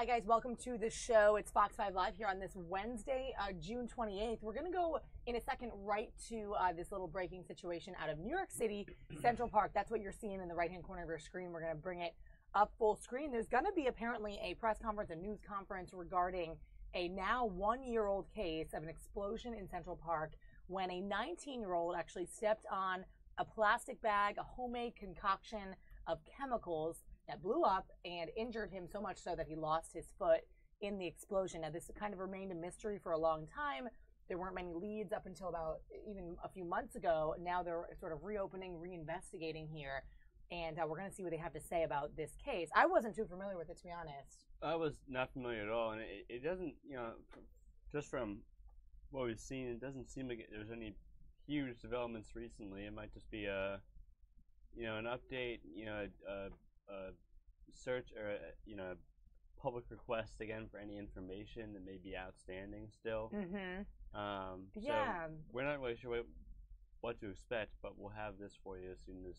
Hi guys, welcome to the show. It's Fox 5 Live here on this Wednesday, June 28th. We're going to go in a second right to this little breaking situation out of New York City, Central Park. That's what you're seeing in the right-hand corner of your screen. We're going to bring it up full screen. There's going to be apparently a press conference, a news conference regarding a now one-year-old case of an explosion in Central Park when a 19-year-old actually stepped on a plastic bag, a homemade concoction of chemicals that blew up and injured him so much so that he lost his foot in the explosion. Now, this kind of remained a mystery for a long time. There weren't many leads up until about even a few months ago. Now they're sort of reopening, reinvestigating here, and we're going to see what they have to say about this case. I wasn't too familiar with it, to be honest. I was not familiar at all, and it doesn't, just from what we've seen, it doesn't seem like there's any huge developments recently. It might just be an update, a search or a public request again for any information that may be outstanding still. So we're not really sure what to expect, but we'll have this for you as soon as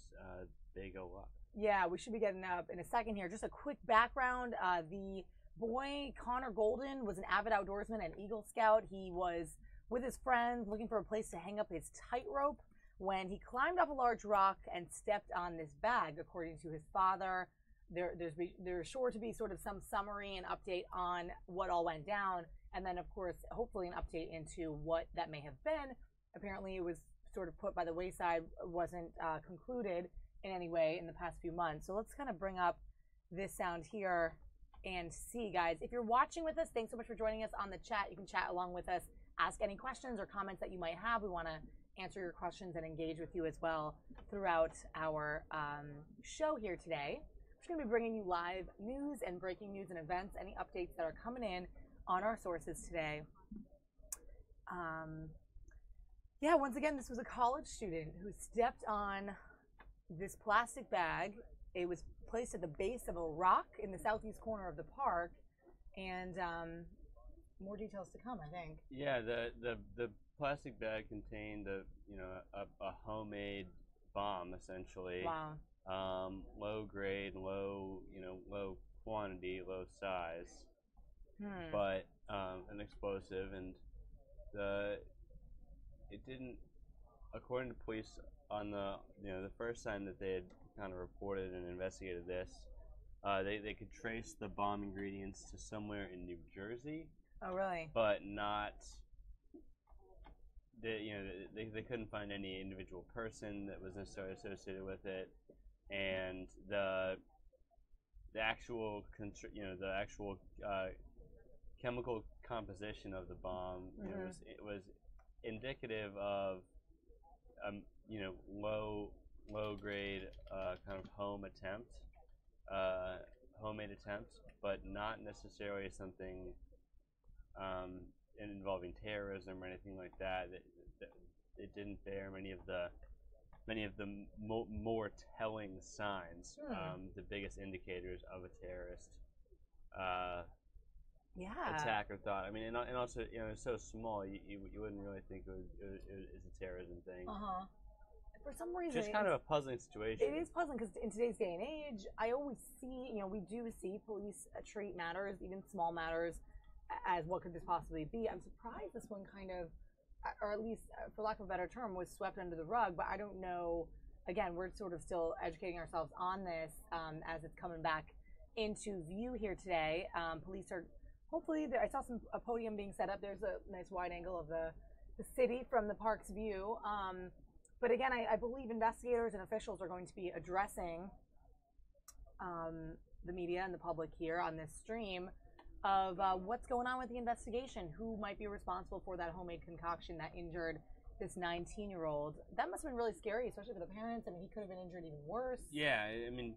they go up. Yeah, we should be getting up in a second here. Just a quick background. The boy, Connor Golden, was an avid outdoorsman and Eagle Scout. He was with his friends looking for a place to hang up his tightrope when he climbed up a large rock and stepped on this bag, according to his father. There's sure to be sort of some summary and update on what all went down, and then, of course, hopefully an update into what that may have been. Apparently, it was sort of put by the wayside, wasn't concluded in any way in the past few months. So let's kind of bring up this sound here and see, guys. If you're watching with us, thanks so much for joining us on the chat. You can chat along with us, ask any questions or comments that you might have. We want to answer your questions and engage with you as well throughout our show here today. We're going to be bringing you live news and breaking news and events, any updates that are coming in on our sources today. Yeah, once again, this was a college student who stepped on this plastic bag. It was placed at the base of a rock in the southeast corner of the park, and more details to come, I think. Yeah, the plastic bag contained a homemade bomb, essentially. Wow. Low grade, low quantity, low size, but an explosive, and it didn't, according to police, on the first time that they had kind of reported and investigated this, they could trace the bomb ingredients to somewhere in New Jersey. Oh, really? But not. They couldn't find any individual person that was necessarily associated with it, and the actual chemical composition of the bomb it was indicative of low grade kind of homemade attempt, but not necessarily something involving terrorism or anything like that. It didn't bear many of the more telling signs, the biggest indicators of a terrorist attack or thought. I mean, and also, it's so small, you wouldn't really think it's a terrorism thing. For some reason, just kind of a puzzling situation. It is puzzling because in today's day and age, I always see, we do see police treat matters, even small matters, as what could this possibly be. I'm surprised this one kind of, or at least, for lack of a better term, was swept under the rug. But I don't know. Again, we're sort of still educating ourselves on this as it's coming back into view here today. Police are hopefully. I saw a podium being set up. There's a nice wide angle of the city from the park's view. But again, I believe investigators and officials are going to be addressing the media and the public here on this stream of what's going on with the investigation, who might be responsible for that homemade concoction that injured this 19-year-old. That must have been really scary, especially for the parents. I mean, he could have been injured even worse. Yeah, I mean,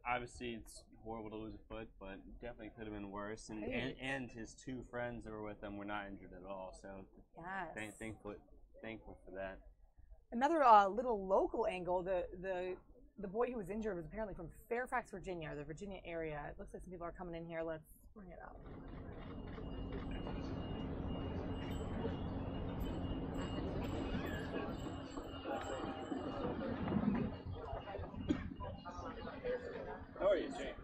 obviously it's horrible to lose a foot, but definitely could have been worse. And his two friends that were with him were not injured at all, so yes. Thankful for that. Another little local angle, the boy who was injured was apparently from Fairfax, Virginia, the Virginia area. It looks like some people are coming in here. Let's bring it up. How are you, Jane?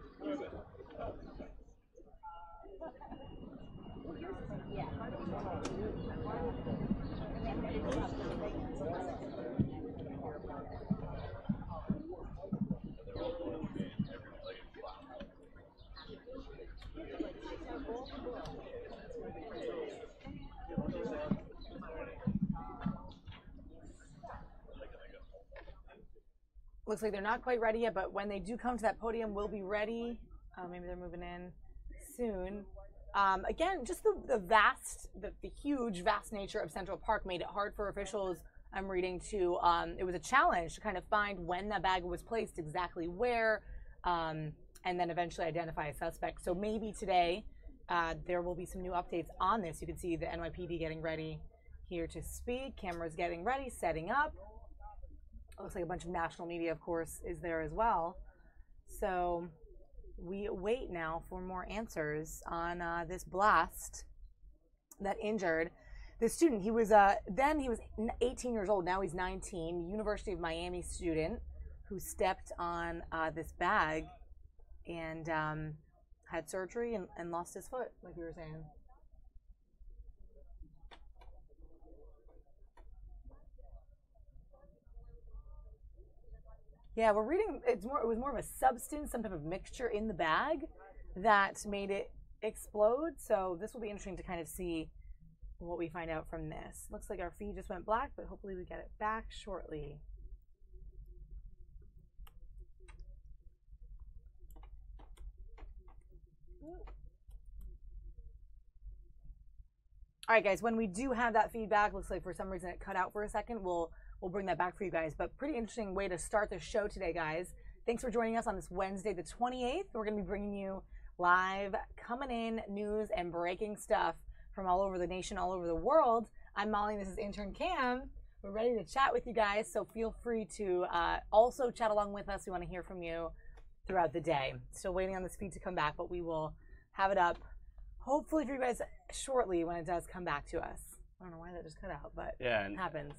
Looks like they're not quite ready yet, but when they do come to that podium, we'll be ready. Maybe they're moving in soon. Again, just the huge, vast nature of Central Park made it hard for officials, I'm reading, to, it was a challenge to kind of find when that bag was placed, exactly where, and then eventually identify a suspect. So maybe today there will be some new updates on this. You can see the NYPD getting ready here to speak. Cameras getting ready, setting up. Looks like a bunch of national media, of course, is there as well. So we wait now for more answers on this blast that injured this student. He was then he was 18 years old. Now he's 19. University of Miami student who stepped on this bag and had surgery and lost his foot, like you were saying. Yeah, we're reading. It was more of a substance, some type of mixture in the bag that made it explode. So this will be interesting to kind of see what we find out from this. Looks like our feed just went black, but hopefully we get it back shortly. All right, guys, when we do have that feedback, looks like for some reason it cut out for a second, we'll bring that back for you guys. But pretty interesting way to start the show today, guys. Thanks for joining us on this Wednesday, the 28th. We're going to be bringing you live, coming in news and breaking stuff from all over the nation, all over the world. I'm Molly, this is intern Cam. We're ready to chat with you guys, so feel free to also chat along with us. We want to hear from you throughout the day. Still waiting on this feed to come back, but we will have it up hopefully for you guys shortly when it does come back to us. I don't know why that just cut out, but yeah, it happens.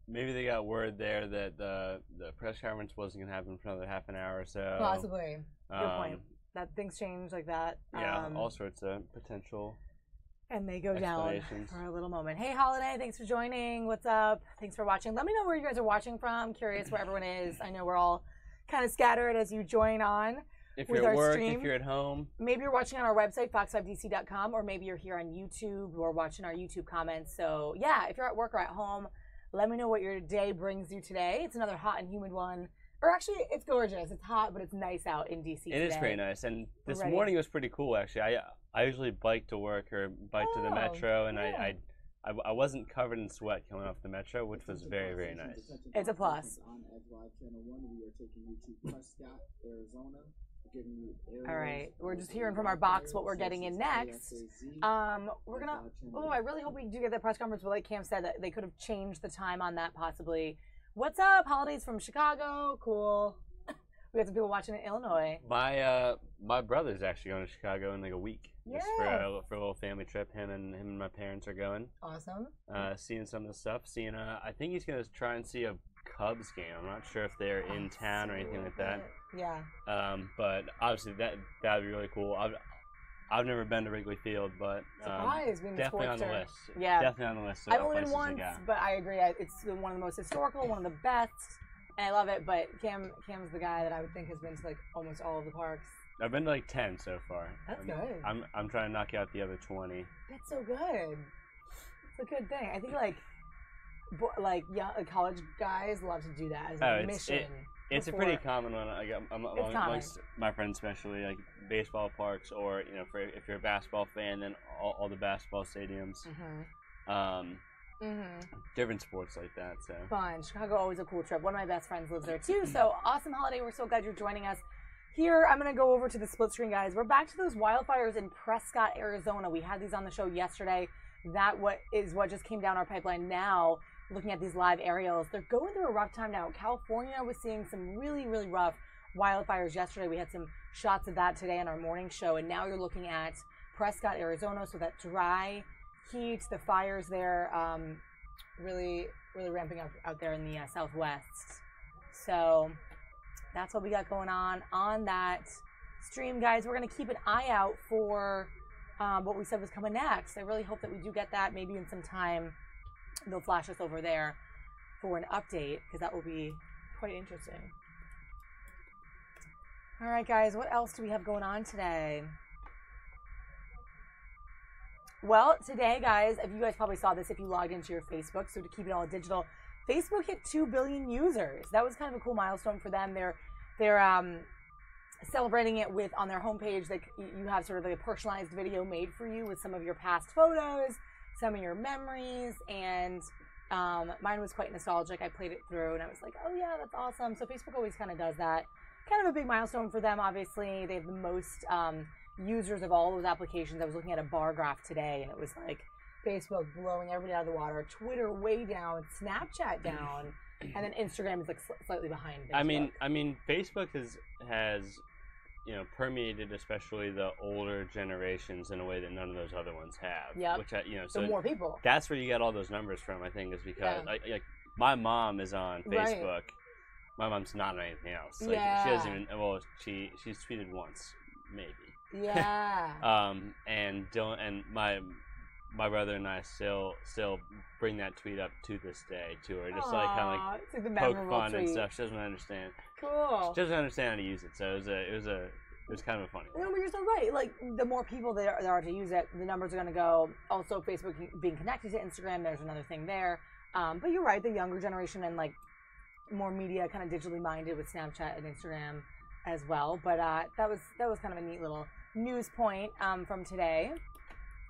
Maybe they got word there that the press conference wasn't going to happen for another half an hour or so. Possibly. Good point. That things change like that. Yeah, all sorts of potential. And they go down for a little moment. Hey, Holiday, thanks for joining. What's up? Thanks for watching. Let me know where you guys are watching from. Curious where everyone is. I know we're all kind of scattered as you join on. If you're at work, stream. If you're at home. Maybe you're watching on our website, fox5dc.com, or maybe you're here on YouTube or watching our YouTube comments. So, yeah, if you're at work or at home, let me know what your day brings you today. It's another hot and humid one. Or actually, it's gorgeous. It's hot, but it's nice out in D.C. today. It is pretty nice. And this morning was pretty cool, actually. I usually bike to work or bike to the metro, and yeah. I wasn't covered in sweat coming off the metro, which was very, very nice. It's a plus. On Edge Live Channel 1, we are taking you to Prescott, Arizona. All right, we're just hearing from our box what we're getting in next. We're gonna. Oh, I really hope we do get that press conference. But like Cam said, that they could have changed the time on that possibly. What's up? Holidays from Chicago. Cool. We got some people watching in Illinois. My brother's actually going to Chicago in like a week. Yeah. Just for a little family trip. Him and my parents are going. Awesome. Seeing some of the stuff. I think he's gonna try and see a Cubs game. I'm not sure if they're in town or anything like that. Yeah. But obviously that'd be really cool. I've never been to Wrigley Field, but definitely on the list. Yeah. Definitely on the list. I've only been once, but I agree. It's one of the most historical, one of the best, and I love it. But Cam's the guy that I would think has been to like almost all of the parks. I've been to like 10 so far. That's good. I'm trying to knock out the other 20. That's so good. It's a good thing. I think like young college guys love to do that as a mission. It's a pretty common one. Amongst my friends, especially like baseball parks, or if you're a basketball fan, then all the basketball stadiums. Different sports like that. So fun. Chicago, always a cool trip. One of my best friends lives there too. So awesome holiday. We're so glad you're joining us. Here, I'm going to go over to the split screen, guys. We're back to those wildfires in Prescott, Arizona. We had these on the show yesterday. That is what just came down our pipeline now, looking at these live aerials. They're going through a rough time now. California was seeing some really, really rough wildfires yesterday. We had some shots of that today on our morning show. And now you're looking at Prescott, Arizona. So that dry heat, the fires there, really, really ramping up out there in the southwest. So that's what we got going on that stream, guys. We're going to keep an eye out for what we said was coming next. I really hope that we do get that. Maybe in some time they'll flash us over there for an update, because that will be quite interesting. All right, guys, what else do we have going on today? Well, today, guys, if you guys probably saw this if you logged into your Facebook, so to keep it all digital, Facebook hit 2 billion users. That was kind of a cool milestone for them. They're celebrating it with, on their homepage, like you have sort of like a personalized video made for you with some of your past photos, some of your memories, and mine was quite nostalgic. I played it through and I was like, oh yeah, that's awesome. So Facebook always kind of does that. Kind of a big milestone for them, obviously. They have the most users of all those applications. I was looking at a bar graph today and it was like Facebook blowing everybody out of the water, Twitter way down, Snapchat down, and then Instagram is like slightly behind Facebook. I mean, Facebook has permeated especially the older generations in a way that none of those other ones have. Yep. Which so more people. That's where you get all those numbers from. I think is because like my mom is on Facebook. Right. My mom's not on anything else. Like, she doesn't even. Well, she's tweeted once, maybe. Yeah. And my brother and I still bring that tweet up to this day to her, just like kind of like poke fun tweet and stuff. She doesn't understand. Cool. She doesn't understand how to use it, so it was kind of funny. No, but you're so right. Like the more people there are to use it, the numbers are going to go. Also, Facebook being connected to Instagram, there's another thing there. But you're right. The younger generation and like more media, kind of digitally minded with Snapchat and Instagram as well. But that was kind of a neat little news point from today.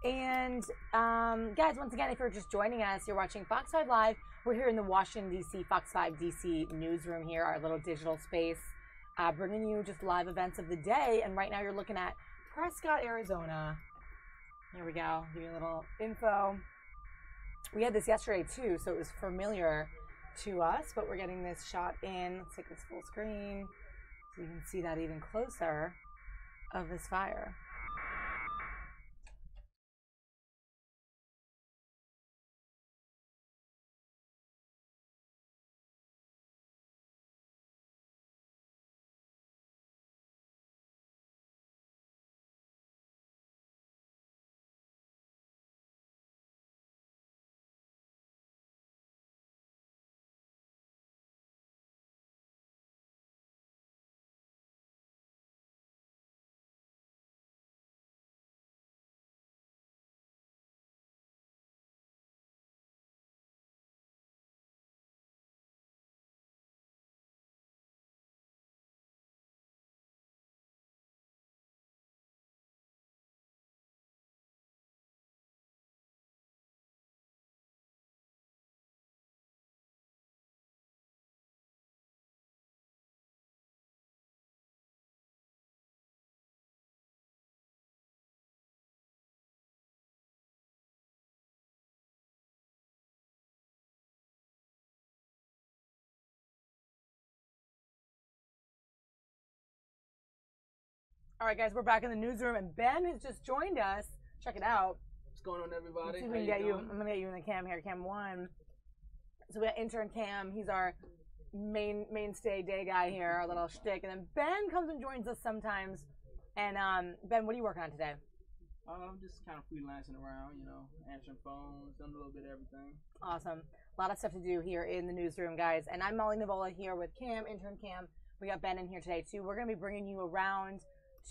And guys, once again, if you're just joining us, you're watching Fox 5 Live. We're here in the Washington, D.C. Fox 5 D.C. newsroom here, our little digital space, bringing you just live events of the day. And right now you're looking at Prescott, Arizona. Here we go. Give you a little info. We had this yesterday, too, so it was familiar to us, but we're getting this shot in. Let's take this full screen so you can see that even closer of this fire. All right, guys, we're back in the newsroom, and Ben has just joined us. Check it out. What's going on, everybody? Let's see if we can get you. I'm gonna get you in the cam here, cam 1. So we got intern Cam. He's our mainstay day guy here, our little shtick, and then Ben comes and joins us sometimes. And Ben, what are you working on today? I'm just kind of freelancing around, answering phones, done a little bit of everything. Awesome. A lot of stuff to do here in the newsroom, guys. And I'm Molly Nevola here with Cam, intern Cam. We got Ben in here today too. We're gonna be bringing you around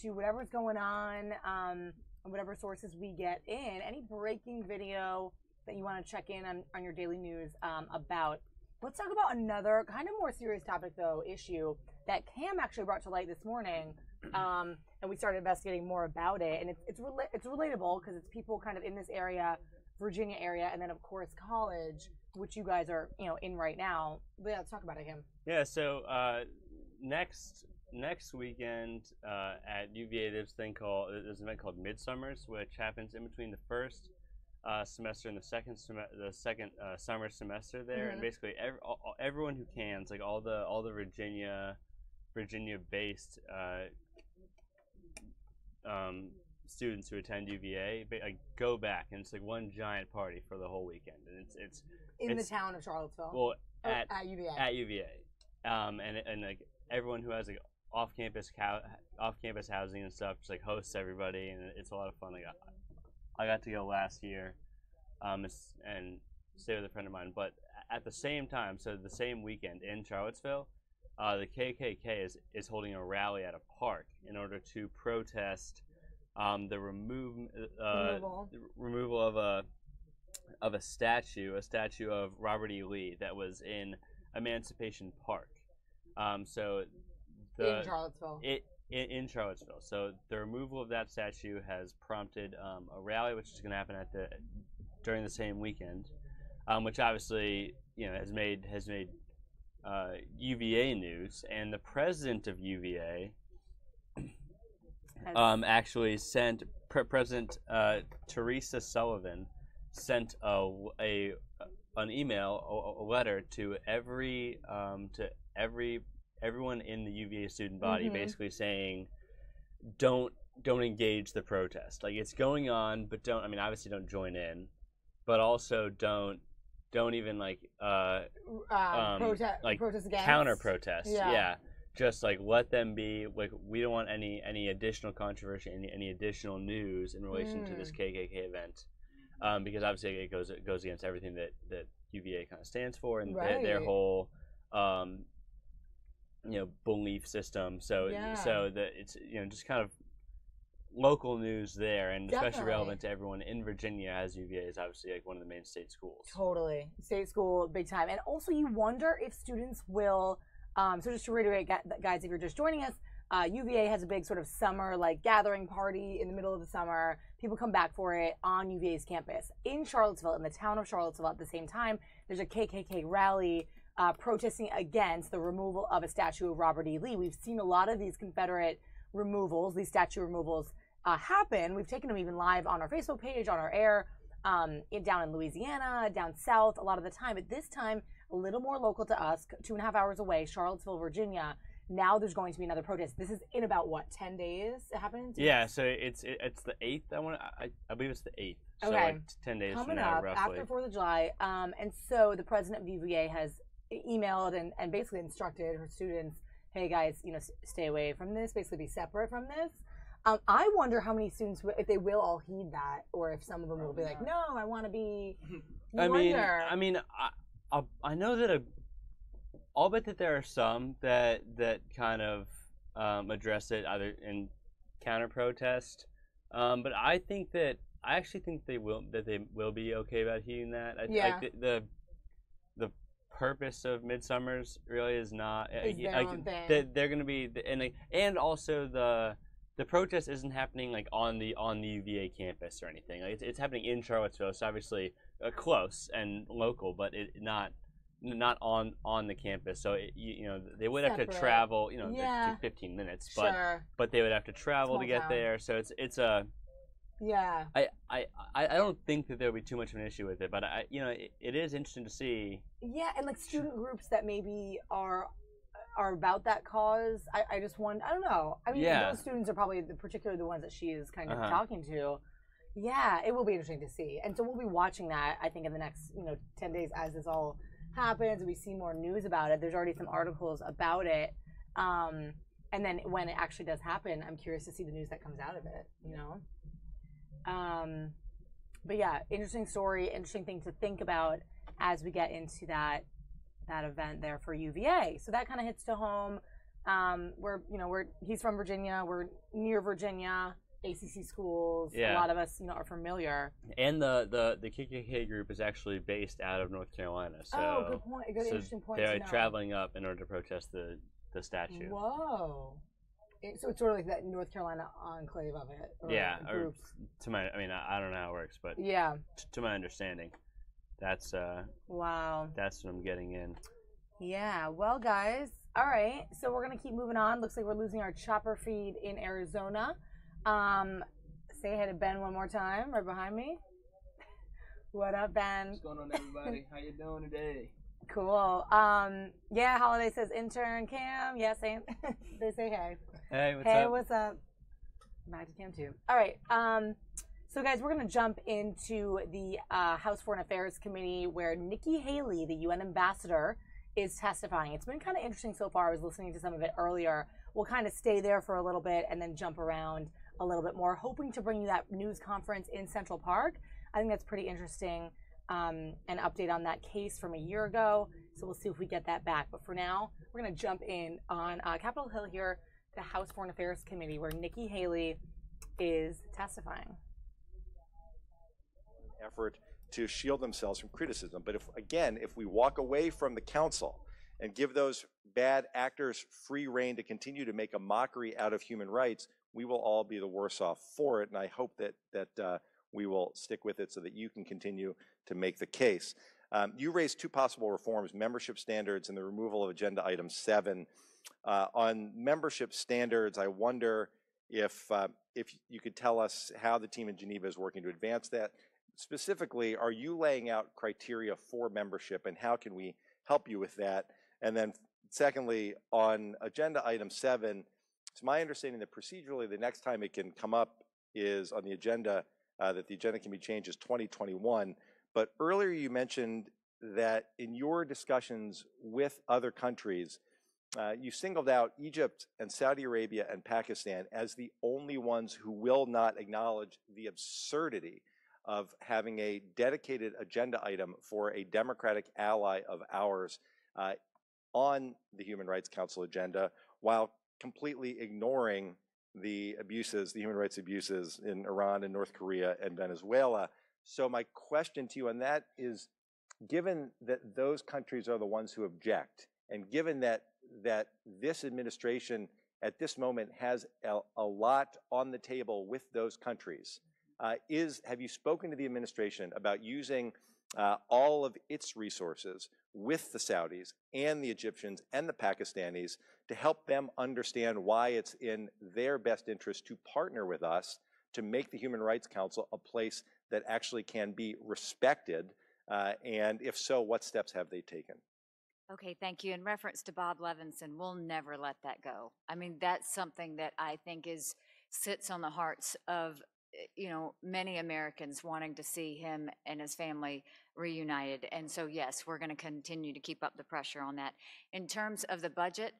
to whatever's going on, whatever sources we get in, any breaking video that you want to check in on your daily news about. Let's talk about another kind of more serious topic, though, issue that Cam actually brought to light this morning, and we started investigating more about it. And it's relatable because it's people kind of in this area, Virginia area, and then of course college, which you guys are in right now. But yeah, let's talk about it, Cam. Yeah. So next weekend at UVA, there's an event called Midsummers, which happens in between the first semester and the second summer semester there, Mm-hmm. and basically everyone who can, it's like all the Virginia-based students who attend UVA, go back, and it's like one giant party for the whole weekend, and it's in the town of Charlottesville. Well, at UVA. At UVA, and like everyone who has like off-campus housing and stuff just like hosts everybody, and it's a lot of fun. Like I got to go last year, and stay with a friend of mine. But at the same time, so the same weekend in Charlottesville, the KKK is holding a rally at a park in order to protest the removal of of a statue of Robert E. Lee that was in Emancipation Park. So in Charlottesville. In Charlottesville. So the removal of that statue has prompted a rally, which is going to happen during the same weekend, which obviously has made UVA news, and the president of UVA actually sent President Teresa Sullivan sent an email, a letter to everyone in the UVA student body, basically saying, don't engage the protest. Like, it's going on, but don't. I mean, obviously, don't join in, but also don't even protest against, counter protest. Yeah. Just like let them be. Like, we don't want any additional controversy, any additional news in relation to this KKK event, because obviously it goes against everything that UVA kind of stands for and their whole belief system. So that it's just kind of local news there, and especially relevant to everyone in Virginia, as UVA is obviously like one of the main state schools. Totally, state school, big time. And also, you wonder if students will. So just to reiterate, guys, if you're just joining us, UVA has a big sort of summer gathering party in the middle of the summer. People come back for it on UVA's campus in Charlottesville, in the town of Charlottesville. At the same time, there's a KKK rally protesting against the removal of a statue of Robert E. Lee. We've seen a lot of these Confederate removals, these statue removals happen. We've taken them even live on our Facebook page, on our air, down in Louisiana, down south, a lot of the time. At this time, a little more local to us, 2.5 hours away, Charlottesville, Virginia. Now there's going to be another protest. This is in about, 10 days it happens? Yeah, so it's the 8th. I believe it's the 8th. So okay. 10 days coming from now, up roughly. After 4th of July. And so the president of UVA has emailed and basically instructed her students, hey guys, stay away from this, basically be separate from this. I wonder how many students, if they will all heed that, or if some of them will be like, no, I want to be. I know that I'll bet that there are some that kind of address it either in counter protest, but I actually think they will be okay about heeding that. The purpose of Midsummers really is not. They're going to be and also the protest isn't happening on the UVA campus or anything. It's happening in Charlottesville. It's obviously close and local, but not on the campus. So they would have to travel. It took 15 minutes, but they would have to travel to get there. So it's a. Yeah. I don't think that there would be too much of an issue with it, but it is interesting to see. Yeah, and student groups that maybe are about that cause. I just wonder. I don't know. I mean, those students are probably particularly the ones that she is kind of talking to. Yeah, it will be interesting to see, and so we'll be watching that. I think in the next 10 days as this all happens, we see more news about it. There's already some articles about it, and then when it actually does happen, I'm curious to see the news that comes out of it. But yeah, interesting story, interesting thing to think about as we get into that event there for UVA. So that kind of hits to home. He's from Virginia. We're near Virginia, ACC schools. Yeah. A lot of us, are familiar. And the KKK group is actually based out of North Carolina. So, good point. Interesting point. They're traveling up in order to protest the statue. Whoa. So it's sort of like that North Carolina enclave of it. Or groups. I don't know how it works, but to my understanding. That's wow. That's what I'm getting in. Yeah. Well, guys. All right. So we're gonna keep moving on. Looks like we're losing our chopper feed in Arizona. Say hi to Ben one more time, right behind me. What up, Ben? What's going on, everybody? How you doing today? Cool. Holiday says intern Cam. Yeah, they say hey. Hey, what's up? Hey, what's up? Back to Cam too. All right. So, guys, we're going to jump into the House Foreign Affairs Committee where Nikki Haley, the UN ambassador, is testifying. It's been kind of interesting so far. I was listening to some of it earlier. We'll kind of stay there for a little bit and then jump around a little bit more, hoping to bring you that news conference in Central Park. I think that's pretty interesting, an update on that case from a year ago. So we'll see if we get that back. But for now, we're going to jump in on Capitol Hill here, the House Foreign Affairs Committee, where Nikki Haley is testifying. Effort to shield themselves from criticism. But if we walk away from the council and give those bad actors free rein to continue to make a mockery out of human rights, we will all be the worse off for it. And I hope that we will stick with it so that you can continue to make the case. You raised two possible reforms, membership standards and the removal of Agenda Item 7. On membership standards, I wonder if you could tell us how the team in Geneva is working to advance that. Specifically, are you laying out criteria for membership, and how can we help you with that? And then secondly, on Agenda Item 7, it's my understanding that procedurally the next time it can come up is on the agenda, that the agenda can be changed, is 2021. But earlier you mentioned that in your discussions with other countries, you singled out Egypt and Saudi Arabia and Pakistan as the only ones who will not acknowledge the absurdity of having a dedicated agenda item for a democratic ally of ours on the Human Rights Council agenda, while completely ignoring the abuses, the human rights abuses in Iran and North Korea and Venezuela. So my question to you on that is, given that those countries are the ones who object, and given that this administration at this moment has a lot on the table with those countries, have you spoken to the administration about using all of its resources with the Saudis and the Egyptians and the Pakistanis to help them understand why it's in their best interest to partner with us to make the Human Rights Council a place that actually can be respected? And if so, what steps have they taken? Okay, thank you. In reference to Bob Levinson, we'll never let that go. I mean, that's something that I think sits on the hearts of many Americans wanting to see him and his family reunited. And so, yes, we're going to continue to keep up the pressure on that. In terms of the budget,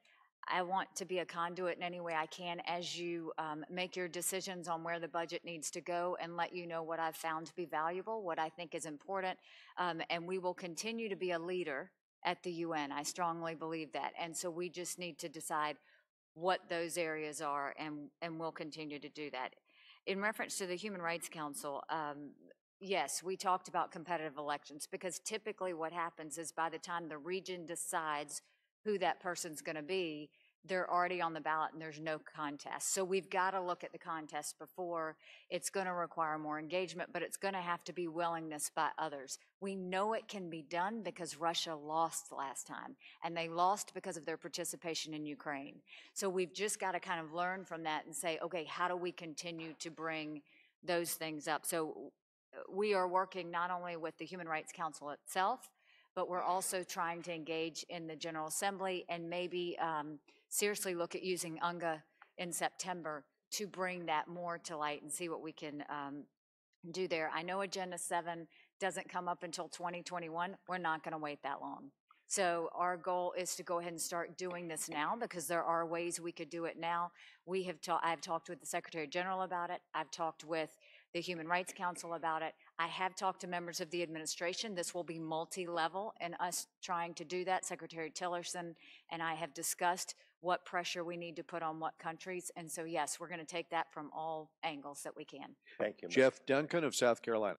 I want to be a conduit in any way I can as you make your decisions on where the budget needs to go, and let you know what I've found to be valuable, what I think is important. And we will continue to be a leader at the UN. I strongly believe that. And so we just need to decide what those areas are, and we'll continue to do that. In reference to the Human Rights Council, yes, we talked about competitive elections, because typically what happens is by the time the region decides who that person's going to be, they're already on the ballot and there's no contest. So we've got to look at the contest before. It's going to require more engagement, but it's going to have to be willingness by others. We know it can be done because Russia lost last time, and they lost because of their participation in Ukraine. So we've just got to kind of learn from that and say, okay, how do we continue to bring those things up? So we are working not only with the Human Rights Council itself, but we're also trying to engage in the General Assembly, and maybe seriously look at using UNGA in September to bring that more to light and see what we can do there. I know Agenda 7 doesn't come up until 2021. We're not going to wait that long. So our goal is to go ahead and start doing this now, because there are ways we could do it now. I've talked with the Secretary General about it. I've talked with the Human Rights Council about it. I have talked to members of the administration. This will be multi-level in us trying to do that. Secretary Tillerson and I have discussed what pressure we need to put on what countries. And so, yes, we're going to take that from all angles that we can. Thank you. Jeff Duncan of South Carolina.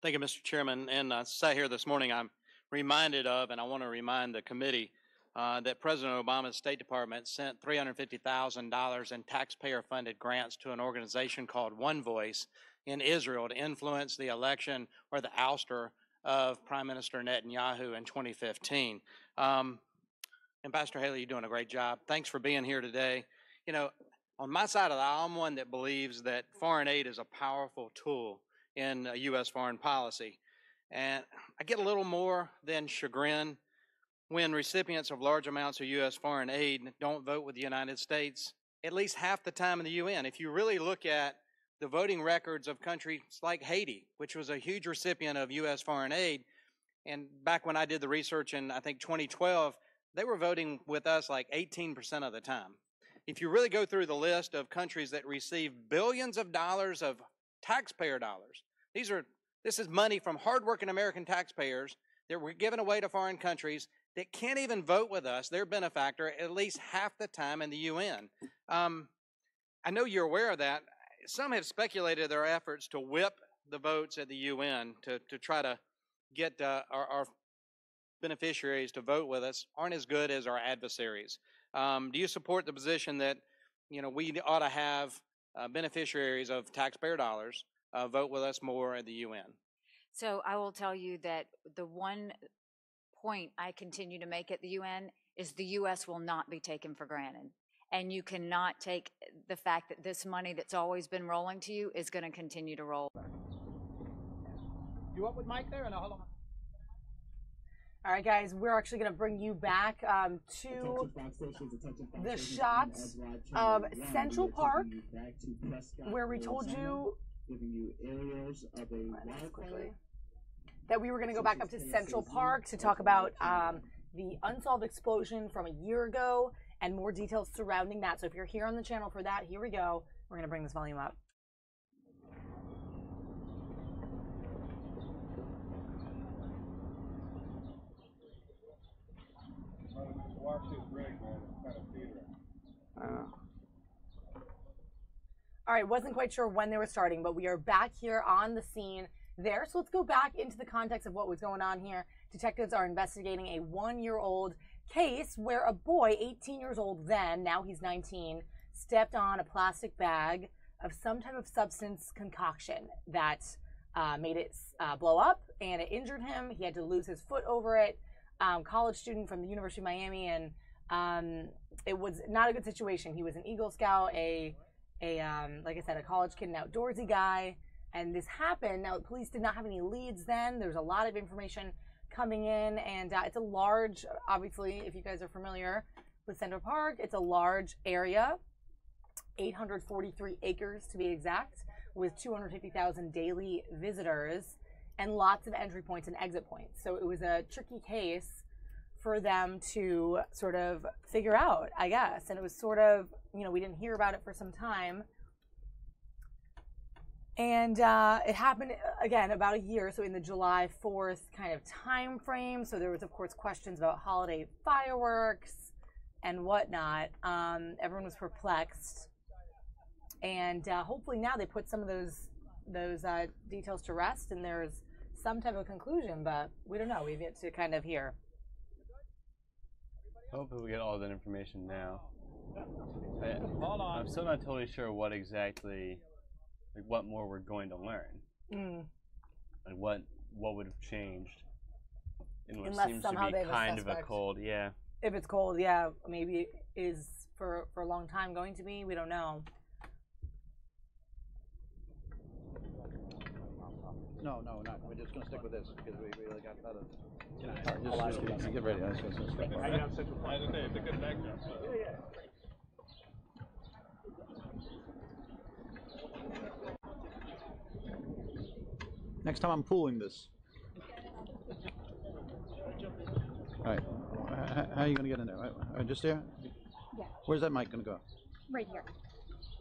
Thank you, Mr. Chairman. And sat here this morning, I'm reminded of, and I want to remind the committee, that President Obama's State Department sent $350,000 in taxpayer-funded grants to an organization called One Voice in Israel to influence the election or the ouster of Prime Minister Netanyahu in 2015. Ambassador Haley, you're doing a great job. Thanks for being here today. You know, on my side of the aisle, I'm one that believes that foreign aid is a powerful tool in U.S. foreign policy. And I get a little more than chagrin when recipients of large amounts of U.S. foreign aid don't vote with the United States at least half the time in the UN. If you really look at the voting records of countries like Haiti, which was a huge recipient of U.S. foreign aid, and back when I did the research in, I think, 2012, they were voting with us like 18% of the time. If you really go through the list of countries that receive billions of dollars of taxpayer dollars, this is money from hardworking American taxpayers that we're giving away to foreign countries that can't even vote with us, their benefactor, at least half the time in the UN. I know you're aware of that. Some have speculated their efforts to whip the votes at the UN to try to get our beneficiaries to vote with us aren't as good as our adversaries. Do you support the position that, we ought to have beneficiaries of taxpayer dollars vote with us more at the UN? So I will tell you that the one point I continue to make at the UN is the U.S. will not be taken for granted. And you cannot take the fact that this money that's always been rolling to you is going to continue to roll. You up with Mike there? Or no, hold on. All right, guys, we're actually going to bring you back to the shot of Central Park, where we told you that we were going to go back up to Central Park to talk about the unsolved explosion from a year ago and more details surrounding that. So if you're here on the channel for that, here we go. We're going to bring this volume up. All right, wasn't quite sure when they were starting, but we are back here on the scene there. So let's go back into the context of what was going on here. Detectives are investigating a 1-year-old case where a boy, 18 years old then, now he's 19, stepped on a plastic bag of some type of substance concoction that made it blow up, and it injured him. He had to lose his foot over it. College student from the University of Miami, and it was not a good situation. He was an Eagle Scout, like I said, a college kid, an outdoorsy guy, and this happened. Now, the police did not have any leads then. There's a lot of information coming in, and it's a large, obviously, if you guys are familiar with Central Park, it's a large area, 843 acres to be exact, with 250,000 daily visitors and lots of entry points and exit points. So it was a tricky case for them to sort of figure out, I guess. And it was sort of, we didn't hear about it for some time. And it happened, again, about a year, so in the July 4th kind of time frame. So there was, of course, questions about holiday fireworks and whatnot. Everyone was perplexed. And hopefully now they put some of those details to rest, and there's some type of conclusion, but we don't know. We've yet to kind of hear. Hopefully we get all that information now. I'm still not totally sure what exactly, what more we're going to learn. Like what would have changed in what Unless seems somehow to they be have a kind of a suspect. cold, yeah. If it's cold, yeah, maybe it is for a long time going to be. We don't know. No, not. We're just going to stick with this because we really got other. Just get ready. I was going to stick with it. It's a good background. Yeah. Next time I'm pooling this. All right. How are you going to get in there? Just there? Yeah. Where's that mic going to go? Right here.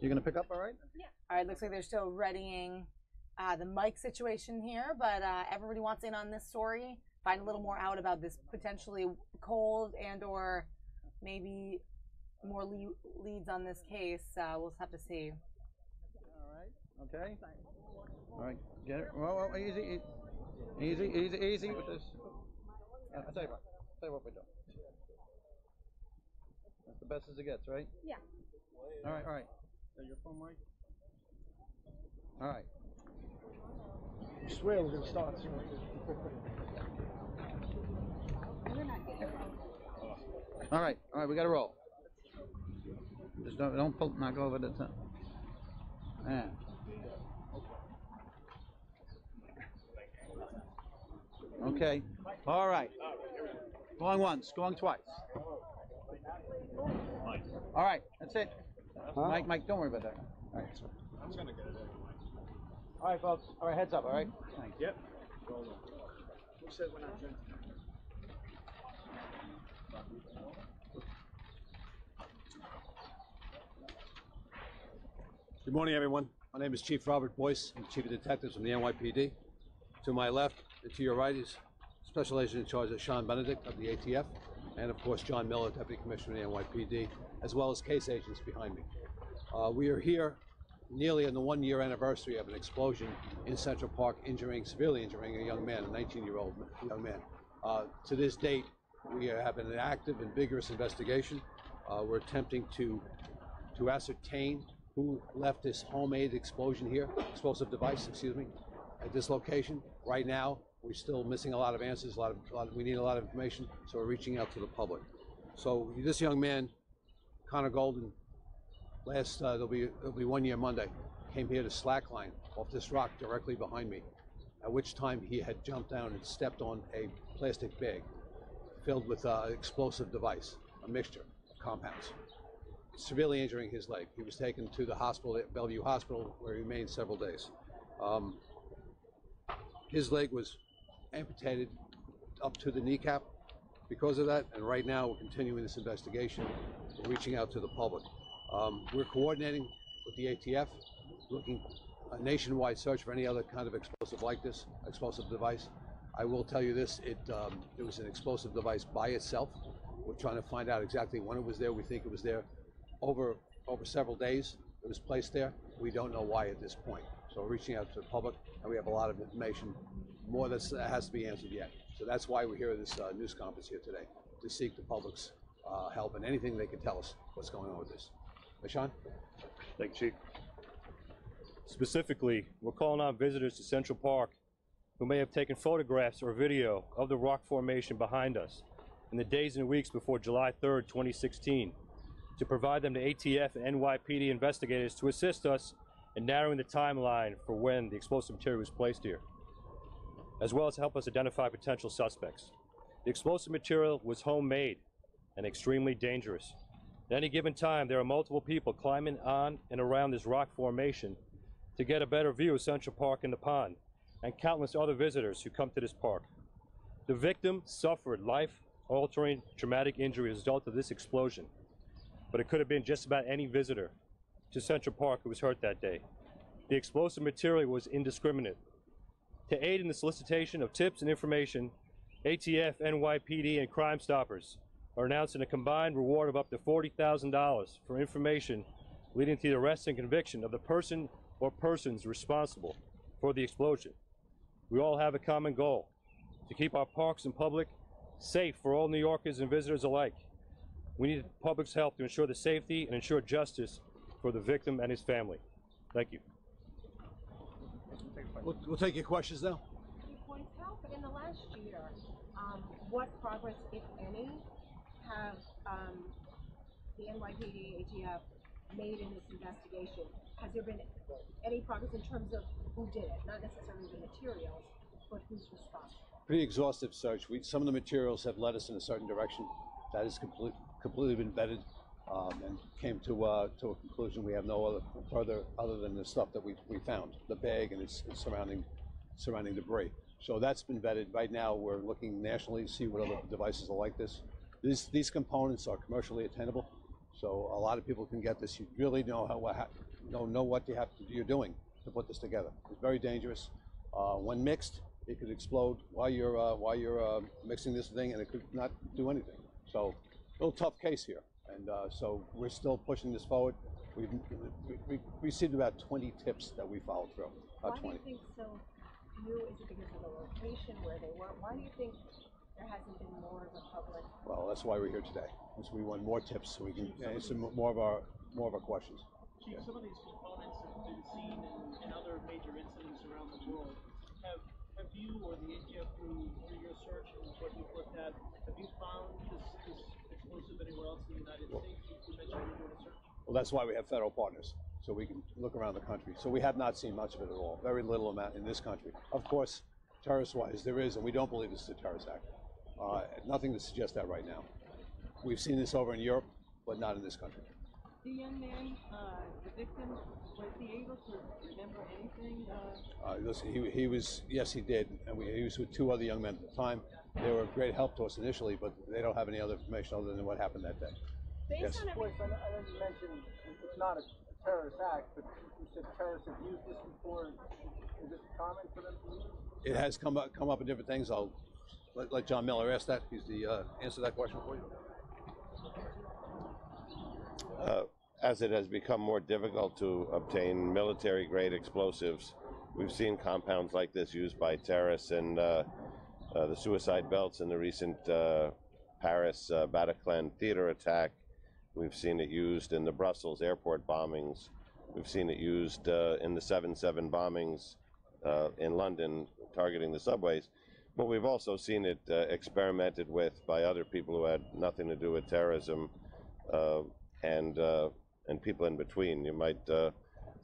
You're going to pick up all right? Yeah. All right, looks like they're still readying the mic situation here, but everybody wants in on this story. Find a little more out about this potentially cold and or maybe more leads on this case. We'll just have to see. All right. Okay. All right. Get it. Whoa, easy with this. I'll tell you what we do. That's the best as it gets, right? Yeah. All right. Is your phone mic? All right. I swear we're going to start soon. You're not getting it. All right, we got to roll. Just don't pull, knock over the top. Yeah. Okay. All right. Going once, going twice. All right, that's it. Mike, don't worry about that. All right. I'm going to get it anyway. All right, folks. All right, heads up, all right? Thanks. Yep. Who said we're not drinking? Good morning, everyone. My name is Chief Robert Boyce. I'm the Chief of Detectives from the NYPD. To my left and to your right is Special Agent in Charge Sean Benedict of the ATF, and of course John Miller, Deputy Commissioner of the NYPD, as well as case agents behind me. We are here nearly on the 1-year anniversary of an explosion in Central Park, severely injuring a young man, a 19-year-old young man. To this date, we have an active and vigorous investigation. We're attempting to ascertain who left this homemade explosive device, at this location. Right now, we're still missing a lot of answers. We need a lot of information, so we're reaching out to the public. So this young man, Connor Golden, it'll be 1 year Monday, came here to slackline off this rock directly behind me, at which time he had jumped down and stepped on a plastic bag filled with an explosive device, a mixture of compounds, severely injuring his leg. He was taken to the hospital at Bellevue Hospital, where he remained several days. His leg was amputated up to the kneecap because of that, and right now we're continuing this investigation. We're reaching out to the public. We're coordinating with the ATF, looking a nationwide search for any other kind of explosive device. I will tell you this, it was an explosive device by itself. We're trying to find out exactly when it was there. We think it was there over several days. It was placed there. We don't know why at this point. So we're reaching out to the public, and we have a lot of information, more that has to be answered yet. So that's why we're here at this news conference here today, to seek the public's help and anything they can tell us what's going on with this. Sean? Thank you, Chief. Specifically, we're calling on visitors to Central Park who may have taken photographs or video of the rock formation behind us in the days and weeks before July 3rd, 2016, to provide them to ATF and NYPD investigators to assist us in narrowing the timeline for when the explosive material was placed here, as well as help us identify potential suspects. The explosive material was homemade and extremely dangerous. At any given time, there are multiple people climbing on and around this rock formation to get a better view of Central Park and the pond, and countless other visitors who come to this park. The victim suffered life-altering traumatic injury as a result of this explosion, but it could have been just about any visitor to Central Park who was hurt that day. The explosive material was indiscriminate. To aid in the solicitation of tips and information, ATF, NYPD, and Crime Stoppers are announcing a combined reward of up to $40,000 for information leading to the arrest and conviction of the person or persons responsible for the explosion. We all have a common goal: to keep our parks and public safe for all New Yorkers and visitors alike. We need the public's help to ensure the safety and ensure justice for the victim and his family. Thank you. We'll take your questions now. Points out, but in the last year, what progress, if any, have the NYPD, ATF made in this investigation? Has there been any progress in terms of who did it? Not necessarily the materials, but who's responsible? Pretty exhaustive search. Some of the materials have led us in a certain direction. That has completely been vetted and came to a conclusion. We have no other further other than the stuff that we found, the bag and its surrounding debris. So that's been vetted. Right now, we're looking nationally to see what other devices are like this. These components are commercially attainable, so a lot of people can get this. You really know what you're doing to put this together. It's very dangerous. When mixed, it could explode while you're mixing this thing, and it could not do anything. So, a little tough case here, and so we're still pushing this forward. We've received about 20 tips that we followed through. Why do you think so few? Is it because of the location where they were? Why do you think there hasn't been more of a public? Well, that's why we're here today. Because we want more tips so we can answer more of our questions. Chief, some of these components have been seen in other major incidents around the world. Have you or the ATF through your search and what you've looked at, have you found this explosive anywhere else in the United States? You mentioned you're doing a search. Well, that's why we have federal partners, so we can look around the country. So we have not seen much of it at all. Very little amount in this country. Of course, terrorist-wise, there is, and we don't believe this is a terrorist act. Nothing to suggest that right now. We've seen this over in Europe, but not in this country. The young man, the victim, was he able to remember anything? Listen, he was, yes, he did. And he was with two other young men at the time. They were of great help to us initially, but they don't have any other information other than what happened that day. Yes. I know you mentioned it's not a terrorist act, but you said terrorists have used this before. Is it common for them to use? It has come up in different things. I'll let John Miller ask that. He's the answer that question for you. as it has become more difficult to obtain military-grade explosives, we've seen compounds like this used by terrorists in the suicide belts in the recent Paris Bataclan theater attack. We've seen it used in the Brussels airport bombings. We've seen it used in the 7/7 bombings in London, targeting the subways. But we've also seen it experimented with by other people who had nothing to do with terrorism, and people in between. You might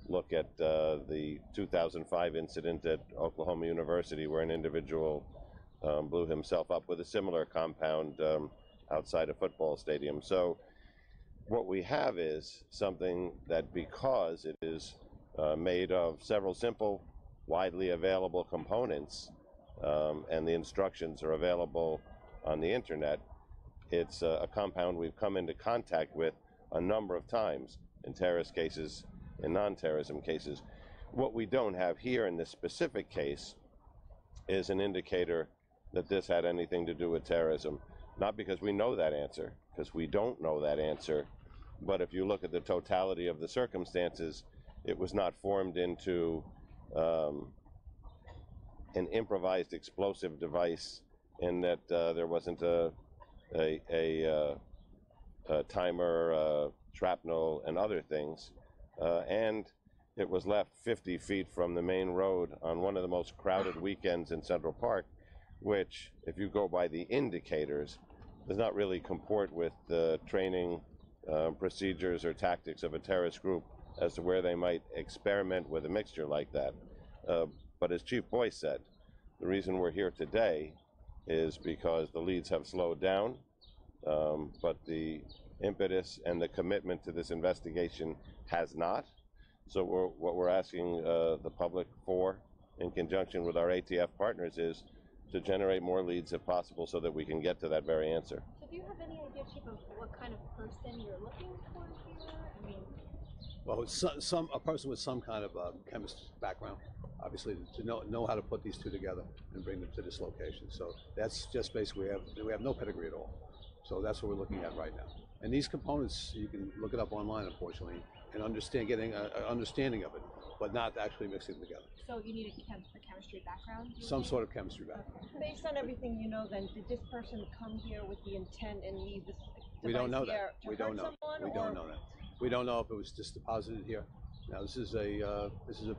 look at the 2005 incident at Oklahoma University, where an individual blew himself up with a similar compound outside a football stadium. So what we have is something that, because it is made of several simple, widely available components, and the instructions are available on the internet, it's a compound we've come into contact with a number of times in terrorist cases, in non-terrorism cases. What we don't have here in this specific case is an indicator that this had anything to do with terrorism. Not because we know that answer, because we don't know that answer, but if you look at the totality of the circumstances, it was not formed into an improvised explosive device, in that there wasn't a timer, shrapnel, and other things, and it was left 50 feet from the main road on one of the most crowded weekends in Central Park, which, if you go by the indicators, does not really comport with the training procedures or tactics of a terrorist group as to where they might experiment with a mixture like that. But as Chief Boyce said, the reason we're here today is because the leads have slowed down, but the impetus and the commitment to this investigation has not. So what we're asking the public for, in conjunction with our ATF partners, is to generate more leads if possible, so that we can get to that very answer. So do you have any idea, Chief, of what kind of person you're looking for here? I mean, well, it's a person with some kind of chemist background, obviously, to know how to put these two together and bring them to this location. So that's just basically, we have no pedigree at all. So that's what we're looking at right now. And these components, you can look it up online, unfortunately, and getting an understanding of it, but not actually mixing them together. so you need a chemistry background? Some sort of chemistry background. Based on everything you know, then, did this person come here with the intent and leave this device We don't know here that. to We hurt don't know. someone, We don't know that. We don't know if it was just deposited here. Now, this is a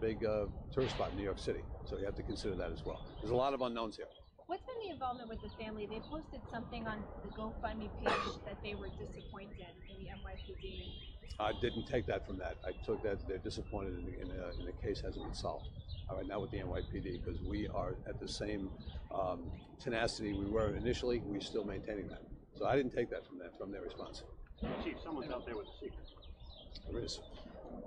big tourist spot in New York City, so you have to consider that as well. There's a lot of unknowns here. What's been the involvement with the family? They posted something on the GoFundMe page that they were disappointed in the NYPD. I didn't take that from that. I took that they're disappointed in the case hasn't been solved. All right, now with the NYPD, because we are at the same tenacity we were initially. We're still maintaining that. So I didn't take that from their response. Chief, someone's out there with a secret.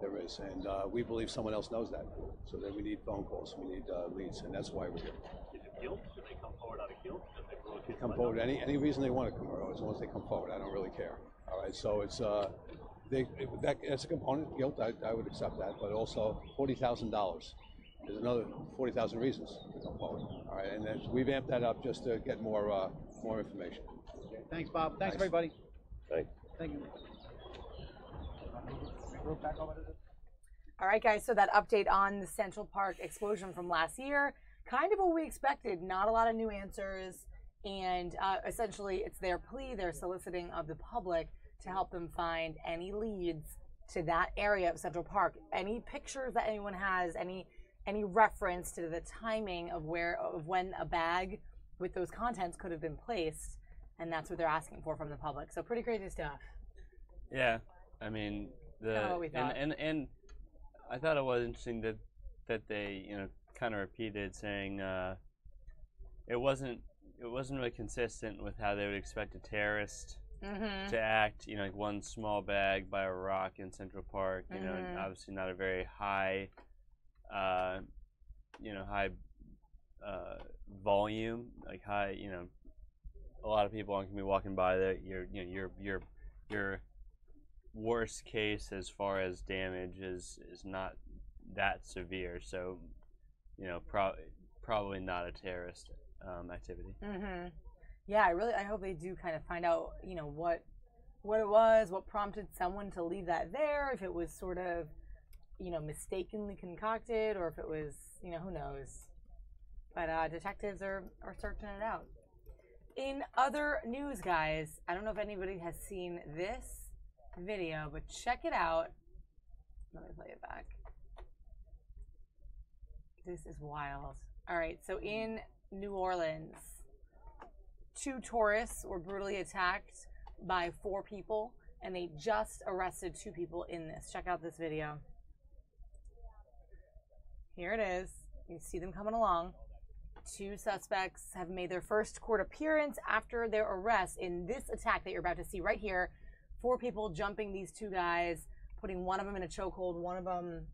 There is, and we believe someone else knows that. So then we need phone calls, we need leads, and that's why we're here. Is it guilt? Do they come forward out of guilt? Do they blow They come forward any reason they want to come forward, as long as they come forward. I don't really care. All right, so it's that's a component. Guilt, I would accept that, but also $40,000. There's another 40,000 reasons to come forward. All right, and then we've amped that up just to get more information. Okay, thanks, Bob. Thanks, everybody. Thank you. All right, guys, so that update on the Central Park explosion from last year, kind of what we expected. Not a lot of new answers, and essentially it's their plea, their soliciting of the public to help them find any leads to that area of Central Park. Any pictures that anyone has, any reference to the timing of when a bag with those contents could have been placed, and that's what they're asking for from the public. So pretty crazy stuff. Yeah, I mean, and I thought it was interesting that they kind of repeated saying it wasn't really consistent with how they would expect a terrorist to act. Like one small bag by a rock in Central Park. And obviously not a very high volume, like high. A lot of people aren't gonna be walking by there. Your worst case as far as damage is not that severe, so probably not a terrorist activity. Yeah, I hope they do kind of find out what what it was, what prompted someone to leave that there, if it was sort of, mistakenly concocted, or if it was, who knows. But detectives are searching it out. In other news, guys, I don't know if anybody has seen this video, but check it out. Let me play it back. This is wild. All right, so in New Orleans, 2 tourists were brutally attacked by 4 people, and they just arrested 2 people in this. Check out this video. Here it is. You see them coming along. 2 suspects have made their first court appearance after their arrest in this attack that you're about to see right here. 4 people jumping these 2 guys, putting one of them in a chokehold, one of them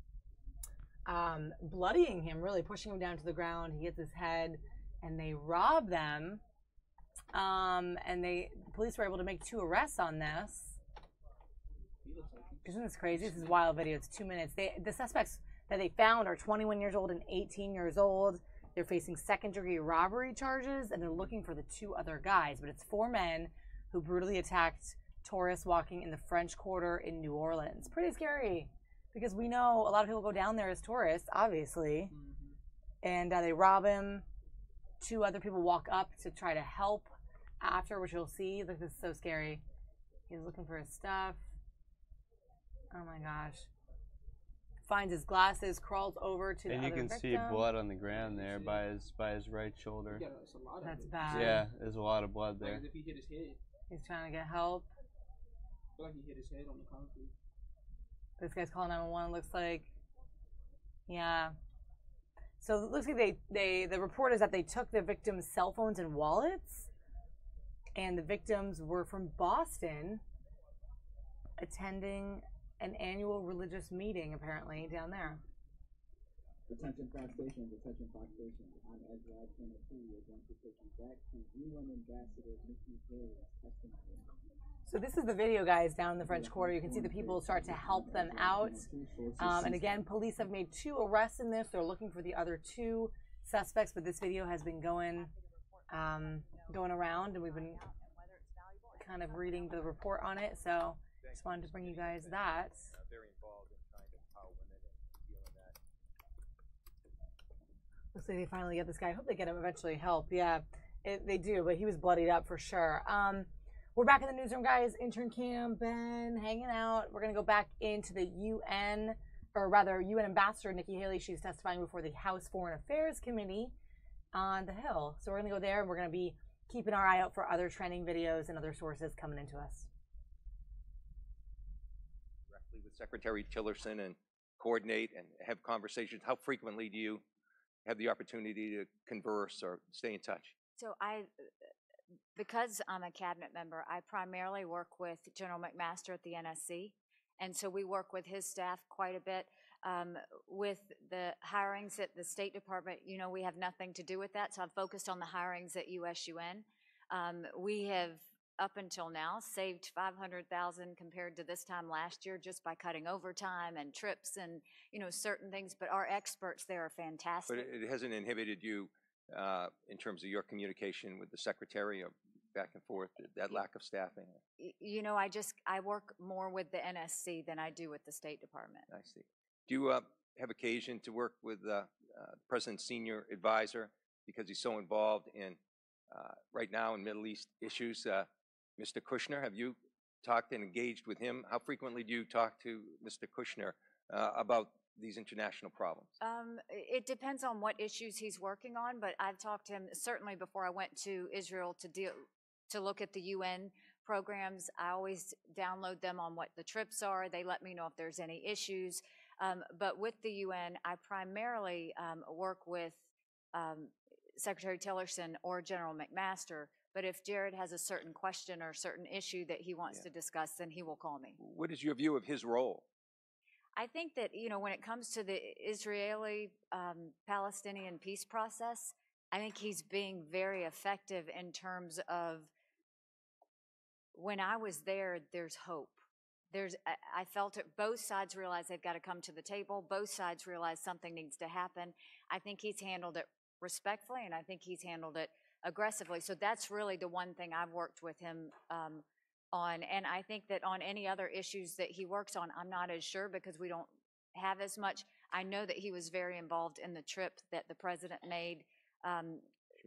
bloodying him, really pushing him down to the ground. He hits his head, and they rob them. And the police were able to make 2 arrests on this. Isn't this crazy? This is a wild video. It's 2 minutes. The suspects that they found are 21 years old and 18 years old. They're facing second-degree robbery charges, and they're looking for the 2 other guys. But it's 4 men who brutally attacked tourists walking in the French Quarter in New Orleans. Pretty scary, because we know a lot of people go down there as tourists, obviously. And they rob him. 2 other people walk up to try to help after, which you'll see. Look, this is so scary. He's looking for his stuff. Oh my gosh. Finds his glasses, crawls over to the other victim. And you can see blood on the ground there by his right shoulder. Yeah, that's a lot. That's bad. Yeah, there's a lot of blood there. Like as if he hit his head. He's trying to get help. I feel like he hit his head on the concrete. This guy's calling 911. Looks like, yeah. So it looks like the report is that they took the victims' cell phones and wallets, and the victims were from Boston, attending an annual religious meeting apparently down there. Attention Fox Station, attention Fox Station. I'm Ezra Tennessee. We're going to take you back to UN Ambassador Nikki Haley's testimony. So this is the video, guys, down in the French Quarter. You can see the people start to help them out. And again, police have made 2 arrests in this. They're looking for the other 2 suspects, but this video has been going around, and we've been kind of reading the report on it. So just wanted to bring you guys that. Very involved in trying to empower women and dealing that. Looks like they finally get this guy. I hope they get him eventually help. Yeah, they do, but he was bloodied up for sure. We're back in the newsroom, guys. Intern Cam, Ben, hanging out. We're going to go back into the UN, or rather UN Ambassador Nikki Haley. She's testifying before the House Foreign Affairs Committee on the Hill. So we're going to go there, and we're going to be keeping our eye out for other trending videos and other sources coming into us. Directly with Secretary Tillerson and coordinate and have conversations. How frequently do you have the opportunity to converse or stay in touch? So because I'm a cabinet member, I primarily work with General McMaster at the NSC, and so we work with his staff quite a bit. With the hirings at the State Department, we have nothing to do with that, so I've focused on the hirings at USUN. We have, up until now, saved $500,000 compared to this time last year just by cutting overtime and trips and, certain things, but our experts there are fantastic. But it hasn't inhibited you in terms of your communication with the Secretary or back and forth, that lack of staffing? I work more with the NSC than I do with the State Department. I see. Do you have occasion to work with the President's senior advisor because he's so involved in, right now, in Middle East issues? Mr. Kushner, have you talked and engaged with him? How frequently do you talk to Mr. Kushner about these international problems? It depends on what issues he's working on, but I've talked to him certainly before I went to Israel to look at the UN programs. I always download them on what the trips are. They let me know if there's any issues. But with the UN, I primarily work with Secretary Tillerson or General McMaster. But if Jared has a certain question or a certain issue that he wants to discuss, then he will call me. What is your view of his role? I think that, when it comes to the Israeli-Palestinian peace process, I think he's being very effective in terms of, when I was there, there's hope. I felt it, both sides realize they've got to come to the table. Both sides realize something needs to happen. I think he's handled it respectfully, and I think he's handled it aggressively. So that's really the one thing I've worked with him on. And I think that on any other issues that he works on, I'm not as sure because we don't have as much. I know that he was very involved in the trip that the president made,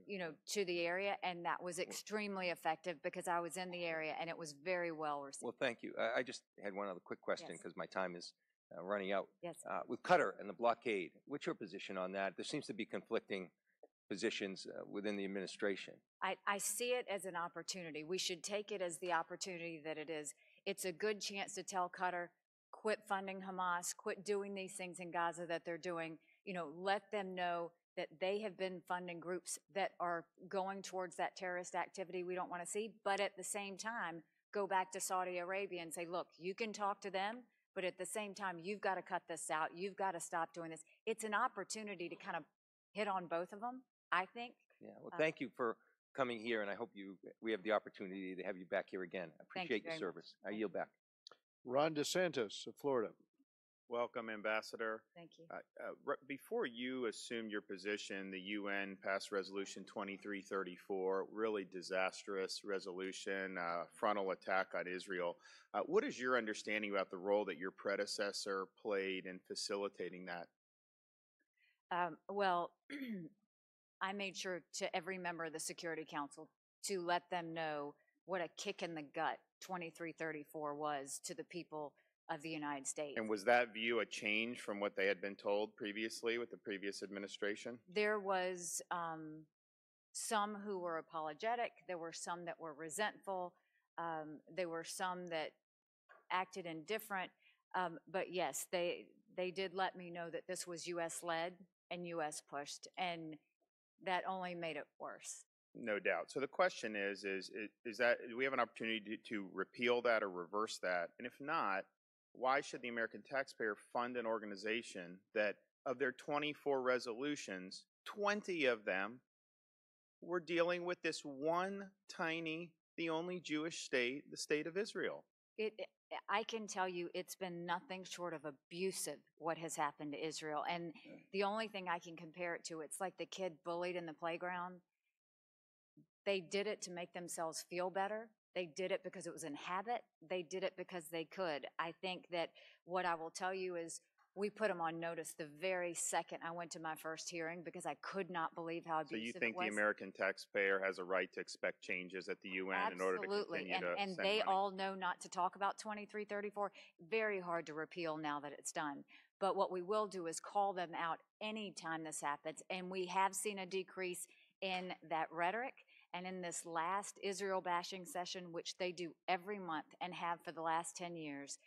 you know, to the area, and that was extremely effective because I was in the area and it was very well received. Well, thank you. I just had one other quick question because my time is running out. Yes. With Qatar and the blockade, what's your position on that? There seems to be conflicting positions within the administration. I see it as an opportunity. We should take it as the opportunity that it is. It's a good chance to tell Qatar, quit funding Hamas, quit doing these things in Gaza that they're doing. You know, let them know that they have been funding groups that are going towards that terrorist activity we don't want to see. But at the same time, go back to Saudi Arabia and say, look, you can talk to them, but at the same time, you've got to cut this out. You've got to stop doing this. It's an opportunity to kind of hit on both of them, I think. Yeah, well, thank you for coming here, and I hope we have the opportunity to have you back here again. I appreciate your service. I yield back. Ron DeSantis of Florida. Welcome, Ambassador. Thank you. Before you assumed your position, the UN passed Resolution 2334, really disastrous resolution, frontal attack on Israel. What is your understanding about the role that your predecessor played in facilitating that? Well, I made sure to every member of the Security Council to let them know what a kick in the gut 2334 was to the people of the United States. And was that view a change from what they had been told previously with the previous administration? There was some who were apologetic. There were some that were resentful. There were some that acted indifferent. But yes, they did let me know that this was U.S.-led and U.S. pushed, and that only made it worse. No doubt. So the question is that, do we have an opportunity to repeal that or reverse that? And if not, why should the American taxpayer fund an organization that of their 24 resolutions, 20 of them were dealing with this one tiny, the only Jewish state, the state of Israel? I can tell you it's been nothing short of abusive what has happened to Israel. And the only thing I can compare it to, it's like the kid bullied in the playground. They did it to make themselves feel better. They did it because it was in habit. They did it because they could. I think that what I will tell you is we put them on notice the very second I went to my first hearing because I could not believe how abusive it was. So you think the American taxpayer has a right to expect changes at the UN in order to continue to and send they money? all know not to talk about 2334. Very hard to repeal now that it's done. But what we will do is call them out anytime this happens. And we have seen a decrease in that rhetoric. And in this last Israel bashing session, which they do every month and have for the last 10 years,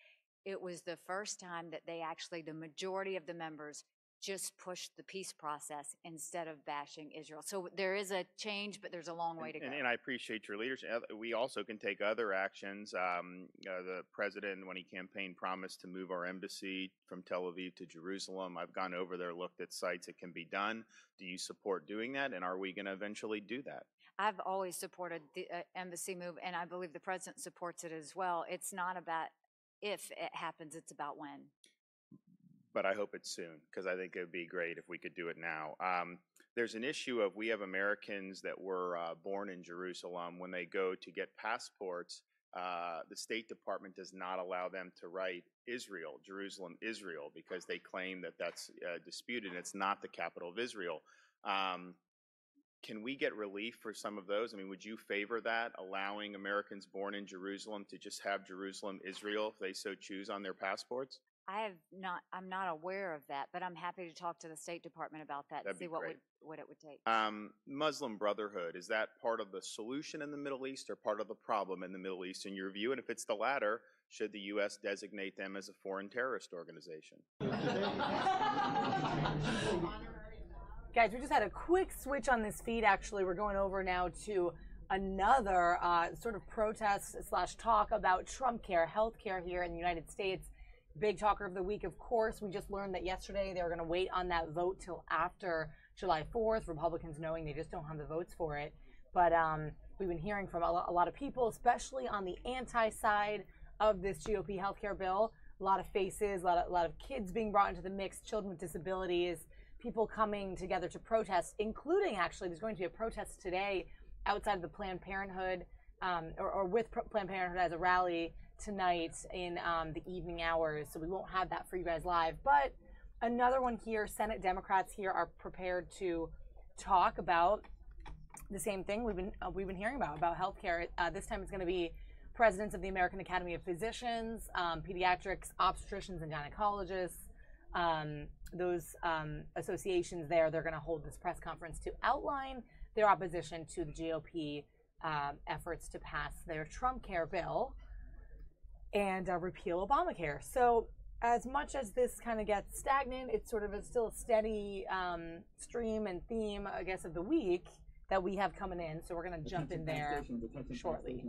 it was the first time that they actually, the majority of the members, just pushed the peace process instead of bashing Israel. So there is a change, but there's a long way to go. And I appreciate your leadership. We also can take other actions. The president, when he campaigned, promised to move our embassy from Tel Aviv to Jerusalem. I've gone over there, looked at sites it can be done. Do you support doing that? And are we going to eventually do that? I've always supported the embassy move, and I believe the president supports it as well. It's not about if it happens, it's about when. But I hope it's soon, because I think it would be great if we could do it now. There's an issue of we have Americans that were born in Jerusalem. When they go to get passports, the State Department does not allow them to write Israel, Jerusalem, Israel, because they claim that that's disputed and it's not the capital of Israel. Can we get relief for some of those? I mean, would you favor that, allowing Americans born in Jerusalem to just have Jerusalem, Israel, if they so choose on their passports? I'm not aware of that, but I'm happy to talk to the State Department about that and see what it would take. Muslim Brotherhood, is that part of the solution in the Middle East or part of the problem in the Middle East in your view? And if it's the latter, should the U.S. designate them as a foreign terrorist organization? Guys, we just had a quick switch on this feed. Actually, we're going over now to another sort of protest / talk about Trumpcare, healthcare here in the United States. Big talker of the week, of course. We just learned that yesterday they were going to wait on that vote till after July 4th. Republicans knowing they just don't have the votes for it. But we've been hearing from a lot of people, especially on the anti-side of this GOP healthcare bill. A lot of faces, a lot of kids being brought into the mix, children with disabilities, people coming together to protest, including actually there's going to be a protest today outside of the Planned Parenthood or with Planned Parenthood as a rally tonight in the evening hours, so we won't have that for you guys live. But another one here, Senate Democrats here are prepared to talk about the same thing we've been hearing about healthcare. This time it's going to be presidents of the American Academy of Physicians, pediatrics, obstetricians, and gynecologists. Those associations they're going to hold this press conference to outline their opposition to the GOP efforts to pass their Trumpcare bill and repeal Obamacare. So as much as this kind of gets stagnant, it's sort of still a steady stream and theme, I guess, of the week that we have coming in. So we're going to jump in there shortly.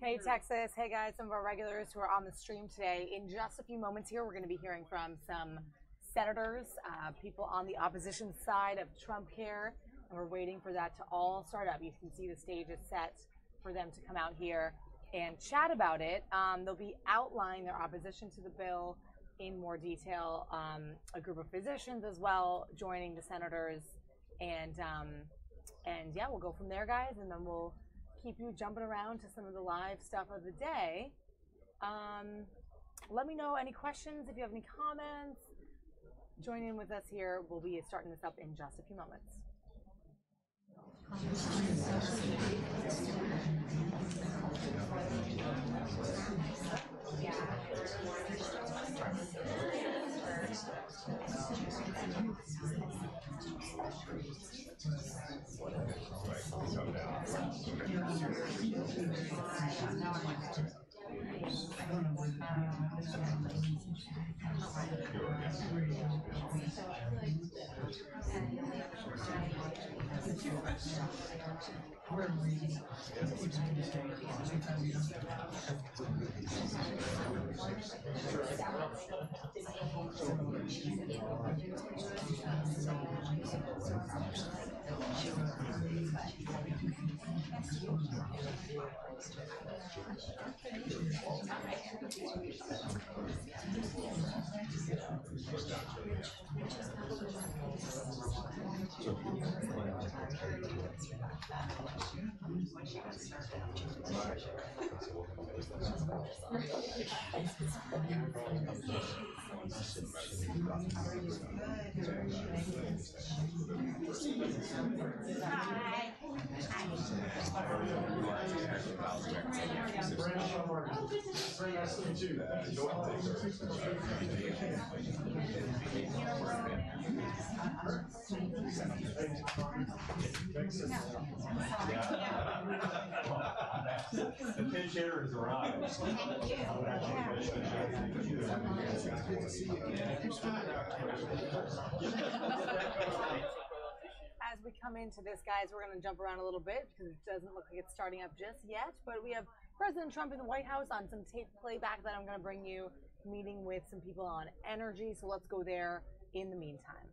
Hey, Texas. Hey, guys. Some of our regulars who are on the stream today. In just a few moments here, we're going to be hearing from some senators, people on the opposition side of Trumpcare, and we're waiting for that to all start up. You can see the stage is set for them to come out here and chat about it. They'll be outlining their opposition to the bill in more detail. A group of physicians as well joining the senators, and yeah, we'll go from there, guys, and then we'll keep you jumping around to some of the live stuff of the day. Let me know any questions if you have any comments. Join in with us here. We'll be starting this up in just a few moments. The pinch hitter has arrived. As we come into this, guys, we're going to jump around a little bit because it doesn't look like it's starting up just yet. But we have President Trump in the White House on some tape playback that I'm going to bring you, meeting with some people on energy. So let's go there in the meantime.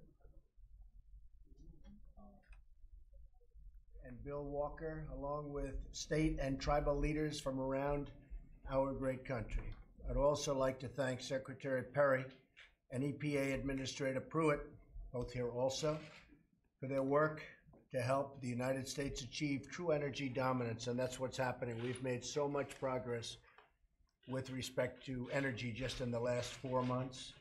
And Bill Walker, along with state and tribal leaders from around our great country. I'd also like to thank Secretary Perry and EPA Administrator Pruitt, both here also, for their work to help the United States achieve true energy dominance, and that's what's happening. We've made so much progress with respect to energy just in the last 4 months.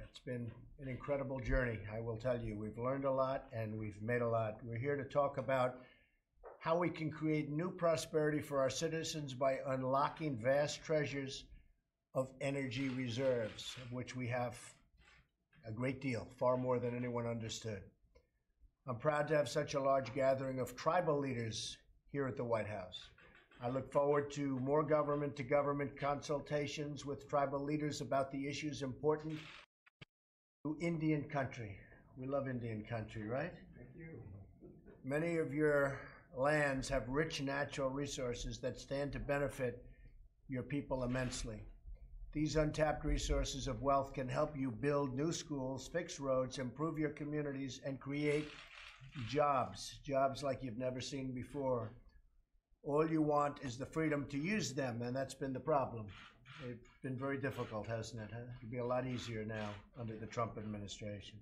It's been an incredible journey, I will tell you. We've learned a lot and we've made a lot. We're here to talk about how we can create new prosperity for our citizens by unlocking vast treasures of energy reserves, of which we have a great deal, far more than anyone understood. I'm proud to have such a large gathering of tribal leaders here at the White House. I look forward to more government-to-government consultations with tribal leaders about the issues important to Indian country. We love Indian country, right? Thank you. Many of your lands have rich natural resources that stand to benefit your people immensely. These untapped resources of wealth can help you build new schools, fix roads, improve your communities, and create jobs like you've never seen before. All you want is the freedom to use them, and that's been the problem. It's been very difficult, hasn't it? It'll be a lot easier now under the Trump administration.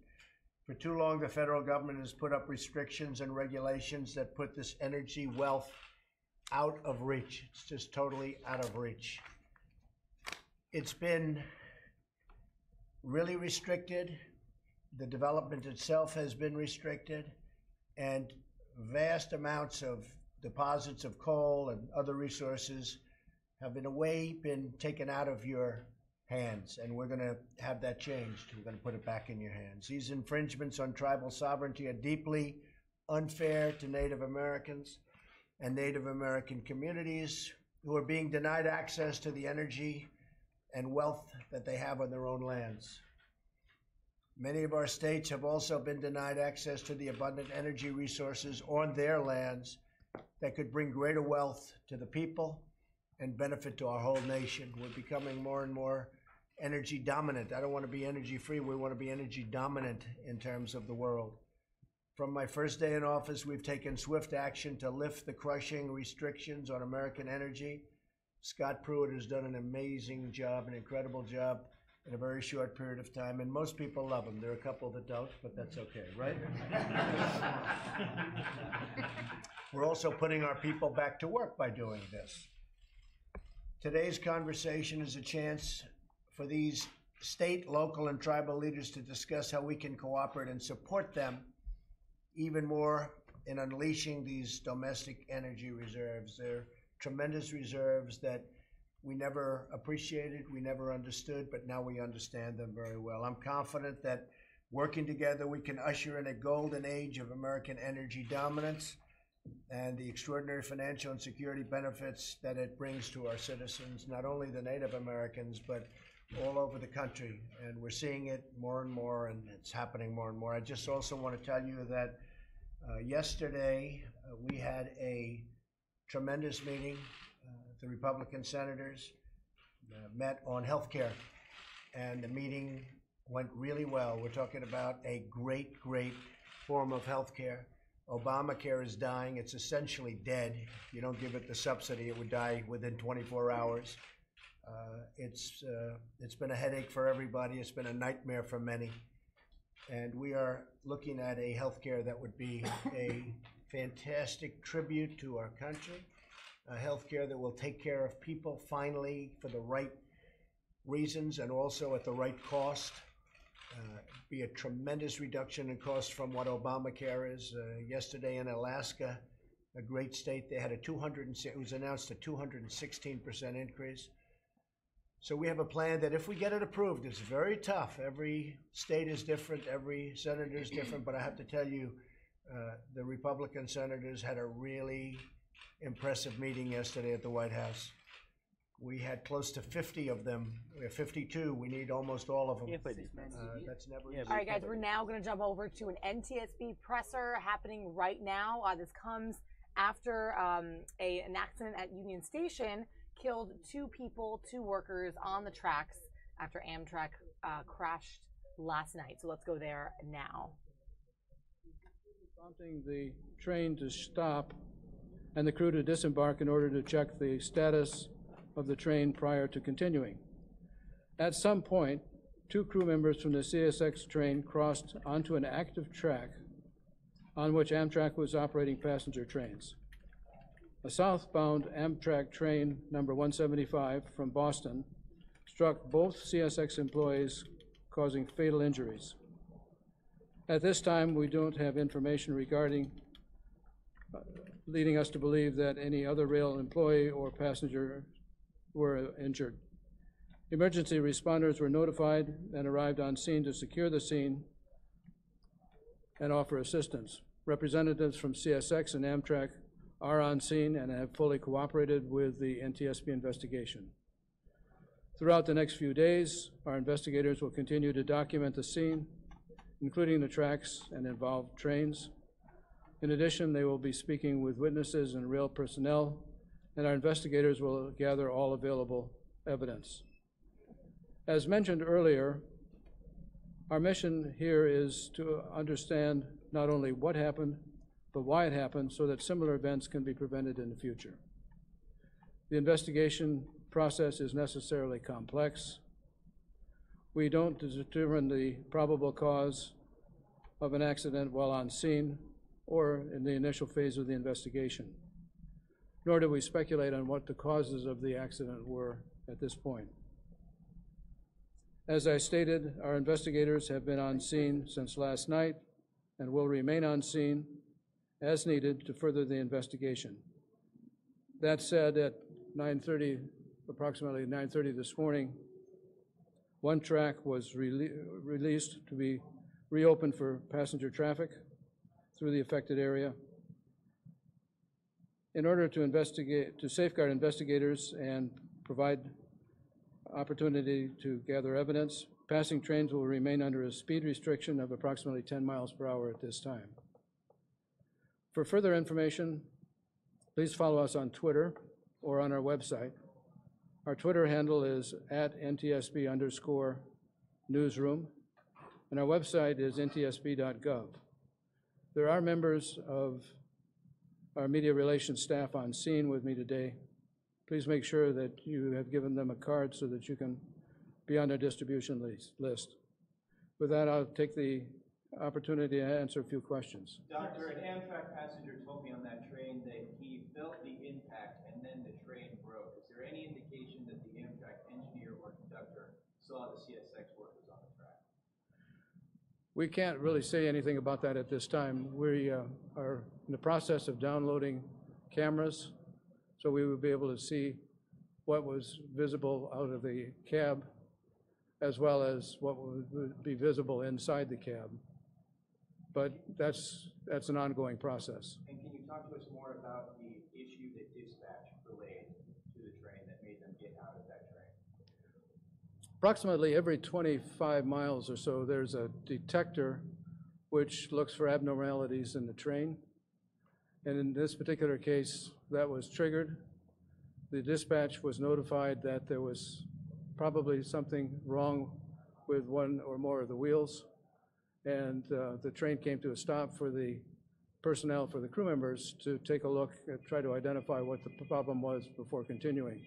For too long, the federal government has put up restrictions and regulations that put this energy wealth out of reach. It's just totally out of reach. It's been really restricted. The development itself has been restricted, and vast amounts of deposits of coal and other resources have in a way been taken out of your hands, and we're going to have that changed. We're going to put it back in your hands. These infringements on tribal sovereignty are deeply unfair to Native Americans and Native American communities who are being denied access to the energy and wealth that they have on their own lands. Many of our states have also been denied access to the abundant energy resources on their lands that could bring greater wealth to the people and benefit to our whole nation. We're becoming more and more energy dominant. I don't want to be energy free. We want to be energy dominant in terms of the world. From my first day in office, we've taken swift action to lift the crushing restrictions on American energy. Scott Pruitt has done an amazing job, an incredible job in a very short period of time, and most people love him. There are a couple that don't, but that's okay, right? We're also putting our people back to work by doing this. Today's conversation is a chance for these state, local, and tribal leaders to discuss how we can cooperate and support them even more in unleashing these domestic energy reserves. They're tremendous reserves that we never appreciated, we never understood, but now we understand them very well. I'm confident that working together, we can usher in a golden age of American energy dominance and the extraordinary financial and security benefits that it brings to our citizens, not only the Native Americans, but all over the country. And we're seeing it more and more, and it's happening more and more. I just also want to tell you that Yesterday, we had a tremendous meeting. The Republican senators met on health care, and the meeting went really well. We're talking about a great form of health care. Obamacare is dying. It's essentially dead. If you don't give it the subsidy, it would die within 24 hours. It's been a headache for everybody. It's been a nightmare for many. And we are looking at a health care that would be a fantastic tribute to our country, a health care that will take care of people finally for the right reasons and also at the right cost. Be a tremendous reduction in cost from what Obamacare is. Yesterday in Alaska, a great state, they had it was announced a 216% increase. So we have a plan that if we get it approved, it's very tough. Every state is different, every senator is different, but I have to tell you, the Republican senators had a really impressive meeting yesterday at the White House. We had close to 50 of them. We have 52. We need almost all of them. That's never easy. All right, guys, we're now going to jump over to an NTSB presser happening right now. This comes after an accident at Union Station killed 2 people, 2 workers on the tracks after Amtrak crashed last night. So let's go there now. Prompting the train to stop and the crew to disembark in order to check the status of the train prior to continuing. At some point, 2 crew members from the CSX train crossed onto an active track on which Amtrak was operating passenger trains. A southbound Amtrak train number 175 from Boston struck both CSX employees, causing fatal injuries. At this time, we don't have information regarding leading us to believe that any other rail employee or passenger were injured. Emergency responders were notified and arrived on scene to secure the scene and offer assistance. Representatives from CSX and Amtrak are on scene and have fully cooperated with the NTSB investigation. Throughout the next few days, our investigators will continue to document the scene, including the tracks and involved trains. In addition, they will be speaking with witnesses and rail personnel, and our investigators will gather all available evidence. As mentioned earlier, our mission here is to understand not only what happened, but why it happened so that similar events can be prevented in the future. The investigation process is necessarily complex. We don't determine the probable cause of an accident while on scene or in the initial phase of the investigation, nor do we speculate on what the causes of the accident were at this point. As I stated, our investigators have been on scene since last night and will remain on scene as needed to further the investigation. That said, at approximately 9:30 this morning, one track was released to be reopened for passenger traffic through the affected area. In order to safeguard investigators and provide opportunity to gather evidence, passing trains will remain under a speed restriction of approximately 10 miles per hour at this time. For further information, please follow us on Twitter or on our website. Our Twitter handle is @NTSB_newsroom, and our website is ntsb.gov. There are members of our media relations staff on scene with me today. Please make sure that you have given them a card so that you can be on their distribution list. With that, I'll take the opportunity to answer a few questions. Doctor, an Amtrak passenger told me on that train that he felt the impact and then the train broke. Is there any indication that the Amtrak engineer or conductor saw the CSX workers on the track? We can't really say anything about that at this time. We are in the process of downloading cameras, so we will be able to see what was visible out of the cab, as well as what would be visible inside the cab. But that's an ongoing process. And can you talk to us more about the issue that dispatch relayed to the train that made them get out of that train? Approximately every 25 miles or so, there's a detector which looks for abnormalities in the train. And in this particular case, that was triggered. The dispatch was notified that there was probably something wrong with one or more of the wheels, and the train came to a stop for the personnel, for the crew members, to take a look and try to identify what the problem was before continuing.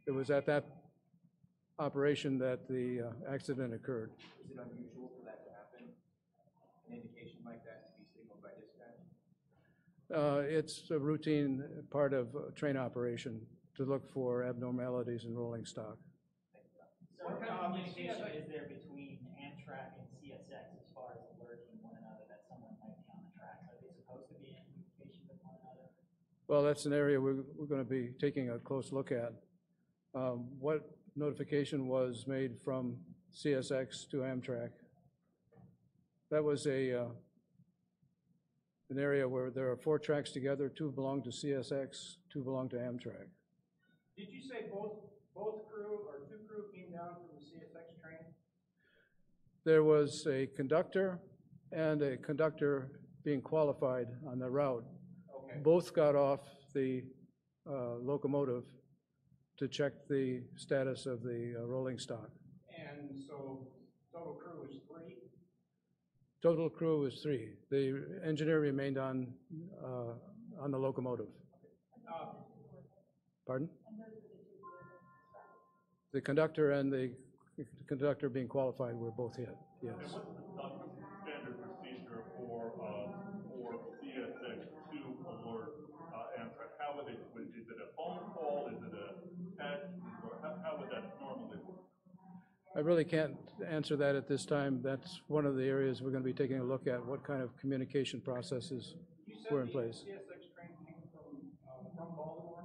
It was at that operation that the accident occurred. Is it unusual for that to happen? An indication like that to be signaled by dispatch? It's a routine part of train operation to look for abnormalities in rolling stock. So what kind of communication is there between Amtrak and CSX as far as alerting one another that someone might be on the tracks? Are they supposed to be in communication with one another? Well, that's an area we're going to be taking a close look at. What notification was made from CSX to Amtrak? That was an area where there are 4 tracks together. 2 belong to CSX, 2 belong to Amtrak. Did you say both crew or 2 crew came down from the CSX train? There was a conductor and a conductor being qualified on the route. Okay. Both got off the locomotive to check the status of the rolling stock. And so total crew was 3? Total crew was 3. The engineer remained on the locomotive. Pardon? The conductor and the conductor being qualified were both hit, yes. And what's the standard procedure for CSX to alert Amtrak? How would they, is it a phone call, is it a text, or how would that normally work? I really can't answer that at this time. That's one of the areas we're going to be taking a look at, what kind of communication processes were in place. You said the CSX train came from Baltimore?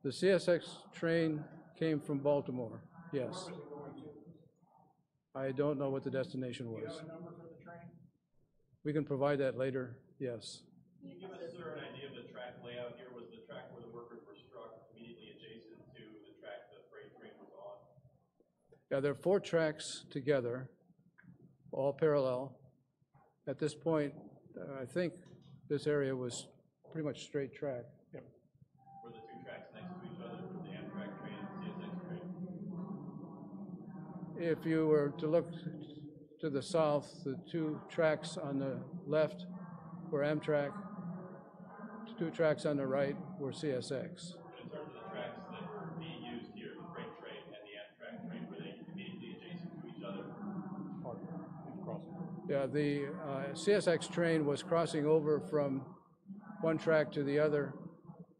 The CSX train came from Baltimore, yes. Where was it going to? I don't know what the destination Do you was. have a number for the train? We can provide that later, yes. Can you give us sir, an idea of the track layout here? Was the track where the workers were struck immediately adjacent to the track the freight train was on? Yeah, there are 4 tracks together, all parallel. At this point, I think this area was pretty much straight track. Yep. Were the 2 tracks next to each other, the Amtrak train and the CSX train? If you were to look to the south, the 2 tracks on the left were Amtrak, 2 tracks on the right were CSX. But in terms of the tracks that were being used here, the freight train and the Amtrak train, were they immediately adjacent to each other? Yeah, the CSX train was crossing over from one track to the other.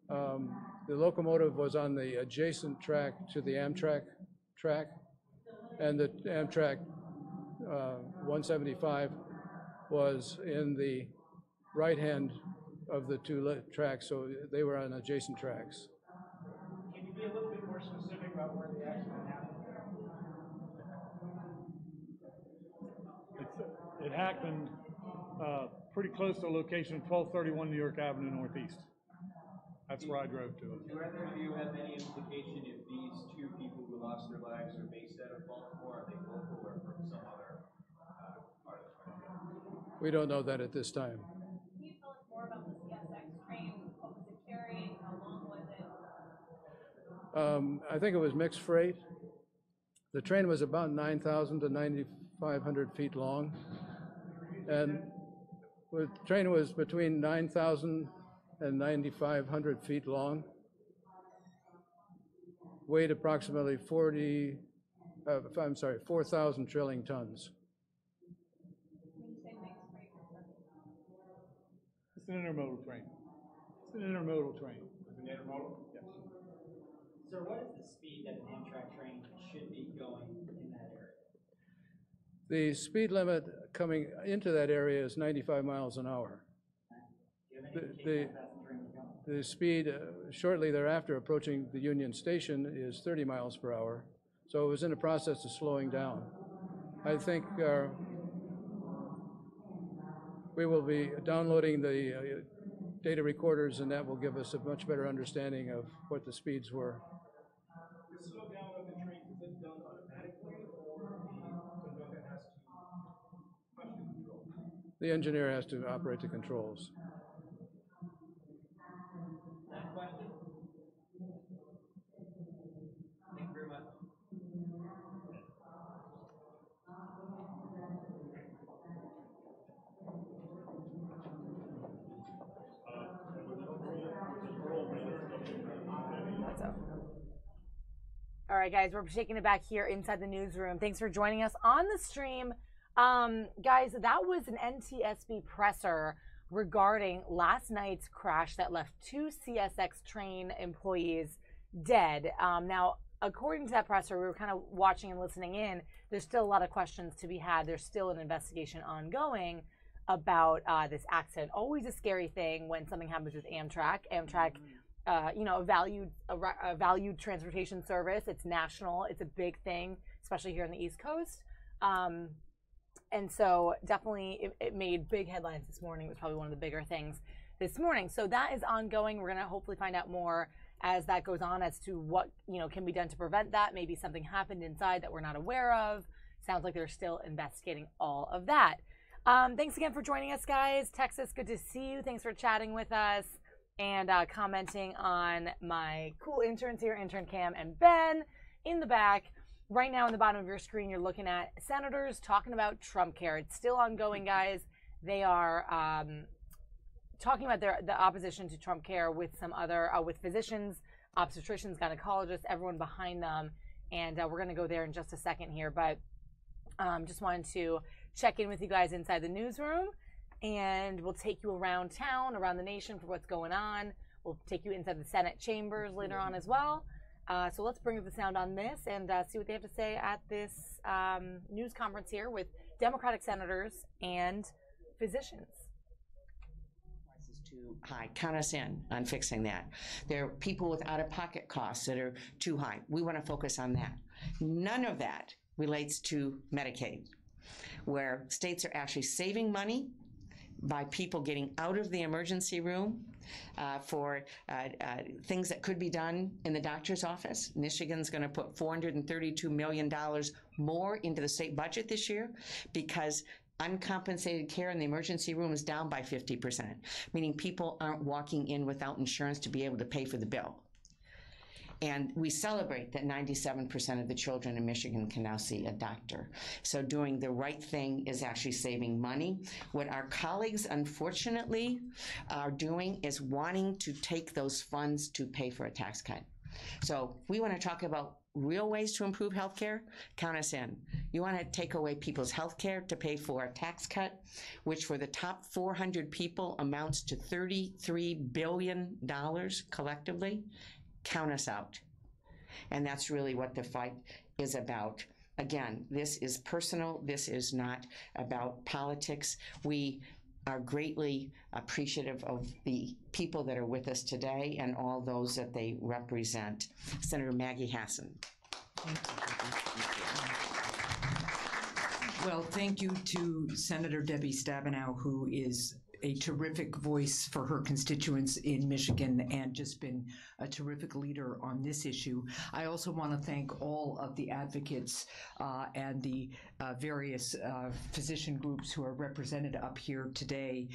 The locomotive was on the adjacent track to the Amtrak track, and the Amtrak 175 was in the right hand of the 2 tracks, so they were on adjacent tracks. Can you be a little bit more specific about where the accident happened? It happened pretty close to a location, 1231 New York Avenue Northeast. That's where I drove to it. Do either of you have any implication if these 2 people who lost their lives are based out of Baltimore? Are they local or from some other part of the country? We don't know that at this time. Can you tell us more about the CSX train? What was it carrying? How long was it? I think it was mixed freight. The train was about 9,000 to 9,500 feet long, and the train was between 9,000 and 9,500 feet long, weighed approximately 4,000 trillion tons. It's an intermodal train. It's an intermodal train. It's an intermodal? Yes. Sir, what is the speed that an Amtrak train should be going in that area? The speed limit coming into that area is 95 miles an hour. Do you have any indication how fast the train was going? The speed shortly thereafter approaching the Union Station is 30 miles per hour, so it was in the process of slowing down. I think we will be downloading the data recorders, and that will give us a much better understanding of what the speeds were. The slowdown of the train, is it done automatically or the conductor has to touch the control? the engineer has to operate the controls. Next question. Thank you very much. All right, guys, we're taking it back here inside the newsroom. Thanks for joining us on the stream. Guys, that was an NTSB presser regarding last night's crash that left 2 CSX train employees dead. Now, according to that presser, we were kind of watching and listening in. There's still a lot of questions to be had. There's still an investigation ongoing about this accident. Always a scary thing when something happens with Amtrak. Amtrak, you know, a valued transportation service. It's national. It's a big thing, especially here on the East Coast. And so definitely it made big headlines this morning. It was probably one of the bigger things this morning. So that is ongoing. We're going to hopefully find out more as that goes on as to what, you know, can be done to prevent that. Maybe something happened inside that we're not aware of. Sounds like they're still investigating all of that. Thanks again for joining us, guys. Texas, good to see you. Thanks for chatting with us and commenting on my cool interns here, Intern Cam and Ben in the back. Right now on the bottom of your screen, you're looking at senators talking about Trumpcare. It's still ongoing, guys. They are talking about the opposition to Trumpcare with some other, with physicians, obstetricians, gynecologists, everyone behind them. And we're going to go there in just a second here. But just wanted to check in with you guys inside the newsroom. And we'll take you around town, around the nation for what's going on. We'll take you inside the Senate chambers later on as well. So let's bring up the sound on this and see what they have to say at this news conference here with Democratic senators and physicians. Prices too high. Count us in on fixing that. There are people with out-of-pocket costs that are too high. We want to focus on that. None of that relates to Medicaid, where states are actually saving money by people getting out of the emergency room for things that could be done in the doctor's office. Michigan's going to put $432 million more into the state budget this year because uncompensated care in the emergency room is down by 50%, meaning people aren't walking in without insurance to be able to pay for the bill. And we celebrate that 97% of the children in Michigan can now see a doctor. So doing the right thing is actually saving money. What our colleagues, unfortunately, are doing is wanting to take those funds to pay for a tax cut. So we want to talk about real ways to improve health care. Count us in. You want to take away people's health care to pay for a tax cut, which for the top 400 people amounts to $33 billion collectively. Count us out. And that's really what the fight is about. Again, this is personal. This is not about politics. We are greatly appreciative of the people that are with us today and all those that they represent. Senator Maggie Hassan. Well, thank you to Senator Debbie Stabenow, who is a terrific voice for her constituents in Michigan and just been a terrific leader on this issue. I also want to thank all of the advocates and the various physician groups who are represented up here today.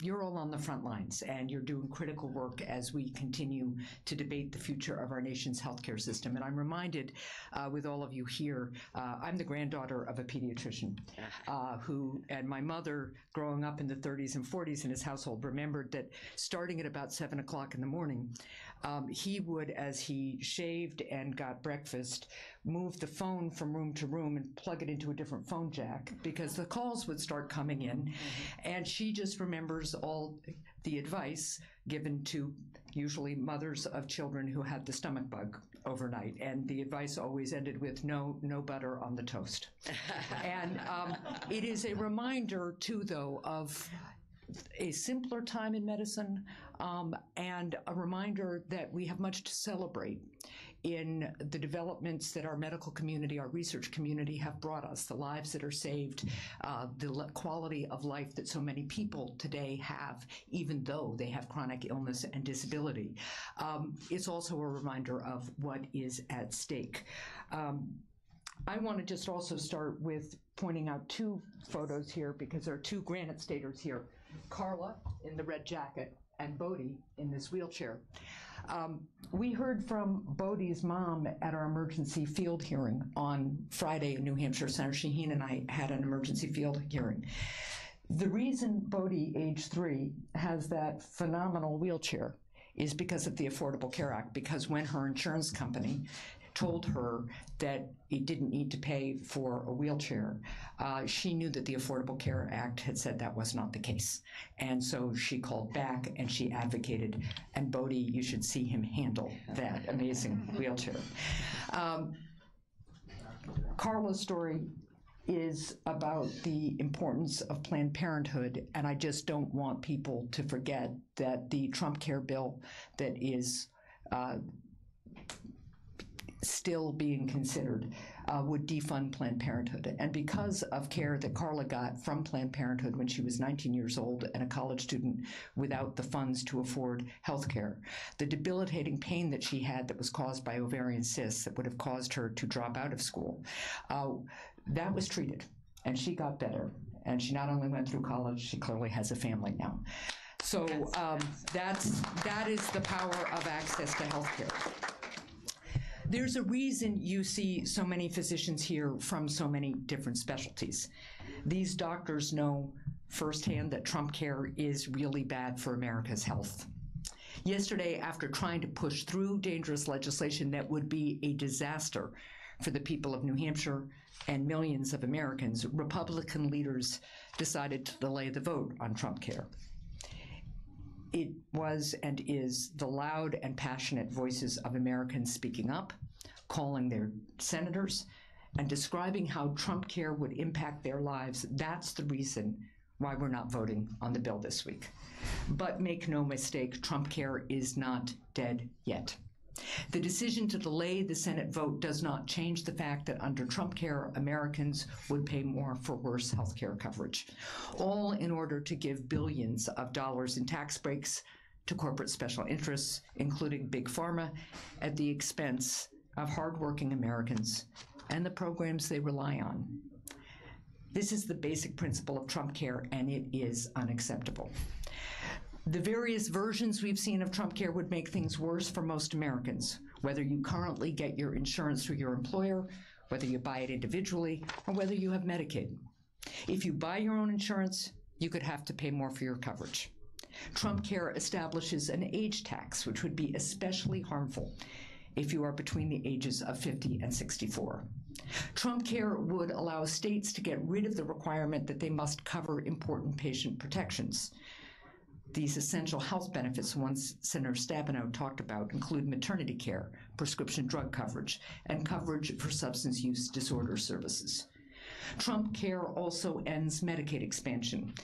You're all on the front lines and you're doing critical work as we continue to debate the future of our nation's healthcare system. And I'm reminded with all of you here, I'm the granddaughter of a pediatrician and my mother growing up in the 30s and 40s in his household remembered that starting at about 7 o'clock in the morning, he would, as he shaved and got breakfast, move the phone from room to room and plug it into a different phone jack because the calls would start coming in. And she just remembers all the advice given to usually mothers of children who had the stomach bug overnight. And the advice always ended with no butter on the toast. And it is a reminder too, though, of a simpler time in medicine and a reminder that we have much to celebrate in the developments that our medical community, our research community have brought us, the lives that are saved, the quality of life that so many people today have, even though they have chronic illness and disability. It's also a reminder of what is at stake. I want to just also start with pointing out two photos here because there are two Granite Staters here. Carla in the red jacket and Bodie in this wheelchair. We heard from Bodie's mom at our emergency field hearing on Friday in New Hampshire. Senator Shaheen and I had an emergency field hearing. The reason Bodie, age 3, has that phenomenal wheelchair is because of the Affordable Care Act, because when her insurance company told her that it didn't need to pay for a wheelchair, she knew that the Affordable Care Act had said that was not the case. And so she called back and she advocated, and Bodie, you should see him handle that amazing wheelchair. Carla's story is about the importance of Planned Parenthood, and I just don't want people to forget that the Trumpcare bill that is still being considered would defund Planned Parenthood. And because of care that Carla got from Planned Parenthood when she was 19 years old and a college student without the funds to afford health care, the debilitating pain that she had that was caused by ovarian cysts that would have caused her to drop out of school, that was treated, and she got better. And she not only went through college, she clearly has a family now. So that is the power of access to health care. There's a reason you see so many physicians here from so many different specialties. These doctors know firsthand that Trumpcare is really bad for America's health. Yesterday, after trying to push through dangerous legislation that would be a disaster for the people of New Hampshire and millions of Americans, Republican leaders decided to delay the vote on Trumpcare. It was and is the loud and passionate voices of Americans speaking up, calling their senators, and describing how Trumpcare would impact their lives. That's the reason why we're not voting on the bill this week. But make no mistake, Trumpcare is not dead yet. The decision to delay the Senate vote does not change the fact that under Trumpcare, Americans would pay more for worse health care coverage, all in order to give billions of dollars in tax breaks to corporate special interests, including Big Pharma, at the expense of hardworking Americans and the programs they rely on. This is the basic principle of Trumpcare, and it is unacceptable. The various versions we've seen of Trumpcare would make things worse for most Americans, whether you currently get your insurance through your employer, whether you buy it individually, or whether you have Medicaid. If you buy your own insurance, you could have to pay more for your coverage. Trumpcare establishes an age tax, which would be especially harmful if you are between the ages of 50 and 64. Trumpcare would allow states to get rid of the requirement that they must cover important patient protections. These essential health benefits, ones Senator Stabenow talked about, include maternity care, prescription drug coverage, and coverage for substance use disorder services. Trumpcare also ends Medicaid expansion,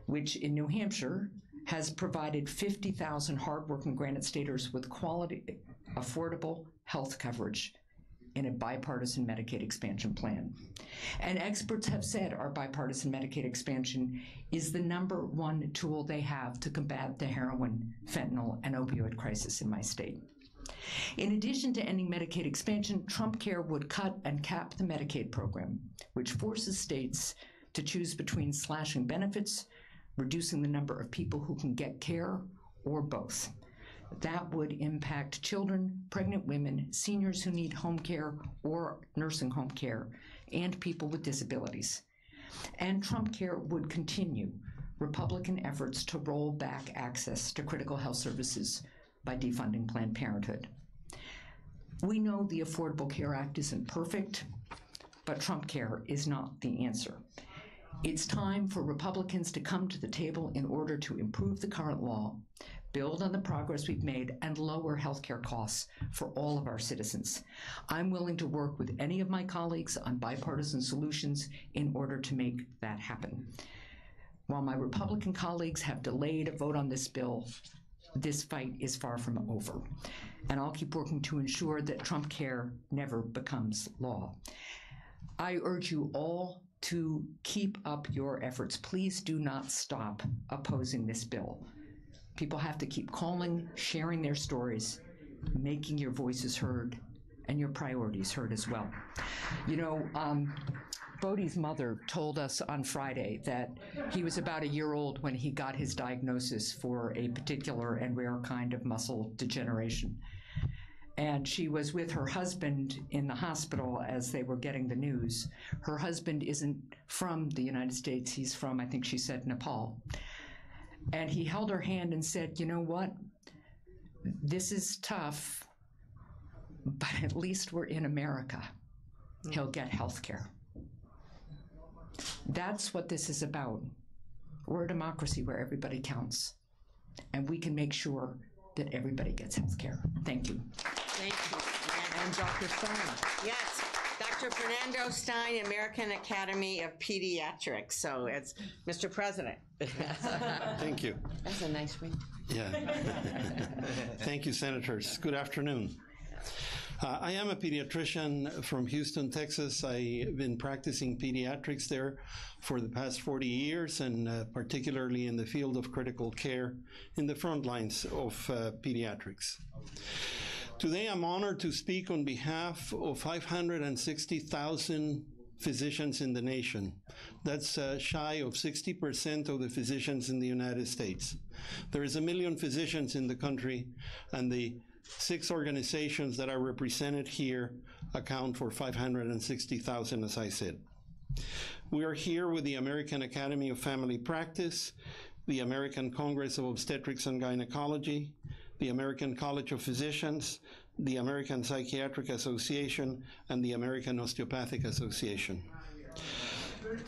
which in New Hampshire has provided 50,000 hardworking Granite Staters with quality, affordable health coverage in a bipartisan Medicaid expansion plan. And experts have said our bipartisan Medicaid expansion is the #1 tool they have to combat the heroin, fentanyl, and opioid crisis in my state. In addition to ending Medicaid expansion, Trumpcare would cut and cap the Medicaid program, which forces states to choose between slashing benefits, reducing the number of people who can get care, or both. That would impact children, pregnant women, seniors who need home care or nursing home care, and people with disabilities. And Trumpcare would continue Republican efforts to roll back access to critical health services by defunding Planned Parenthood. We know the Affordable Care Act isn't perfect, but Trumpcare is not the answer. It's time for Republicans to come to the table in order to improve the current law, build on the progress we've made, and lower healthcare costs for all of our citizens. I'm willing to work with any of my colleagues on bipartisan solutions in order to make that happen. While my Republican colleagues have delayed a vote on this bill, this fight is far from over. And I'll keep working to ensure that Trumpcare never becomes law. I urge you all to keep up your efforts. Please do not stop opposing this bill. People have to keep calling, sharing their stories, making your voices heard, and your priorities heard as well. You know, Bodie's mother told us on Friday that he was about a year old when he got his diagnosis for a particular and rare kind of muscle degeneration. And she was with her husband in the hospital as they were getting the news. Her husband isn't from the United States. He's from, I think she said, Nepal. And he held her hand and said, you know what? This is tough, but at least we're in America. He'll get health care. That's what this is about. We're a democracy where everybody counts, and we can make sure that everybody gets health care. Thank you. Thank you. And Dr. Stein. Yes, Dr. Fernando Stein, American Academy of Pediatrics. So it's Mr. President. Thank you. That's a nice ring. Yeah. Thank you, Senators. Good afternoon. I am a pediatrician from Houston, Texas. I've been practicing pediatrics there for the past 40 years, and particularly in the field of critical care in the front lines of pediatrics. Today, I'm honored to speak on behalf of 560,000 physicians in the nation. That's shy of 60% of the physicians in the United States. There is 1 million physicians in the country, and the 6 organizations that are represented here account for 560,000, as I said. We are here with the American Academy of Family Practice, the American Congress of Obstetrics and Gynecology, the American College of Physicians, the American Psychiatric Association, and the American Osteopathic Association.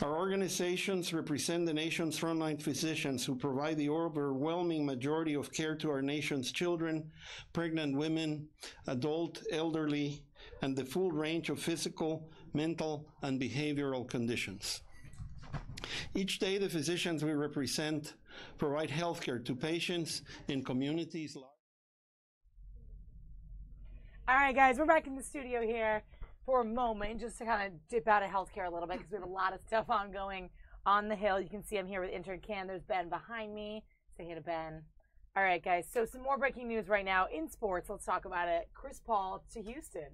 Our organizations represent the nation's frontline physicians who provide the overwhelming majority of care to our nation's children, pregnant women, adult, elderly, and the full range of physical, mental, and behavioral conditions. Each day, the physicians we represent provide health care to patients in communities. All right, guys, we're back in the studio here for a moment, just to kind of dip out of healthcare a little bit, because we have a lot of stuff ongoing on the Hill. You can see I'm here with intern Cam. There's Ben behind me. Say hey to Ben. All right, guys, so some more breaking news right now in sports. Let's talk about it. Chris Paul to Houston.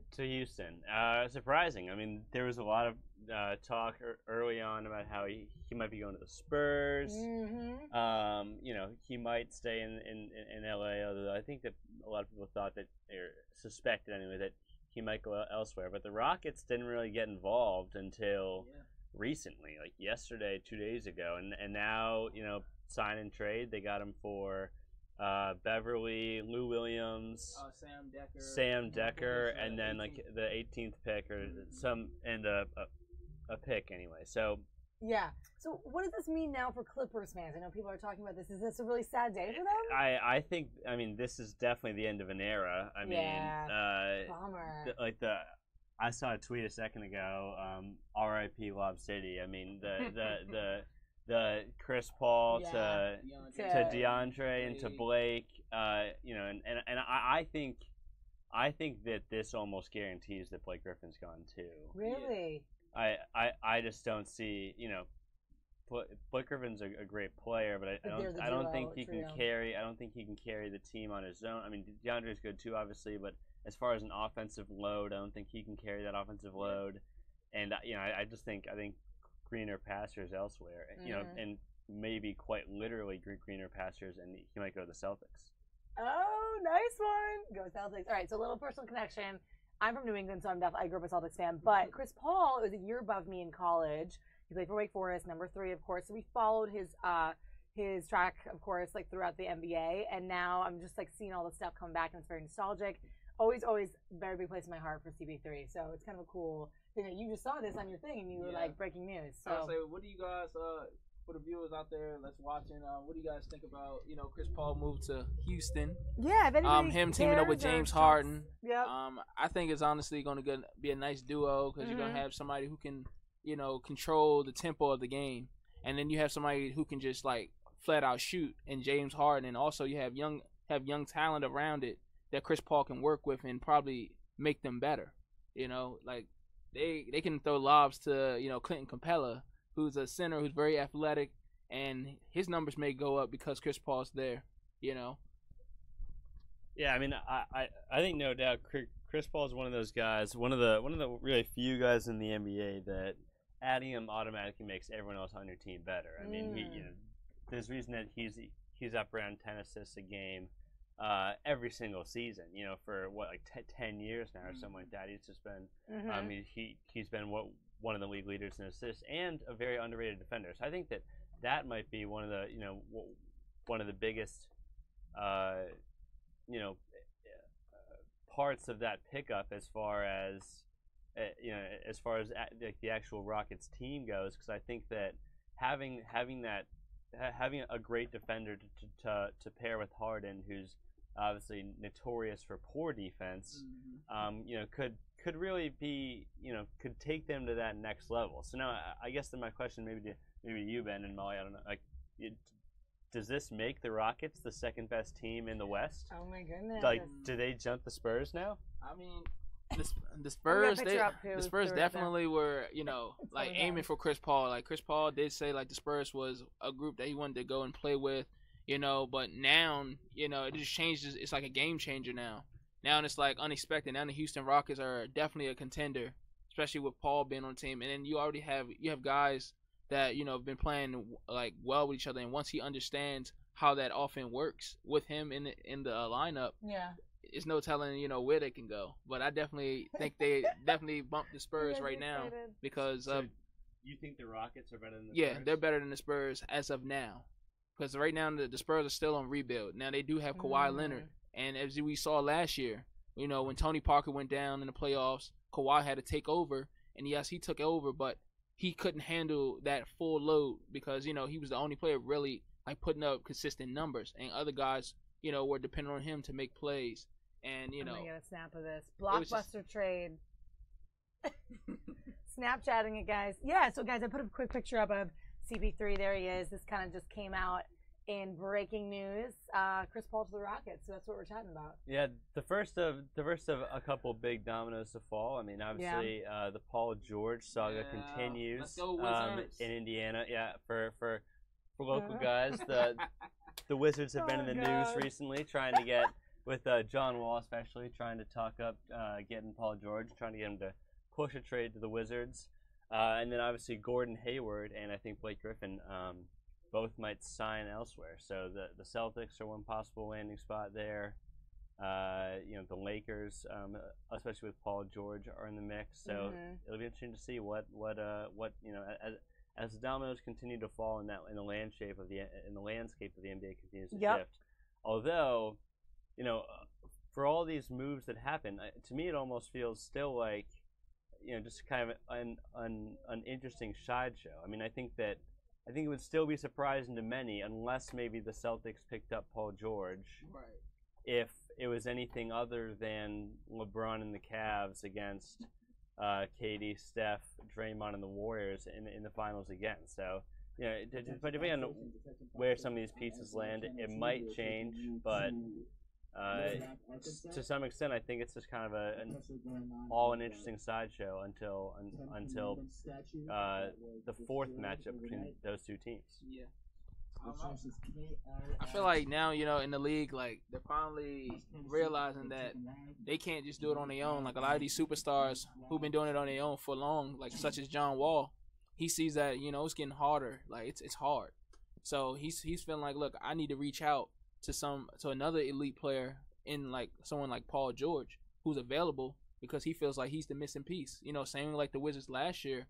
Surprising. I mean, there was a lot of talk early on about how he might be going to the Spurs. Mm-hmm. You know, he might stay in LA, although I think that a lot of people thought that, or suspected anyway, that he might go elsewhere. But the Rockets didn't really get involved until recently, like yesterday, 2 days ago. And now, you know, sign and trade, they got him for Beverly, Lou Williams, Sam Decker, and then like the 18th pick or some, and a pick anyway. So yeah. So what does this mean now for Clippers fans? I know people are talking about this. Is this a really sad day for them? I think, I mean, this is definitely the end of an era. I mean, bummer. I saw a tweet a second ago, R.I.P. Lob City. I mean, the Chris Paul to DeAndre and to Blake, you know, and I think that this almost guarantees that Blake Griffin's gone too. Really? I just don't see, you know, Blake Griffin's a great player, but I don't think he can carry. I don't think he can carry the team on his own. I mean, DeAndre's good too, obviously, but as far as an offensive load, I don't think he can carry that offensive load. And you know, I think greener pastures elsewhere. You know, and maybe quite literally greener pastures, and he might go to the Celtics. Oh, nice one. Go Celtics. All right, so a little personal connection. I'm from New England, so I grew up a Celtics fan. But Chris Paul was a year above me in college. He played for Wake Forest, number 3, of course. So we followed his track, of course, like throughout the NBA. And now I'm just like seeing all the stuff come back, and it's very nostalgic. Always very big place in my heart for CB3. So it's kind of a cool thing that you just saw this on your thing, and you were like breaking news. So I would say, what do you guys, for the viewers out there that's watching, what do you guys think about, you know, Chris Paul moved to Houston? Yeah, if anybody him teaming up with James Harden. Yep. I think it's honestly going to be a nice duo, because you're going to have somebody who can, you know, control the tempo of the game, and then you have somebody who can just like flat out shoot in James Harden, and also you have young talent around it that Chris Paul can work with and probably make them better. You know, like they can throw lobs to, you know, Clinton Capella, who's a center who's very athletic, and his numbers may go up because Chris Paul's there, you know. Yeah, I mean, I think no doubt Chris Paul is one of those guys, one of the really few guys in the NBA that adding him automatically makes everyone else on your team better. I mean, there's reason that he's up around 10 assists a game every single season. For what, like 10 years now or something like that. He's just been he's been one of the league leaders in assists and a very underrated defender. So I think that might be one of the one of the biggest parts of that pickup as far as the actual Rockets team goes, because I think that having a great defender to pair with Harden, who's obviously notorious for poor defense, could really be could take them to that next level. So now I guess then my question maybe you, Ben and Molly, I don't know, does this make the Rockets the second best team in the West? Oh my goodness! Do they jump the Spurs now? I mean, the Spurs, the Spurs definitely were, aiming for Chris Paul. Like Chris Paul did say, like the Spurs was a group that he wanted to go and play with, But now, it just changes. It's like a game changer now. Now it's like unexpected. Now the Houston Rockets are definitely a contender, especially with Paul being on the team. And then you already have guys that have been playing like well with each other. And once he understands how that offense works with him in the lineup, it's no telling where they can go. But I definitely think they definitely bump the Spurs right now because you think the Rockets are better than the Spurs? Yeah, they're better than the Spurs as of now. Because right now the Spurs are still on rebuild. Now they do have Kawhi Leonard, and as we saw last year, when Tony Parker went down in the playoffs, Kawhi had to take over, and yes, he took over, but he couldn't handle that full load because he was the only player really like putting up consistent numbers, and other guys were depending on him to make plays. And I'm gonna get a snap of this blockbuster trade. Snapchatting it, guys. Yeah, so guys, I put a quick picture up of CP3. There he is. This kind of just came out in breaking news. Chris Paul to the Rockets. So that's what we're chatting about. Yeah, the first of a couple big dominoes to fall. I mean, obviously, the Paul George saga continues. Let's go Wizards. In Indiana. Yeah, for local guys, the Wizards have been in the news recently, trying to get with John Wall especially, trying to talk up getting Paul George, trying to get him to push a trade to the Wizards. And then obviously Gordon Hayward and I think Blake Griffin both might sign elsewhere. So the Celtics are one possible landing spot there. The Lakers, especially with Paul George, are in the mix. So it'll be interesting to see what as the dominoes continue to fall in the landscape of the NBA continues to shift. Although, for all these moves that happen, to me it almost feels still like just kind of an interesting sideshow. I mean, I think it would still be surprising to many, unless maybe the Celtics picked up Paul George, if it was anything other than LeBron and the Cavs against KD, Steph, Draymond, and the Warriors in the finals again. So, but depending on where some of these pieces land, it might change, but to some extent, I think it's just kind of an interesting sideshow until the fourth matchup between those two teams. Yeah. I feel like now, in the league, like they're finally realizing that they can't just do it on their own. Like a lot of these superstars who've been doing it on their own for long, like such as John Wall, he sees that it's getting harder. Like it's hard. So he's feeling like, look, I need to reach out to another elite player in like someone like Paul George who's available because he feels like he's the missing piece. Same like the Wizards last year.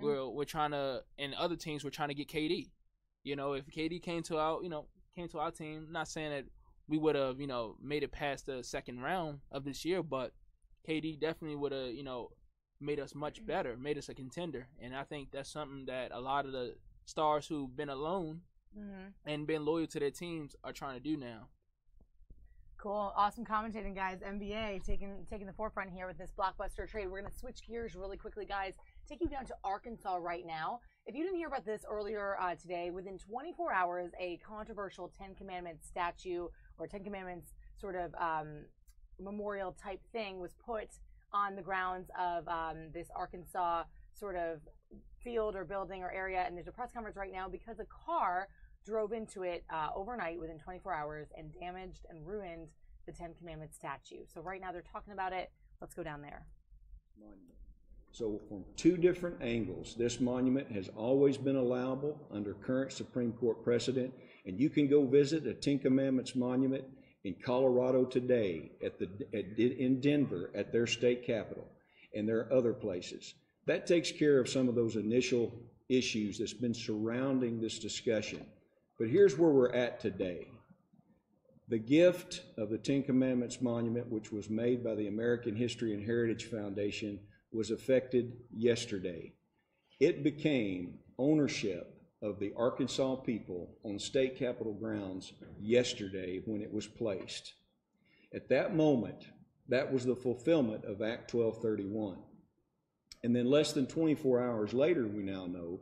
We're trying to, and other teams were trying to get KD. If KD came to our team, not saying that we would have made it past the second round of this year, but KD definitely would have made us much better, made us a contender. And I think that's something that a lot of the stars who've been alone and been loyal to their teams are trying to do now. Cool. Awesome commentating, guys. NBA taking the forefront here with this blockbuster trade. We're going to switch gears really quickly, guys. Take you down to Arkansas right now. If you didn't hear about this earlier today, within 24 hours, a controversial 10 Commandments statue or 10 Commandments sort of memorial type thing was put on the grounds of this Arkansas sort of field or building or area. And there's a press conference right now because a car drove into it overnight within 24 hours and damaged and ruined the Ten Commandments statue. So right now they're talking about it. Let's go down there. So from two different angles, this monument has always been allowable under current Supreme Court precedent, and you can go visit a Ten Commandments monument in Colorado today, in Denver, at their state capitol, and there are other places. That takes care of some of those initial issues that's been surrounding this discussion. But here's where we're at today. The gift of the Ten Commandments monument, which was made by the American History and Heritage Foundation, was effected yesterday. It became ownership of the Arkansas people on state capitol grounds yesterday when it was placed. At that moment, that was the fulfillment of Act 1231. And then less than 24 hours later, we now know,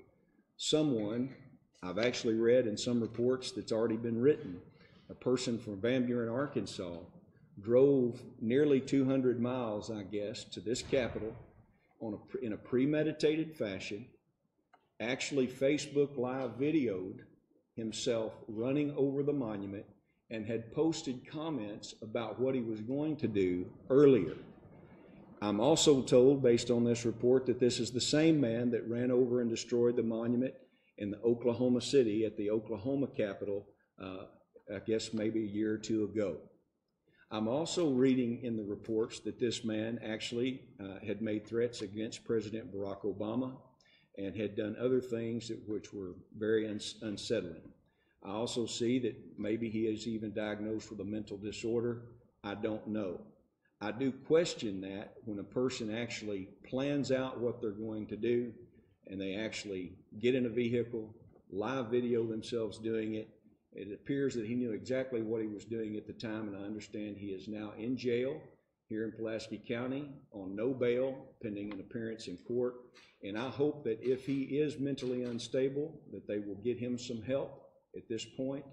someone, I've actually read in some reports that's already been written, a person from Van Buren, Arkansas, drove nearly 200 miles, I guess, to this capitol in a premeditated fashion, actually Facebook Live videoed himself running over the monument and had posted comments about what he was going to do earlier. I'm also told, based on this report, that this is the same man that ran over and destroyed the monument in the Oklahoma City at the Oklahoma Capitol, I guess maybe a year or two ago. I'm also reading in the reports that this man actually had made threats against President Barack Obama and had done other things which were very unsettling. I also see that maybe he is even diagnosed with a mental disorder. I don't know. I do question that when a person actually plans out what they're going to do and they actually get in a vehicle, live video themselves doing it. It appears that he knew exactly what he was doing at the time, and I understand he is now in jail here in Pulaski County on no bail, pending an appearance in court. And I hope that if he is mentally unstable, that they will get him some help at this point.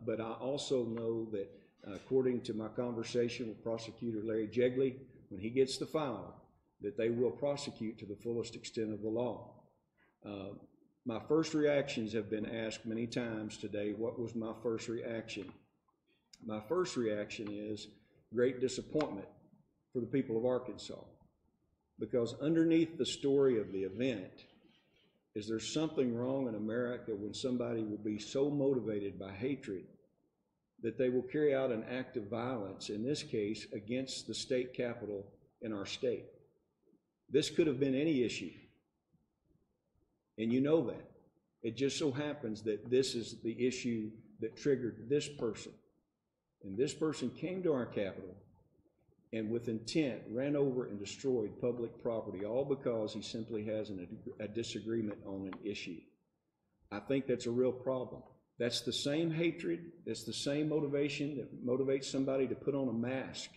But I also know that according to my conversation with Prosecutor Larry Jegley, when he gets the file, that they will prosecute to the fullest extent of the law. My first reactions have been asked many times today. What was my first reaction? My first reaction is great disappointment for the people of Arkansas, because underneath the story of the event is there's something wrong in America when somebody will be so motivated by hatred that they will carry out an act of violence, in this case, against the state capitol in our state. This could have been any issue. And you know that. It just so happens that this is the issue that triggered this person. And this person came to our Capitol and with intent ran over and destroyed public property, all because he simply has a disagreement on an issue. I think that's a real problem. That's the same hatred, that's the same motivation that motivates somebody to put on a mask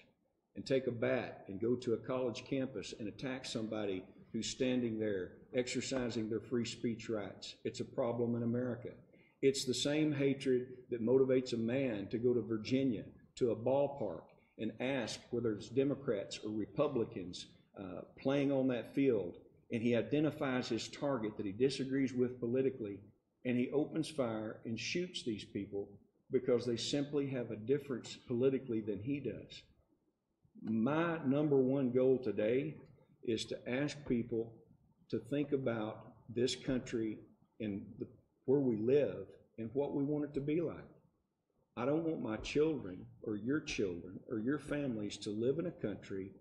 and take a bat and go to a college campus and attack somebody who's standing there exercising their free speech rights. It's a problem in America. It's the same hatred that motivates a man to go to Virginia, to a ballpark, and ask whether it's Democrats or Republicans playing on that field, and he identifies his target that he disagrees with politically, and he opens fire and shoots these people because they simply have a difference politically than he does. My number one goal today is to ask people to think about this country and where we live and what we want it to be like. I don't want my children or your families to live in a country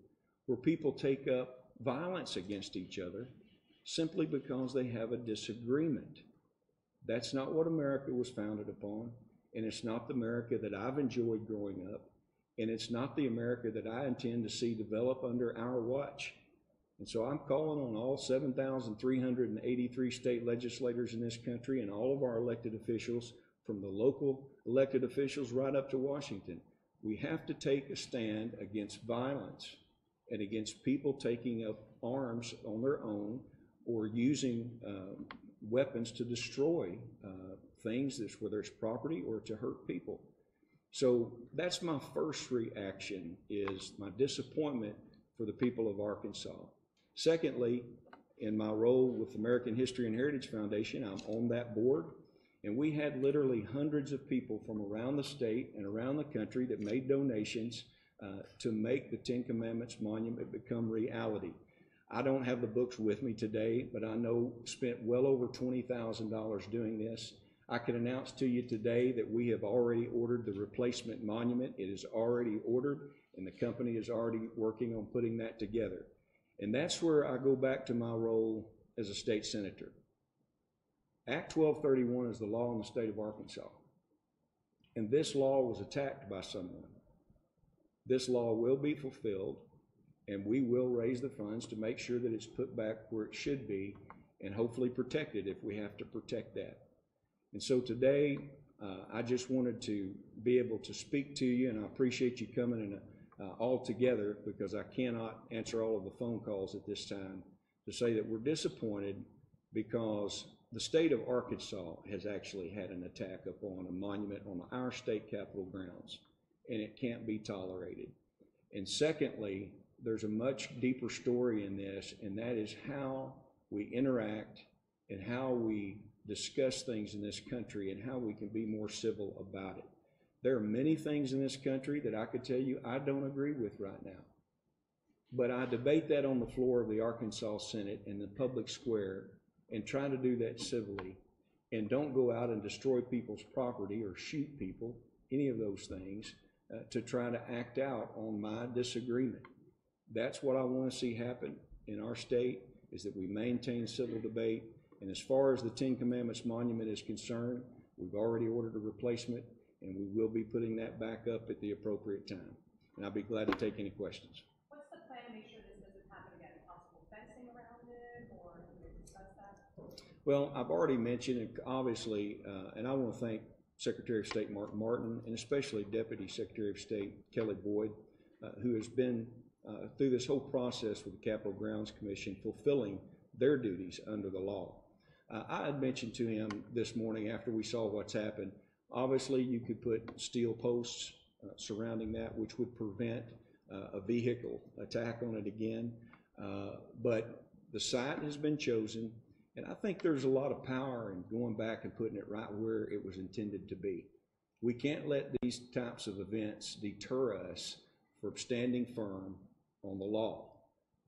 where people take up violence against each other simply because they have a disagreement. That's not what America was founded upon, and it's not the America that I've enjoyed growing up, and it's not the America that I intend to see develop under our watch. And so I'm calling on all 7,383 state legislators in this country and all of our elected officials, from the local elected officials right up to Washington. We have to take a stand against violence and against people taking up arms on their own or using weapons to destroy things, whether it's property or to hurt people. So that's my first reaction, is my disappointment for the people of Arkansas. Secondly, in my role with the American History and Heritage Foundation, I'm on that board, And we had literally hundreds of people from around the state and around the country that made donations to make the Ten Commandments Monument become reality. I don't have the books with me today, but I know spent well over $20,000 doing this. I can announce to you today that we have already ordered the replacement monument. It is already ordered, and the company is already working on putting that together. And that's where I go back to my role as a state senator. Act 1231 is the law in the state of Arkansas. And this law was attacked by someone. This law will be fulfilled, and we will raise the funds to make sure that it's put back where it should be and hopefully protected if we have to protect that. And so today, I just wanted to be able to speak to you, and I appreciate you coming all together, because I cannot answer all of the phone calls at this time, to say that we're disappointed because the state of Arkansas has actually had an attack upon a monument on our state capitol grounds, and it can't be tolerated. And secondly, there's a much deeper story in this, and that is how we interact and how we discuss things in this country and how we can be more civil about it. There are many things in this country that I could tell you I don't agree with right now. But I debate that on the floor of the Arkansas Senate in the public square and try to do that civilly, and don't go out and destroy people's property or shoot people, any of those things, to try to act out on my disagreement. That's what I want to see happen in our state, is that we maintain civil debate. And as far as the Ten Commandments Monument is concerned, we've already ordered a replacement, and we will be putting that back up at the appropriate time. And I'll be glad to take any questions. What's the plan to make sure this doesn't happen again? Possible fencing around it, or can we discuss that? Well, I've already mentioned it, obviously, and I want to thank Secretary of State Mark Martin, and especially Deputy Secretary of State Kelly Boyd, who has been through this whole process with the Capitol Grounds Commission, fulfilling their duties under the law. I had mentioned to him this morning after we saw what's happened, obviously you could put steel posts surrounding that, which would prevent a vehicle attack on it again. But the site has been chosen, and I think there's a lot of power in going back and putting it right where it was intended to be. We can't let these types of events deter us from standing firm on the law.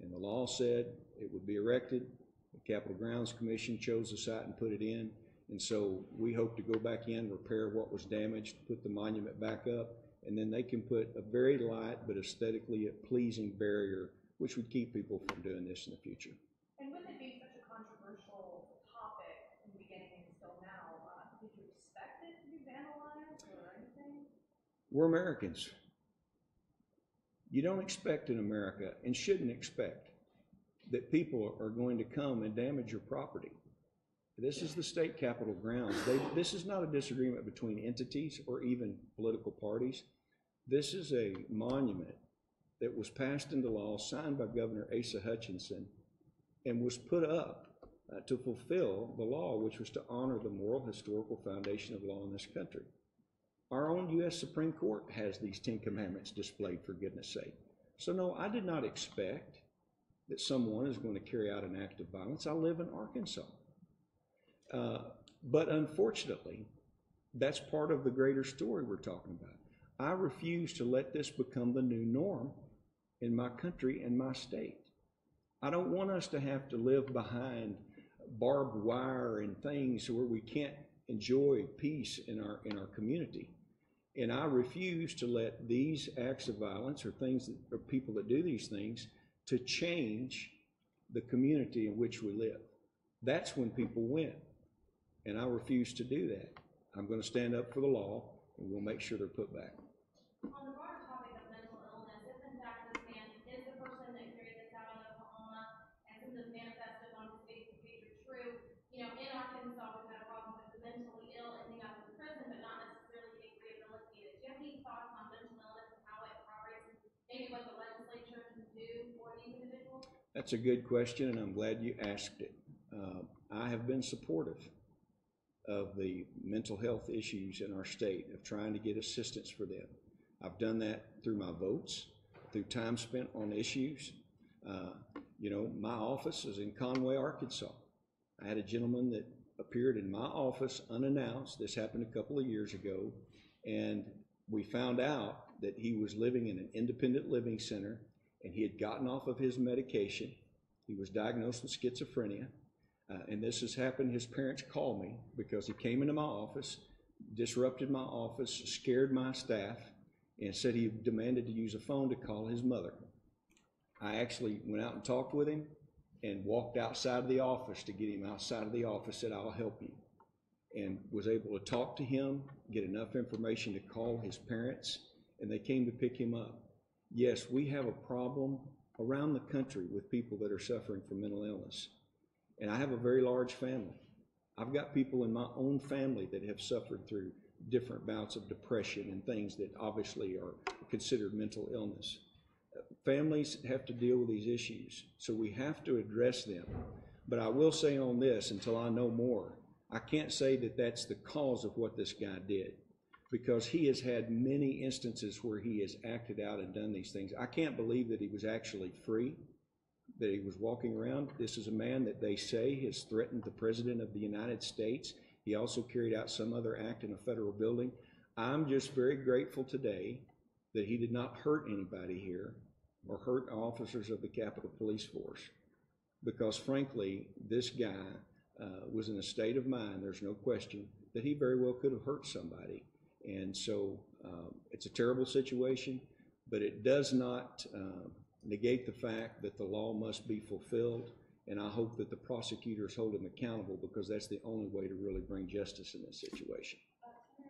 And the law said it would be erected. The Capitol Grounds Commission chose the site and put it in. And so we hope to go back in, repair what was damaged, put the monument back up, and then they can put a very light but aesthetically pleasing barrier, which would keep people from doing this in the future. And with it being such a controversial topic in the beginning and still now, did you expect it to be vandalized or anything? We're Americans. You don't expect in America, and shouldn't expect, that people are going to come and damage your property. This is the state capitol grounds. This is not a disagreement between entities or even political parties. This is a monument that was passed into law, signed by Governor Asa Hutchinson, and was put up to fulfill the law, which was to honor the moral historical foundation of law in this country. Our own U.S. Supreme Court has these 10 Commandments displayed, for goodness sake. So no, I did not expect that someone is going to carry out an act of violence. I live in Arkansas. But unfortunately, that's part of the greater story we're talking about. I refuse to let this become the new norm in my country and my state. I don't want us to have to live behind barbed wire and things where we can't enjoy peace in our community. And I refuse to let these acts of violence or things that, or people that do these things to change the community in which we live. That's when people win. And I refuse to do that. I'm going to stand up for the law, and we'll make sure they're put back. On the broader topic of mental illness, if in fact this man is the person that carried this out in Oklahoma, and since it's manifested on his Facebook page are true, you know, in Arkansas we've had a problem with the mentally ill ending up in prison, but not necessarily being rehabilitated. Do you have any thoughts on mental illness and how it corroborates maybe what the legislature can do for these individuals? That's a good question, and I'm glad you asked it. I have been supportive of the mental health issues in our state, of trying to get assistance for them. I've done that through my votes, through time spent on issues. You know, my office is in Conway, Arkansas. I had a gentleman that appeared in my office unannounced. This happened a couple of years ago, and we found out that he was living in an independent living center, and he had gotten off of his medication. He was diagnosed with schizophrenia, and this has happened. His parents called me because he came into my office, disrupted my office, scared my staff, and said he demanded to use a phone to call his mother. I actually went out and talked with him and walked outside of the office to get him outside of the office, said, "I'll help you," and was able to talk to him, get enough information to call his parents, and they came to pick him up. Yes, we have a problem around the country with people that are suffering from mental illness. And I have a very large family. I've got people in my own family that have suffered through different bouts of depression and things that obviously are considered mental illness. Families have to deal with these issues, so we have to address them. But I will say on this, until I know more, I can't say that that's the cause of what this guy did, because he has had many instances where he has acted out and done these things. I can't believe that he was actually free, that he was walking around. This is a man that they say has threatened the President of the United States. He also carried out some other act in a federal building. I'm just very grateful today that he did not hurt anybody here or hurt officers of the Capitol Police Force, because frankly, this guy was in a state of mind, there's no question, that he very well could have hurt somebody. And so it's a terrible situation, but it does not negate the fact that the law must be fulfilled, and I hope that the prosecutors hold him accountable, because that's the only way to really bring justice in this situation.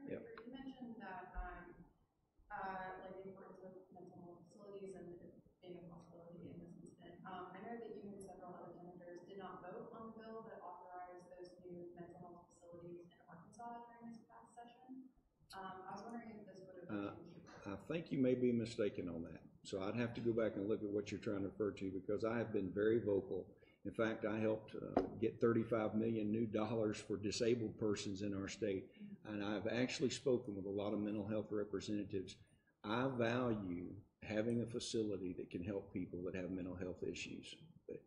Yep. You mentioned that like the importance of mental health facilities and it being a possibility in this incident. I know that you and several other senators did not vote on the bill that authorized those new mental health facilities in Arkansas during this past session. I was wondering if this would have I think you may be mistaken on that. So I'd have to go back and look at what you're trying to refer to, because I have been very vocal. In fact, I helped get $35 million new for disabled persons in our state, and I've actually spoken with a lot of mental health representatives. I value having a facility that can help people that have mental health issues. But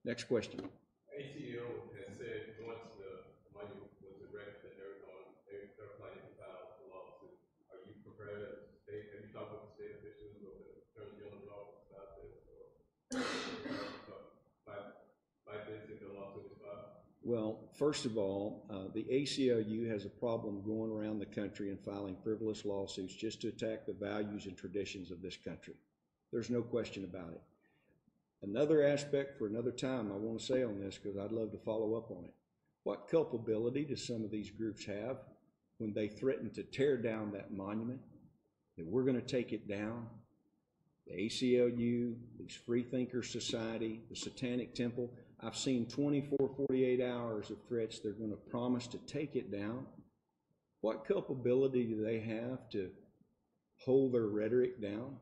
next question. ACO has said once the money was erected that they're planning to file a lawsuit. Are you prepared as a state? Have you talked with the state officials or the Attorney General's office about this? Might this if the lawsuit is filed? Well, first of all, the ACLU has a problem going around the country and filing frivolous lawsuits just to attack the values and traditions of this country. There's no question about it. Another aspect for another time I want to say on this, because I'd love to follow up on it. What culpability do some of these groups have when they threaten to tear down that monument, that we're going to take it down? The ACLU, these Freethinker Society, the Satanic Temple, I've seen 24, 48 hours of threats they're going to promise to take it down. What culpability do they have to hold their rhetoric down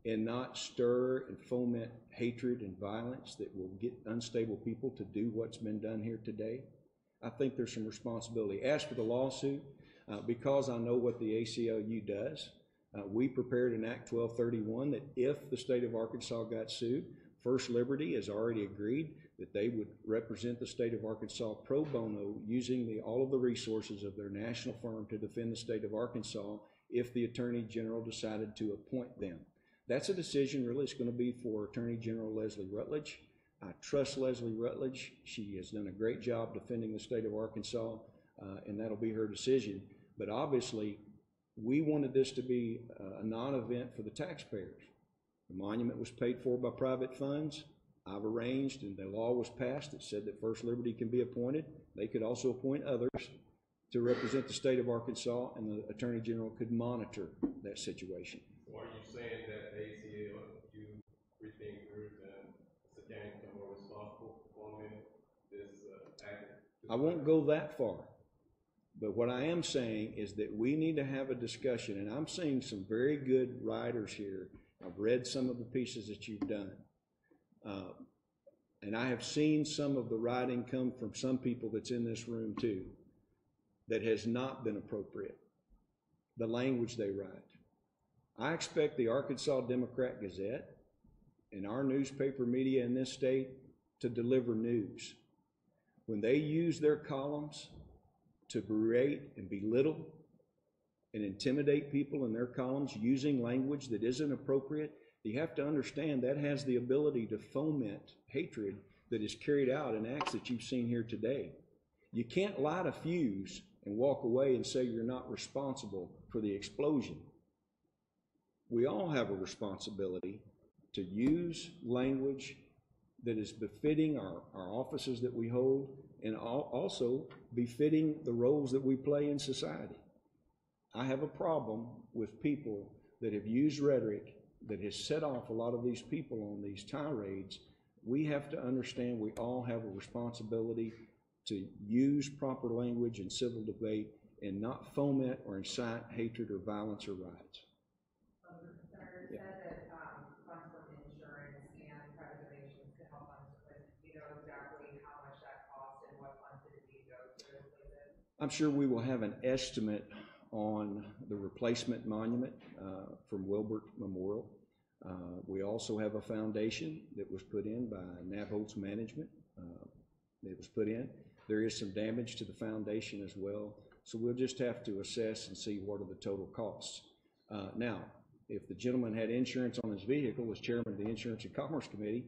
and not stir and foment hatred and violence that will get unstable people to do what's been done here today? I think there's some responsibility. As for the lawsuit, because I know what the ACLU does, we prepared an Act 1231 that if the state of Arkansas got sued, First Liberty has already agreed that they would represent the state of Arkansas pro bono using all of the resources of their national firm to defend the state of Arkansas if the Attorney General decided to appoint them. That's a decision really it's going to be for Attorney General Leslie Rutledge. I trust Leslie Rutledge. She has done a great job defending the state of Arkansas, and that'll be her decision. But obviously, we wanted this to be a non-event for the taxpayers. The monument was paid for by private funds. I've arranged, and the law was passed that said that First Liberty can be appointed. They could also appoint others to represent the state of Arkansas, and the Attorney General could monitor that situation. So are you saying that the ACLU, Freethinkers, and Satanic Temple are responsible for forming this act? I won't go that far. But what I am saying is that we need to have a discussion, and I'm seeing some very good writers here. I've read some of the pieces that you've done. And I have seen some of the writing come from some people that's in this room too, that has not been appropriate, the language they write. I expect the Arkansas Democrat Gazette and our newspaper media in this state to deliver news. When they use their columns to berate and belittle and intimidate people in their columns using language that isn't appropriate, you have to understand that has the ability to foment hatred that is carried out in acts that you've seen here today. You can't light a fuse and walk away and say you're not responsible for the explosion. We all have a responsibility to use language that is befitting our offices that we hold and also befitting the roles that we play in society. I have a problem with people that have used rhetoric that has set off a lot of these people on these tirades. We have to understand we all have a responsibility to use proper language in civil debate and not foment or incite hatred or violence or riots. Senator said that funds from insurance and preservation to help funds, but you know exactly how much that costs and what funds it would go to. I'm sure we will have an estimate on the replacement monument from Wilbert Memorial. We also have a foundation that was put in by Navholt's management. That was put in. There is some damage to the foundation as well, so we'll just have to assess and see what are the total costs. Now, if the gentleman had insurance on his vehicle as chairman of the Insurance and Commerce Committee,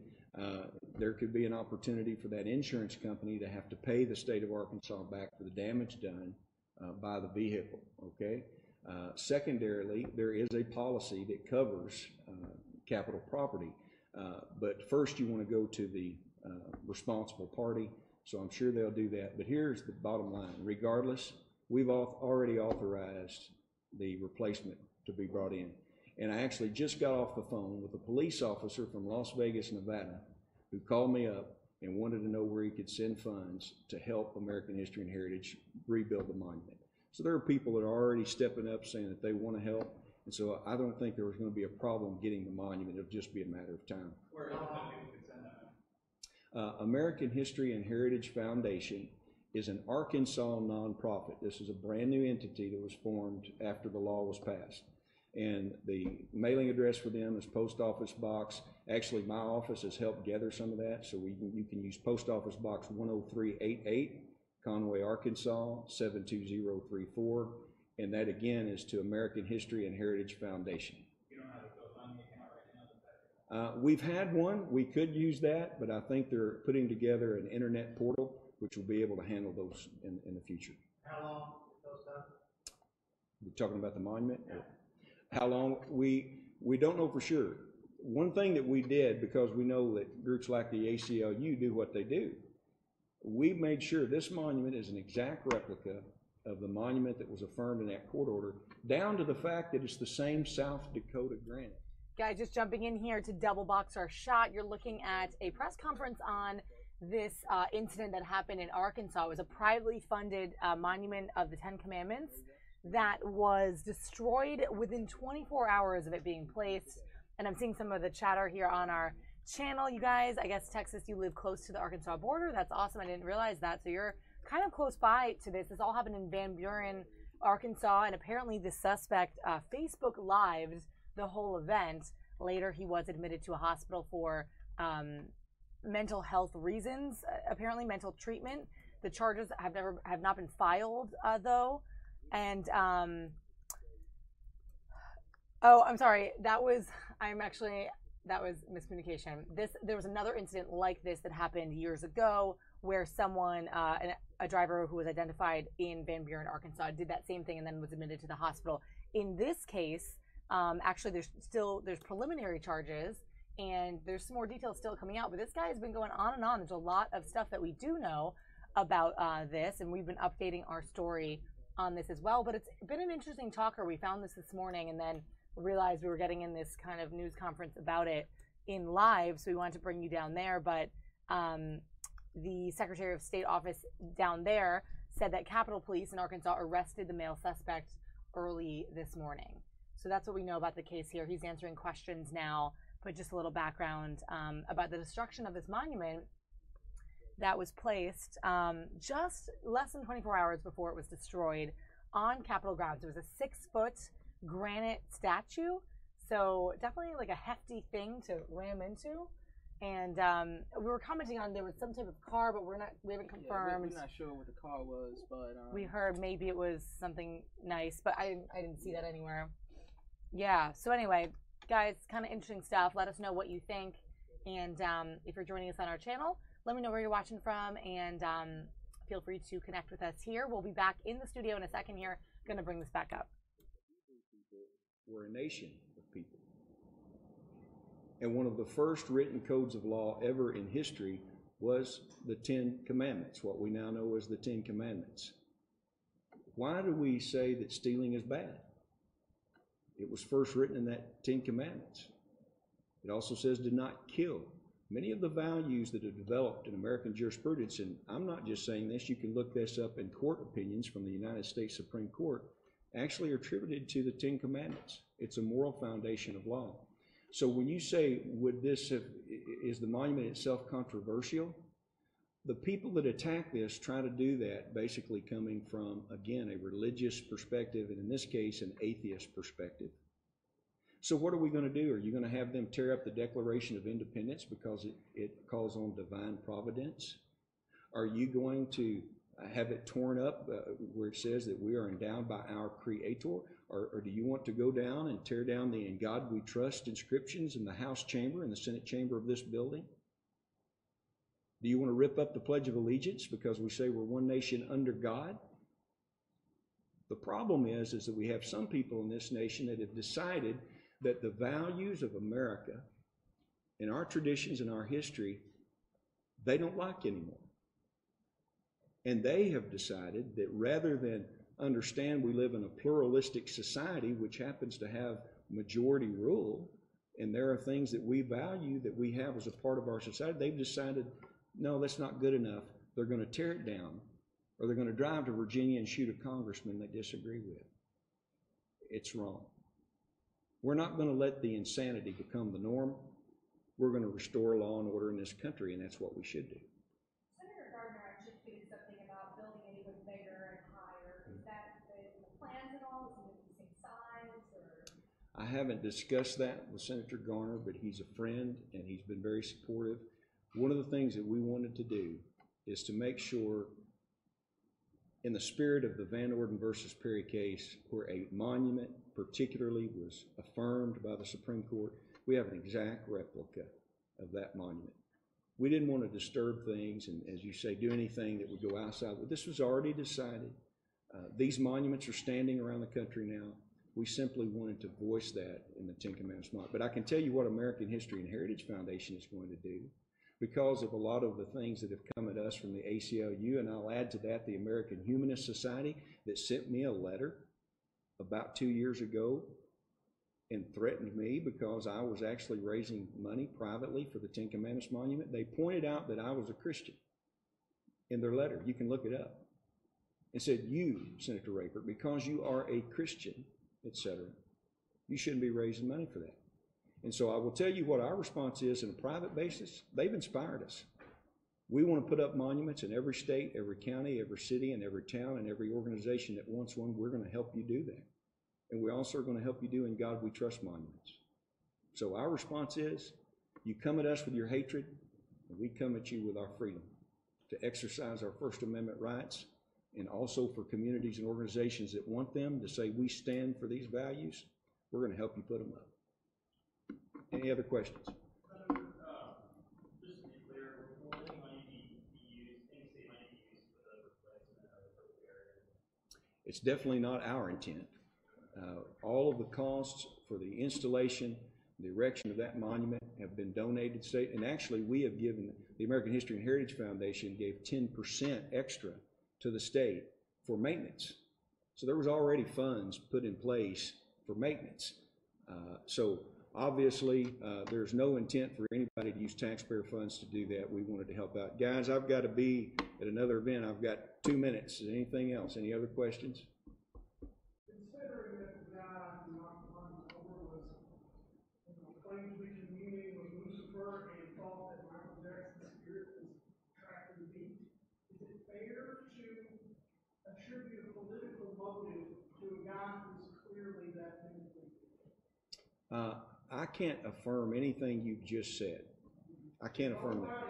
there could be an opportunity for that insurance company to have to pay the state of Arkansas back for the damage done by the vehicle, okay? Secondarily, there is a policy that covers capital property, but first you want to go to the responsible party, so I'm sure they'll do that. But here's the bottom line. Regardless, we've already authorized the replacement to be brought in. And I actually just got off the phone with a police officer from Las Vegas, Nevada, who called me up and wanted to know where he could send funds to help American History and Heritage rebuild the monument. So there are people that are already stepping up saying that they want to help. And so I don't think there was going to be a problem getting the monument. It'll just be a matter of time. Where else can you send that? American History and Heritage Foundation is an Arkansas nonprofit. This is a brand new entity that was formed after the law was passed. And the mailing address for them is Post Office Box. Actually, my office has helped gather some of that, so you can use Post Office Box 10388, Conway, Arkansas 72034, and that again is to American History and Heritage Foundation. You don't have a GoFundMe account right now? We've had one. We could use that, but I think they're putting together an internet portal which will be able to handle those in the future. How long is those done? You're talking about the monument? Yeah. How long? We don't know for sure. One thing that we did, because we know that groups like the ACLU do what they do, we made sure this monument is an exact replica of the monument that was affirmed in that court order, down to the fact that it's the same South Dakota granite. Guys, just jumping in here to double box our shot, you're looking at a press conference on this incident that happened in Arkansas. It was a privately funded monument of the Ten Commandments that was destroyed within 24 hours of it being placed. And I'm seeing some of the chatter here on our channel, you guys. I guess, Texas, you live close to the Arkansas border. That's awesome. I didn't realize that. So you're kind of close by to this. This all happened in Van Buren, Arkansas, and apparently the suspect Facebook lived the whole event. Later, he was admitted to a hospital for mental health reasons, apparently mental treatment. The charges have not been filed, though. And oh, I'm sorry. That was miscommunication. There was another incident like this that happened years ago where someone, a driver who was identified in Van Buren, Arkansas, did that same thing and then was admitted to the hospital. In this case, actually, there's preliminary charges and there's some more details still coming out. But this guy has been going on and on. There's a lot of stuff that we do know about this, and we've been updating our story on this as well. But it's been an interesting talker. We found this morning and then realized we were getting in this kind of news conference about it in live, so we wanted to bring you down there. But the Secretary of State office down there said that Capitol Police in Arkansas arrested the male suspect early this morning. So that's what we know about the case here. He's answering questions now, but just a little background about the destruction of this monument that was placed just less than 24 hours before it was destroyed on Capitol grounds. It was a 6-foot granite statue, so definitely like a hefty thing to ram into. And we were commenting on there was some type of car, but we haven't confirmed. We're not sure what the car was, but we heard maybe it was something nice, but I didn't see that anywhere. Yeah. So anyway, guys, kind of interesting stuff. Let us know what you think, and if you're joining us on our channel, let me know where you're watching from, and feel free to connect with us here. We'll be back in the studio in a second here. Going to bring this back up. We're a nation of people. And one of the first written codes of law ever in history was the 10 Commandments, what we now know as the 10 Commandments. Why do we say that stealing is bad? It was first written in that 10 Commandments. It also says do not kill. Many of the values that have developed in American jurisprudence, and I'm not just saying this, you can look this up in court opinions from the United States Supreme Court, actually are attributed to the 10 Commandments. It's a moral foundation of law. So when you say, is the monument itself controversial? The people that attack this try to do that basically coming from, again, a religious perspective, and in this case, an atheist perspective. So what are we going to do? Are you going to have them tear up the Declaration of Independence because it calls on divine providence? Are you going to have it torn up where it says that we are endowed by our Creator? Or do you want to go down and tear down the "In God We Trust" inscriptions in the House chamber and the Senate chamber of this building? Do you want to rip up the Pledge of Allegiance because we say we're one nation under God? The problem is that we have some people in this nation that have decided that the values of America and our traditions and our history, they don't like anymore. And they have decided that rather than understand we live in a pluralistic society which happens to have majority rule, and there are things that we value that we have as a part of our society, they've decided, no, that's not good enough. They're going to tear it down, or they're going to drive to Virginia and shoot a congressman they disagree with. It's wrong. We're not going to let the insanity become the norm. We're going to restore law and order in this country, and that's what we should do. Senator Gardner actually tweeted something about building it even bigger and higher. Is that the plans at all? Is it the same size? Or? I haven't discussed that with Senator Garner, but he's a friend and he's been very supportive. One of the things that we wanted to do is to make sure, in the spirit of the Van Orden versus Perry case, where a monument particularly was affirmed by the Supreme Court, we have an exact replica of that monument. We didn't want to disturb things and, as you say, do anything that would go outside. But this was already decided. These monuments are standing around the country now. We simply wanted to voice that in the Ten Commandments monument. But I can tell you what American History and Heritage Foundation is going to do, because of a lot of the things that have come at us from the ACLU, and I'll add to that the American Humanist Society that sent me a letter about 2 years ago and threatened me because I was actually raising money privately for the Ten Commandments monument. They pointed out that I was a Christian in their letter. You can look it up. And said, you, Senator Rayford, because you are a Christian, etc., you shouldn't be raising money for that. And so I will tell you what our response is on a private basis. They've inspired us. We want to put up monuments in every state, every county, every city, and every town, and every organization that wants one. We're going to help you do that. And we also are going to help you do In God We Trust monuments. So our response is, you come at us with your hatred, and we come at you with our freedom to exercise our First Amendment rights, and also for communities and organizations that want them to say we stand for these values. We're going to help you put them up. Any other questions? Just to be clear, will any money be used, any state money be used for the replacement of the area? It's definitely not our intent. All of the costs for the installation, the erection of that monument have been donated to state, and actually we have given, the American History and Heritage Foundation gave 10% extra to the state for maintenance. So there was already funds put in place for maintenance. So obviously there's no intent for anybody to use taxpayer funds to do that. We wanted to help out. Guys, I've got to be at another event. I've got 2 minutes. Is anything else? Any other questions? Considering that the guy who knocked the monument over was claimed to be communing with Lucifer and thought that Michael Jackson's spirit was tracking the beat, is it fair to attribute a political motive to a guy who's clearly that mentally? I can't affirm anything you've just said. I can't affirm that.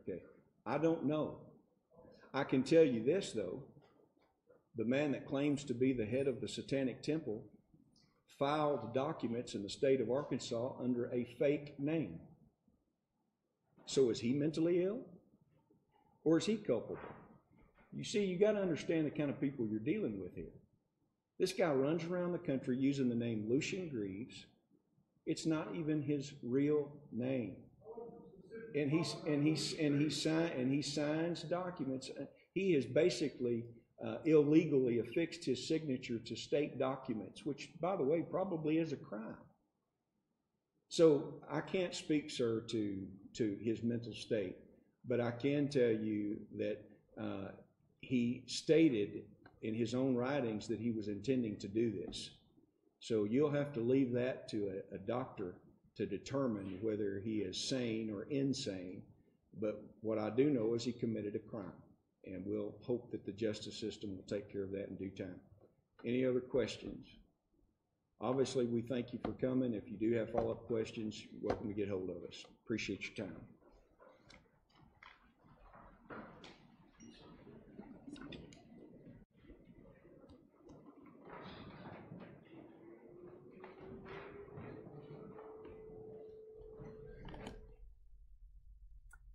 Okay. I don't know. I can tell you this, though. The man that claims to be the head of the Satanic Temple filed documents in the state of Arkansas under a fake name. So is he mentally ill? Or is he culpable? You see, you got to understand the kind of people you're dealing with here. This guy runs around the country using the name Lucian Greaves. It's not even his real name. And he signs documents. He has basically illegally affixed his signature to state documents, which, by the way, probably is a crime. So I can't speak, sir, to his mental state, but I can tell you that he stated in his own writings that he was intending to do this. So you'll have to leave that to a doctor to determine whether he is sane or insane. But what I do know is he committed a crime. And we'll hope that the justice system will take care of that in due time. Any other questions? Obviously, we thank you for coming. If you do have follow-up questions, you're welcome to get hold of us. Appreciate your time.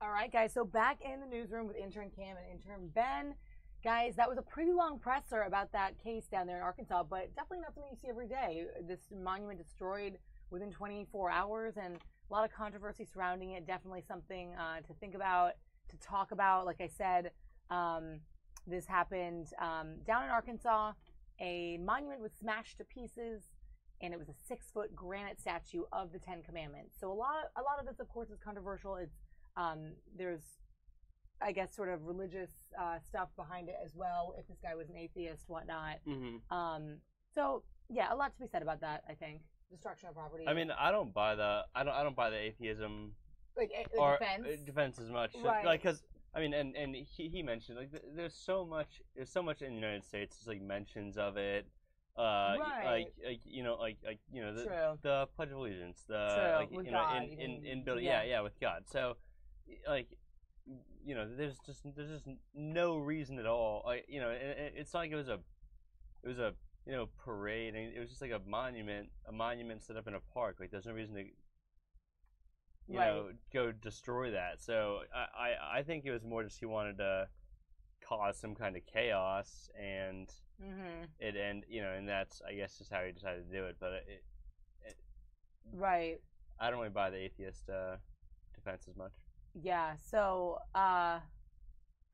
All right, guys, so back in the newsroom with intern Cam and intern Ben. Guys, that was a pretty long presser about that case down there in Arkansas, but definitely not something you see every day. This monument destroyed within 24 hours, and a lot of controversy surrounding it. Definitely something to think about, to talk about. Like I said, this happened down in Arkansas. A monument was smashed to pieces, and it was a 6-foot granite statue of the Ten Commandments. So a lot of this, of course, is controversial. It's there's, I guess, sort of religious stuff behind it as well. If this guy was an atheist, whatnot. Mm-hmm. So yeah, a lot to be said about that. I think destruction of property. I mean, I don't buy the atheism like or defense as much. Right. Like, because I mean, and he mentioned like there's so much in the United States. There's like mentions of it. Right. Like the Pledge of Allegiance, like, with you God, know, in building, yeah, with God. So, like, you know, there's just no reason at all. Like, you know, it's not like it was a you know, parade, and it was just like a monument set up in a park. Like, there's no reason to, you know, go destroy that. So I think it was more just he wanted to cause some kind of chaos, and and that's, I guess, just how he decided to do it. But right. I don't really buy the atheist defense as much. Yeah. So I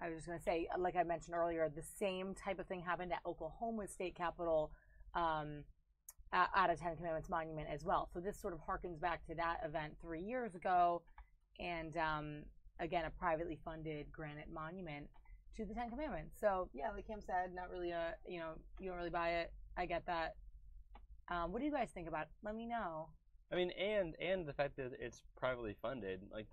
was just gonna say, like I mentioned earlier, the same type of thing happened at Oklahoma's state capitol at a Ten Commandments monument as well. So this sort of harkens back to that event 3 years ago, and again, a privately funded granite monument to the Ten Commandments. So yeah, like Kim said, not really you know, you don't really buy it. I get that. What do you guys think about it? Let me know. I mean, and the fact that it's privately funded, like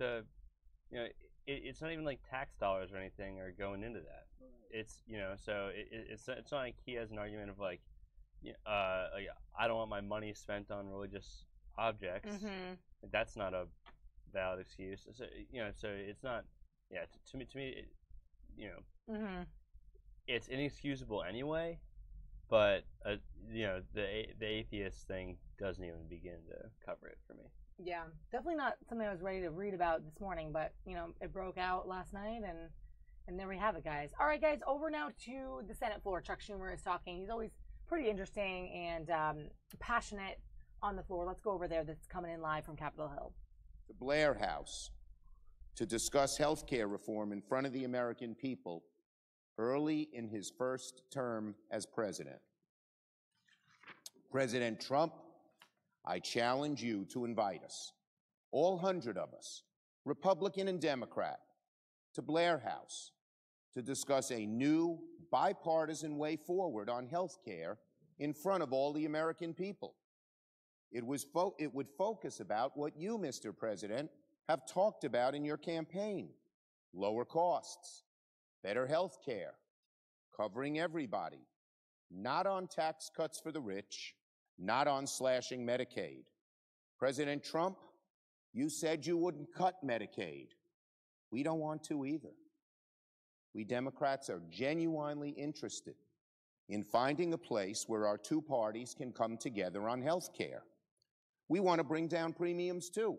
you know, it's not even like tax dollars or anything are going into that. It's, you know, so it's not like he has an argument of like I don't want my money spent on religious objects. Like, that's not a valid excuse. So, you know, so it's not. Yeah, to me, you know, it's inexcusable anyway. But you know, the atheist thing doesn't even begin to cover it for me. Yeah, definitely not something I was ready to read about this morning, but you know, it broke out last night, and there we have it, guys. All right, guys, over now to the Senate floor. Chuck Schumer is talking. He's always pretty interesting and passionate on the floor. Let's go over there. That's coming in live from Capitol Hill. The Blair House to discuss health care reform in front of the American people early in his first term as president. President Trump, I challenge you to invite us, all 100 of us, Republican and Democrat, to Blair House to discuss a new bipartisan way forward on health care in front of all the American people. It would focus about what you, Mr. President, have talked about in your campaign: lower costs, better health care, covering everybody, not on tax cuts for the rich, not on slashing Medicaid. President Trump, You said you wouldn't cut Medicaid. We don't want to either. We Democrats are genuinely interested in finding a place where our two parties can come together on health care. We want to bring down premiums too.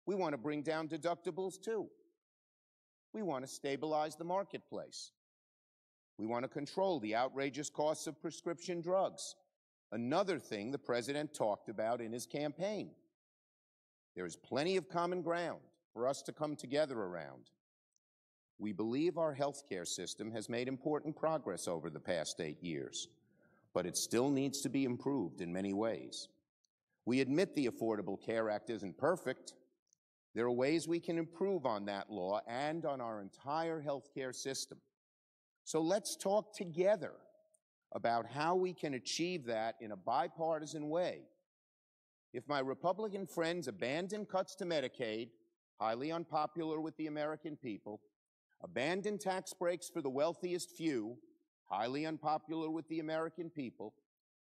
We want to bring down deductibles too. We want to stabilize the marketplace. We want to control the outrageous costs of prescription drugs, another thing the president talked about in his campaign. There is plenty of common ground for us to come together around. We believe our health care system has made important progress over the past 8 years, but it still needs to be improved in many ways. We admit the Affordable Care Act isn't perfect. There are ways we can improve on that law and on our entire health care system. So let's talk together about how we can achieve that in a bipartisan way. If my Republican friends abandon cuts to Medicaid, highly unpopular with the American people, abandon tax breaks for the wealthiest few, highly unpopular with the American people,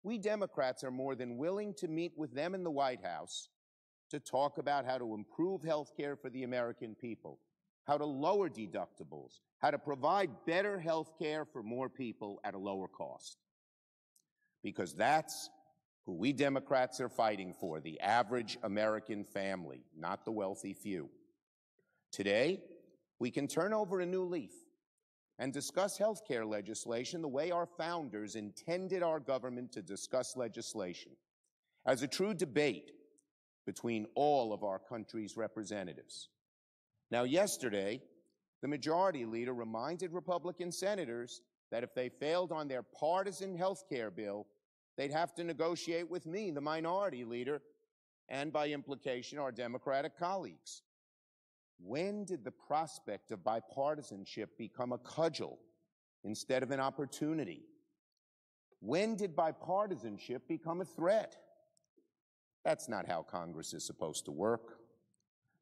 we Democrats are more than willing to meet with them in the White House to talk about how to improve health care for the American people, how to lower deductibles, how to provide better health care for more people at a lower cost. Because that's who we Democrats are fighting for, the average American family, not the wealthy few. Today, we can turn over a new leaf and discuss health care legislation the way our founders intended our government to discuss legislation, as a true debate between all of our country's representatives. Now, yesterday, the majority leader reminded Republican senators that if they failed on their partisan health care bill, they'd have to negotiate with me, the minority leader, and by implication, our Democratic colleagues. When did the prospect of bipartisanship become a cudgel instead of an opportunity? When did bipartisanship become a threat? That's not how Congress is supposed to work.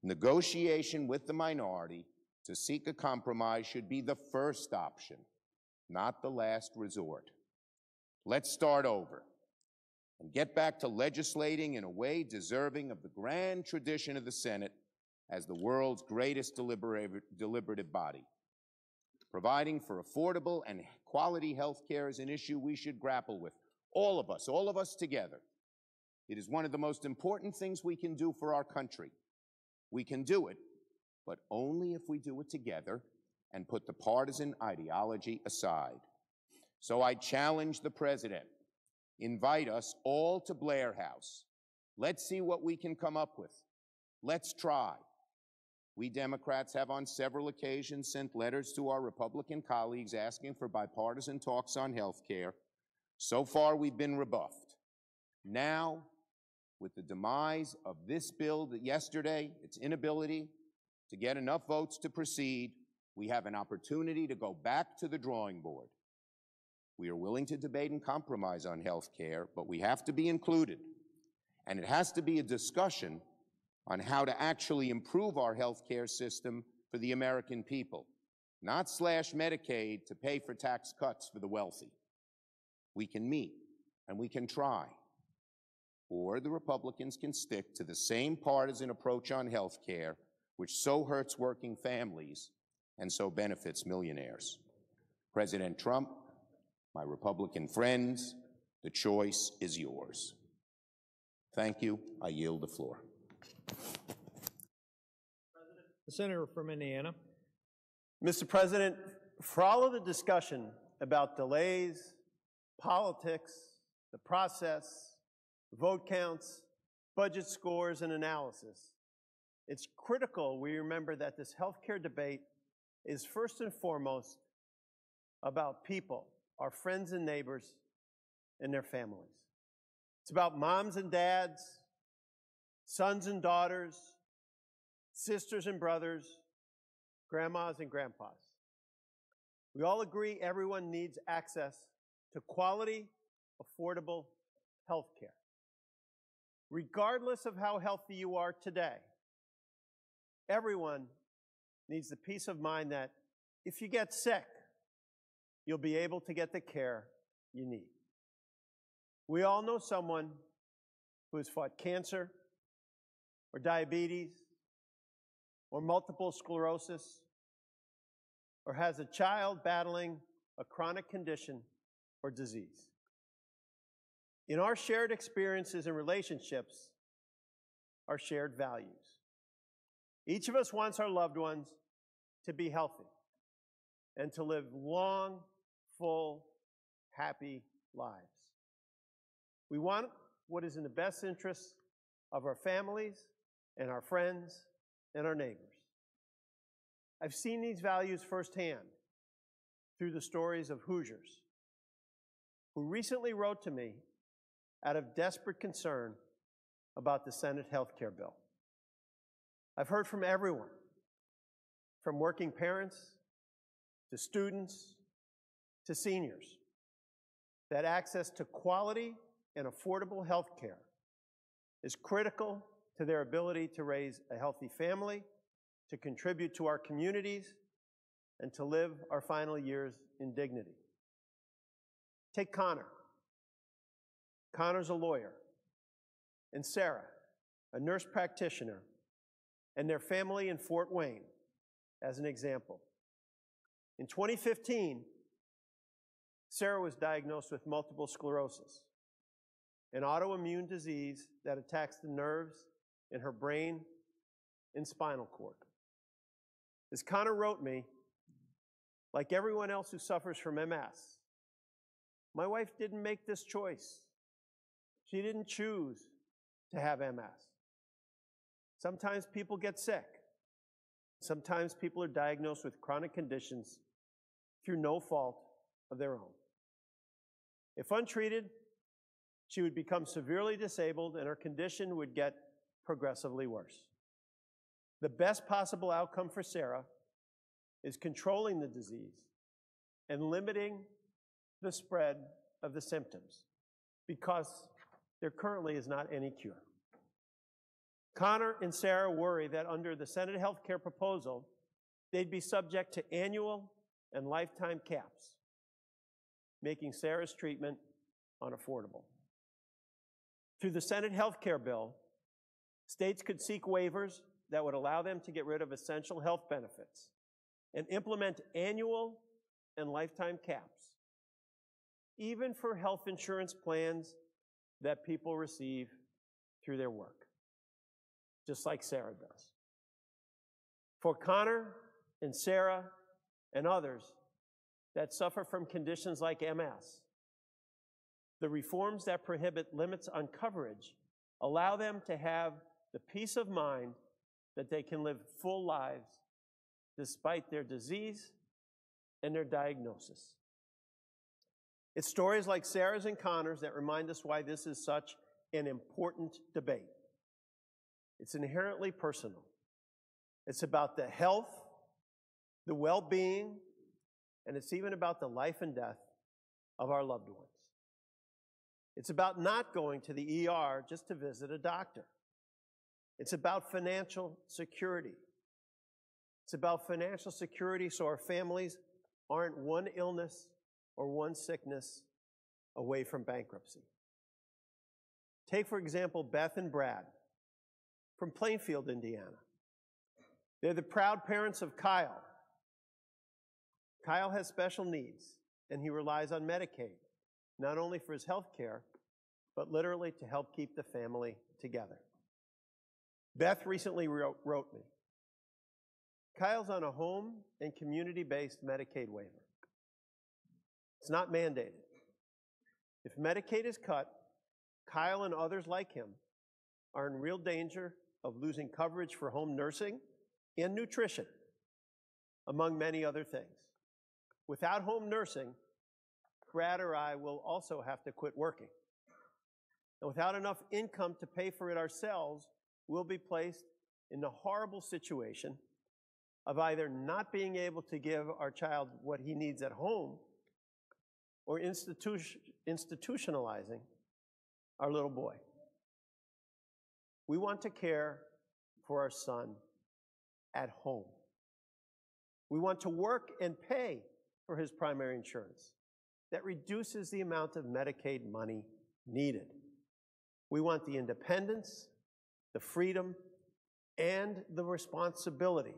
Negotiation with the minority to seek a compromise should be the first option, not the last resort. Let's start over and get back to legislating in a way deserving of the grand tradition of the Senate as the world's greatest deliberative body. Providing for affordable and quality health care is an issue we should grapple with, all of us together. It is one of the most important things we can do for our country. We can do it, but only if we do it together and put the partisan ideology aside. So I challenge the president, invite us all to Blair House. Let's see what we can come up with. Let's try. We Democrats have on several occasions sent letters to our Republican colleagues asking for bipartisan talks on health care. So far, we've been rebuffed. Now, with the demise of this bill yesterday, its inability to get enough votes to proceed, we have an opportunity to go back to the drawing board. We are willing to debate and compromise on health care, but we have to be included. And it has to be a discussion on how to actually improve our health care system for the American people, not slash Medicaid to pay for tax cuts for the wealthy. We can meet and we can try. Or the Republicans can stick to the same partisan approach on health care, which so hurts working families and so benefits millionaires. President Trump, my Republican friends, the choice is yours. Thank you. I yield the floor. The senator from Indiana. Mr. President, for all of the discussion about delays, politics, the process, vote counts, budget scores, and analysis, it's critical we remember that this healthcare debate is first and foremost about people, our friends and neighbors, and their families. It's about moms and dads, sons and daughters, sisters and brothers, grandmas and grandpas. We all agree everyone needs access to quality, affordable health care. Regardless of how healthy you are today, everyone needs the peace of mind that if you get sick, you'll be able to get the care you need. We all know someone who has fought cancer, or diabetes or multiple sclerosis, or has a child battling a chronic condition or disease. In our shared experiences and relationships are shared values. Each of us wants our loved ones to be healthy and to live long, full, happy lives. We want what is in the best interests of our families and our friends and our neighbors. I've seen these values firsthand through the stories of Hoosiers who recently wrote to me out of desperate concern about the Senate health care bill. I've heard from everyone, from working parents to students to seniors, that access to quality and affordable health care is critical to their ability to raise a healthy family, to contribute to our communities, and to live our final years in dignity. Take Connor. Connor's a lawyer, and Sarah, a nurse practitioner, and their family in Fort Wayne as an example. In 2015, Sarah was diagnosed with multiple sclerosis, an autoimmune disease that attacks the nerves in her brain and spinal cord. As Connor wrote me, like everyone else who suffers from MS, my wife didn't make this choice. She didn't choose to have MS. Sometimes people get sick. Sometimes people are diagnosed with chronic conditions through no fault of their own. If untreated, she would become severely disabled and her condition would get progressively worse. The best possible outcome for Sarah is controlling the disease and limiting the spread of the symptoms, because there currently is not any cure. Connor and Sarah worry that under the Senate health care proposal, they'd be subject to annual and lifetime caps, making Sarah's treatment unaffordable. Through the Senate health care bill, states could seek waivers that would allow them to get rid of essential health benefits and implement annual and lifetime caps, even for health insurance plans that people receive through their work, just like Sarah does. For Connor and Sarah and others that suffer from conditions like MS, the reforms that prohibit limits on coverage allow them to have the peace of mind that they can live full lives despite their disease and their diagnosis. It's stories like Sarah's and Connor's that remind us why this is such an important debate. It's inherently personal. It's about the health, the well-being, and it's even about the life and death of our loved ones. It's about not going to the ER just to visit a doctor. It's about financial security. It's about financial security so our families aren't one illness or one sickness away from bankruptcy. Take, for example, Beth and Brad from Plainfield, Indiana. They're the proud parents of Kyle. Kyle has special needs, and he relies on Medicaid, not only for his health care, but literally to help keep the family together. Beth recently wrote me, Kyle's on a home and community-based Medicaid waiver. It's not mandated. If Medicaid is cut, Kyle and others like him are in real danger of losing coverage for home nursing and nutrition, among many other things. Without home nursing, Brad or I will also have to quit working. And without enough income to pay for it ourselves, we'll be placed in the horrible situation of either not being able to give our child what he needs at home or institutionalizing our little boy. We want to care for our son at home. We want to work and pay for his primary insurance. That reduces the amount of Medicaid money needed. We want the independence, the freedom, and the responsibility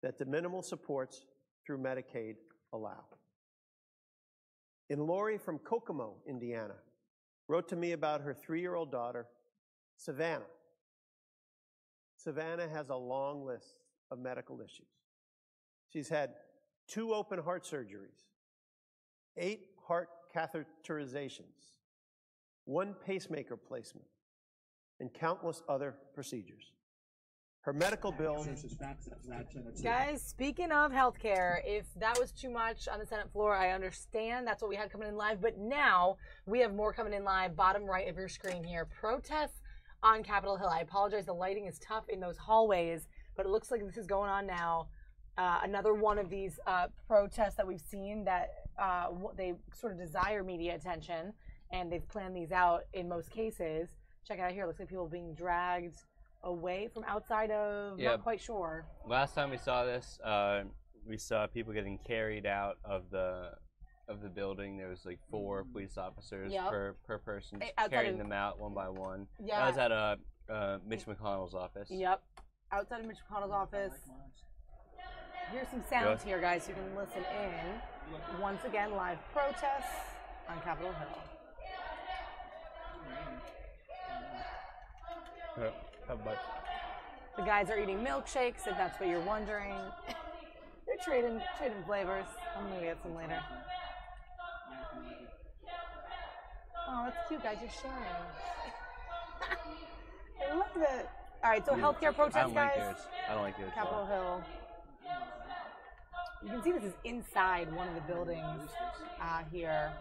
that the minimal supports through Medicaid allow. And Lori from Kokomo, Indiana, wrote to me about her 3-year-old daughter, Savannah. Savannah has a long list of medical issues. She's had 2 open heart surgeries, 8 heart catheterizations, 1 pacemaker placement, and countless other procedures. Her medical bill... Guys, speaking of healthcare, if that was too much on the Senate floor, I understand. That's what we had coming in live. But now we have more coming in live, bottom right of your screen here. Protests on Capitol Hill. I apologize. The lighting is tough in those hallways, but it looks like this is going on now. Another one of these protests that we've seen that they sort of desire media attention, and they've planned these out in most cases. Check it out here. It looks like people being dragged away from outside of, not quite sure. Last time we saw this, we saw people getting carried out of the building. There was like 4 police officers per person, carrying them out one by one. Yeah. That was at Mitch McConnell's office. Yep. Outside of Mitch McConnell's office. Here's some sounds here, guys, so you can listen in. Once again, live protests on Capitol Hill. The guys are eating milkshakes, if that's what you're wondering. They're trading flavors. I'm gonna get some later. Oh, that's cute, guys. You're sharing. I love it. All right, so healthcare protests, guys. I don't like yours. Capitol Hill. You can see this is inside one of the buildings here.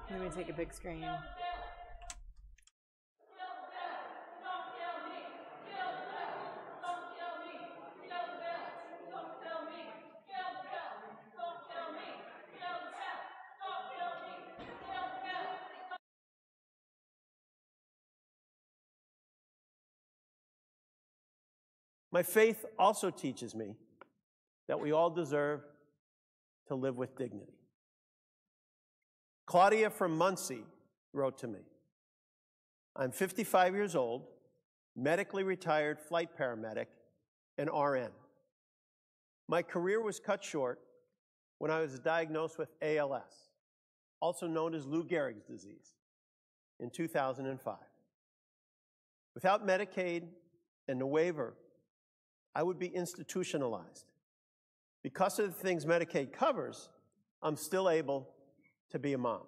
Let me take a big screen. My faith also teaches me that we all deserve to live with dignity. Claudia from Muncie wrote to me, I'm 55 years old, medically retired flight paramedic, and RN. My career was cut short when I was diagnosed with ALS, also known as Lou Gehrig's disease, in 2005. Without Medicaid and the waiver, I would be institutionalized. Because of the things Medicaid covers, I'm still able to be a mom.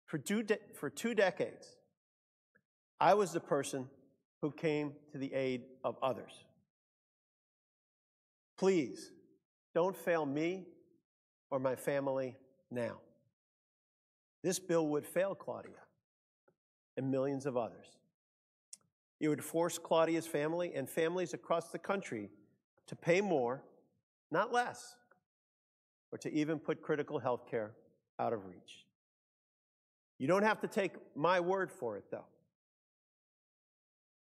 For 2 decades, I was the person who came to the aid of others. Please, don't fail me or my family now. This bill would fail Claudia and millions of others. It would force Claudia's family and families across the country to pay more, not less, or to even put critical health care out of reach. You don't have to take my word for it, though.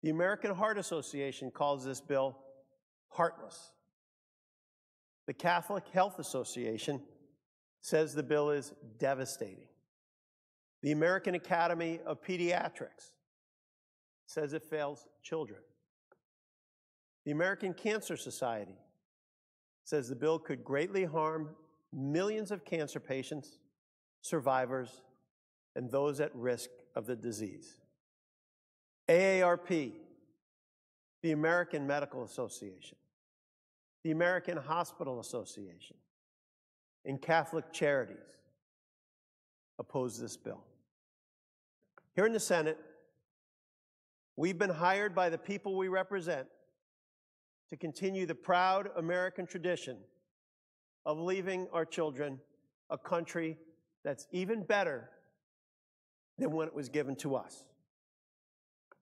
The American Heart Association calls this bill heartless. The Catholic Health Association says the bill is devastating. The American Academy of Pediatrics says it fails children. The American Cancer Society says the bill could greatly harm millions of cancer patients, survivors, and those at risk of the disease. AARP, the American Medical Association, the American Hospital Association, and Catholic Charities oppose this bill. Here in the Senate, we've been hired by the people we represent to continue the proud American tradition of leaving our children a country that's even better than when it was given to us.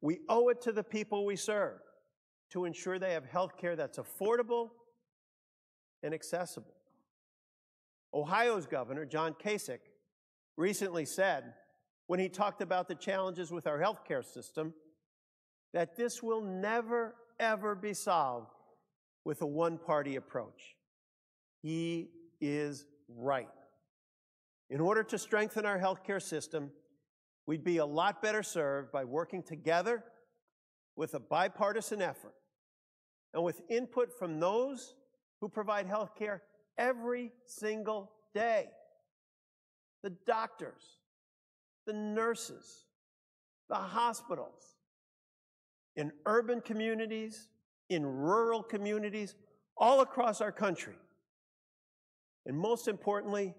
We owe it to the people we serve to ensure they have health care that's affordable and accessible. Ohio's Governor, John Kasich, recently said, when he talked about the challenges with our health care system, that this will never, ever be solved with a one-party approach. He is right. In order to strengthen our health care system, we'd be a lot better served by working together with a bipartisan effort and with input from those who provide health care every single day. The doctors, the nurses, the hospitals, in urban communities, in rural communities, all across our country. And most importantly,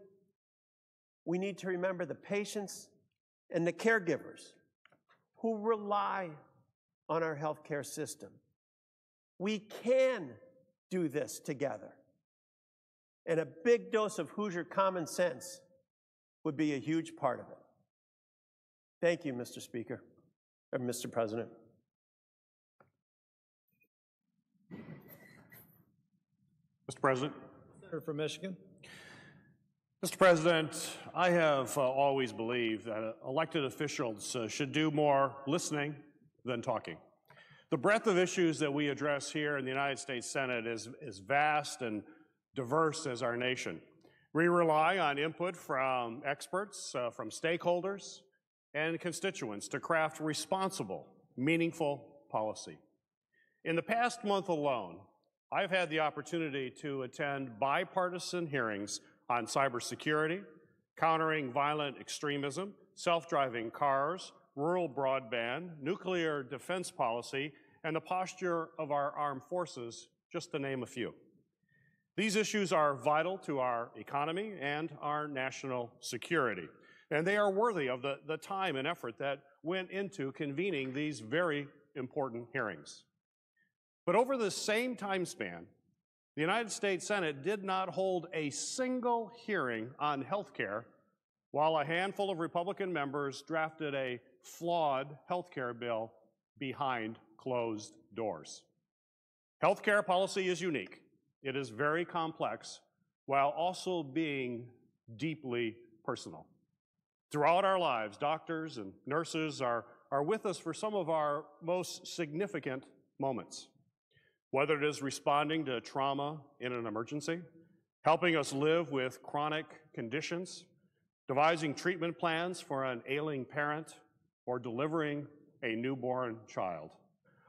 we need to remember the patients and the caregivers who rely on our healthcare system. We can do this together. And a big dose of Hoosier common sense would be a huge part of it. Thank you, Mr. Speaker, or Mr. President. Mr. President. Senator from Michigan. Mr. President, I have always believed that elected officials should do more listening than talking. The breadth of issues that we address here in the United States Senate is vast and diverse as our nation. We rely on input from experts, from stakeholders, and constituents to craft responsible, meaningful policy. In the past month alone, I've had the opportunity to attend bipartisan hearings on cybersecurity, countering violent extremism, self-driving cars, rural broadband, nuclear defense policy, and the posture of our armed forces, just to name a few. These issues are vital to our economy and our national security, and they are worthy of the time and effort that went into convening these very important hearings. But over the same time span, the United States Senate did not hold a single hearing on health care while a handful of Republican members drafted a flawed health care bill behind closed doors. Health care policy is unique. It is very complex while also being deeply personal. Throughout our lives, doctors and nurses are with us for some of our most significant moments. Whether it is responding to trauma in an emergency, helping us live with chronic conditions, devising treatment plans for an ailing parent, or delivering a newborn child.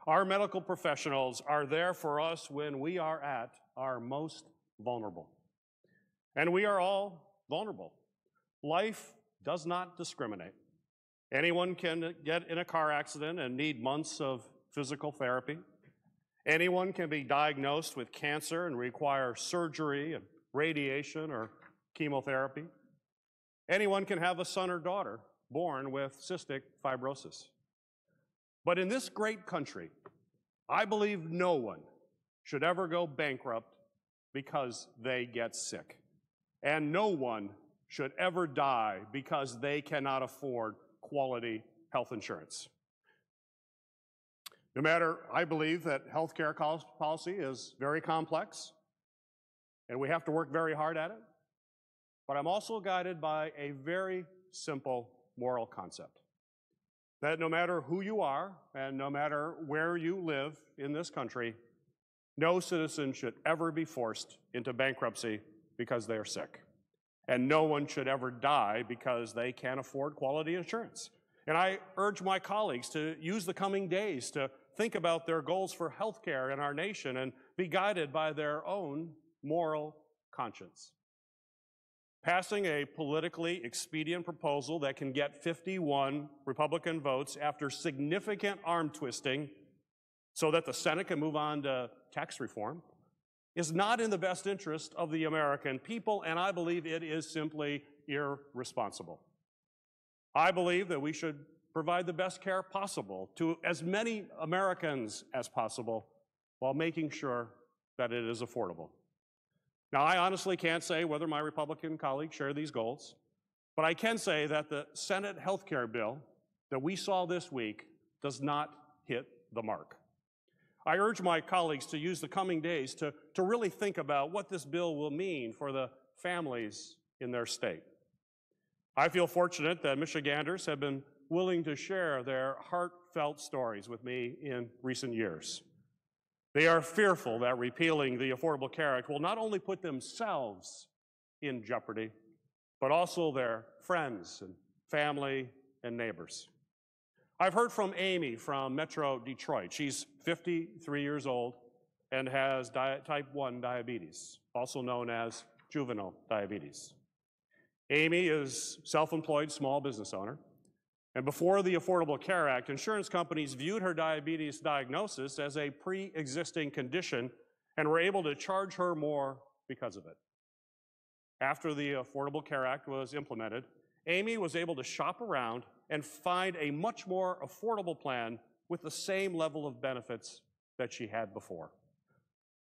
Our medical professionals are there for us when we are at our most vulnerable. And we are all vulnerable. Life does not discriminate. Anyone can get in a car accident and need months of physical therapy. Anyone can be diagnosed with cancer and require surgery and radiation or chemotherapy. Anyone can have a son or daughter born with cystic fibrosis. But in this great country, I believe no one should ever go bankrupt because they get sick. And no one should ever die because they cannot afford quality health insurance. No matter, I believe that healthcare policy is very complex, and we have to work very hard at it. But I'm also guided by a very simple moral concept, that no matter who you are and no matter where you live in this country, no citizen should ever be forced into bankruptcy because they are sick. And no one should ever die because they can't afford quality insurance. And I urge my colleagues to use the coming days to think about their goals for healthcare in our nation and be guided by their own moral conscience. Passing a politically expedient proposal that can get 51 Republican votes after significant arm twisting so that the Senate can move on to tax reform is not in the best interest of the American people, and I believe it is simply irresponsible. I believe that we should provide the best care possible to as many Americans as possible while making sure that it is affordable. Now, I honestly can't say whether my Republican colleagues share these goals, but I can say that the Senate health care bill that we saw this week does not hit the mark. I urge my colleagues to use the coming days to really think about what this bill will mean for the families in their state. I feel fortunate that Michiganders have been willing to share their heartfelt stories with me in recent years. They are fearful that repealing the Affordable Care Act will not only put themselves in jeopardy, but also their friends and family and neighbors. I've heard from Amy from Metro Detroit. She's 53 years old and has type 1 diabetes, also known as juvenile diabetes. Amy is self-employed small business owner, and before the Affordable Care Act, insurance companies viewed her diabetes diagnosis as a pre-existing condition and were able to charge her more because of it. After the Affordable Care Act was implemented, Amy was able to shop around and find a much more affordable plan with the same level of benefits that she had before.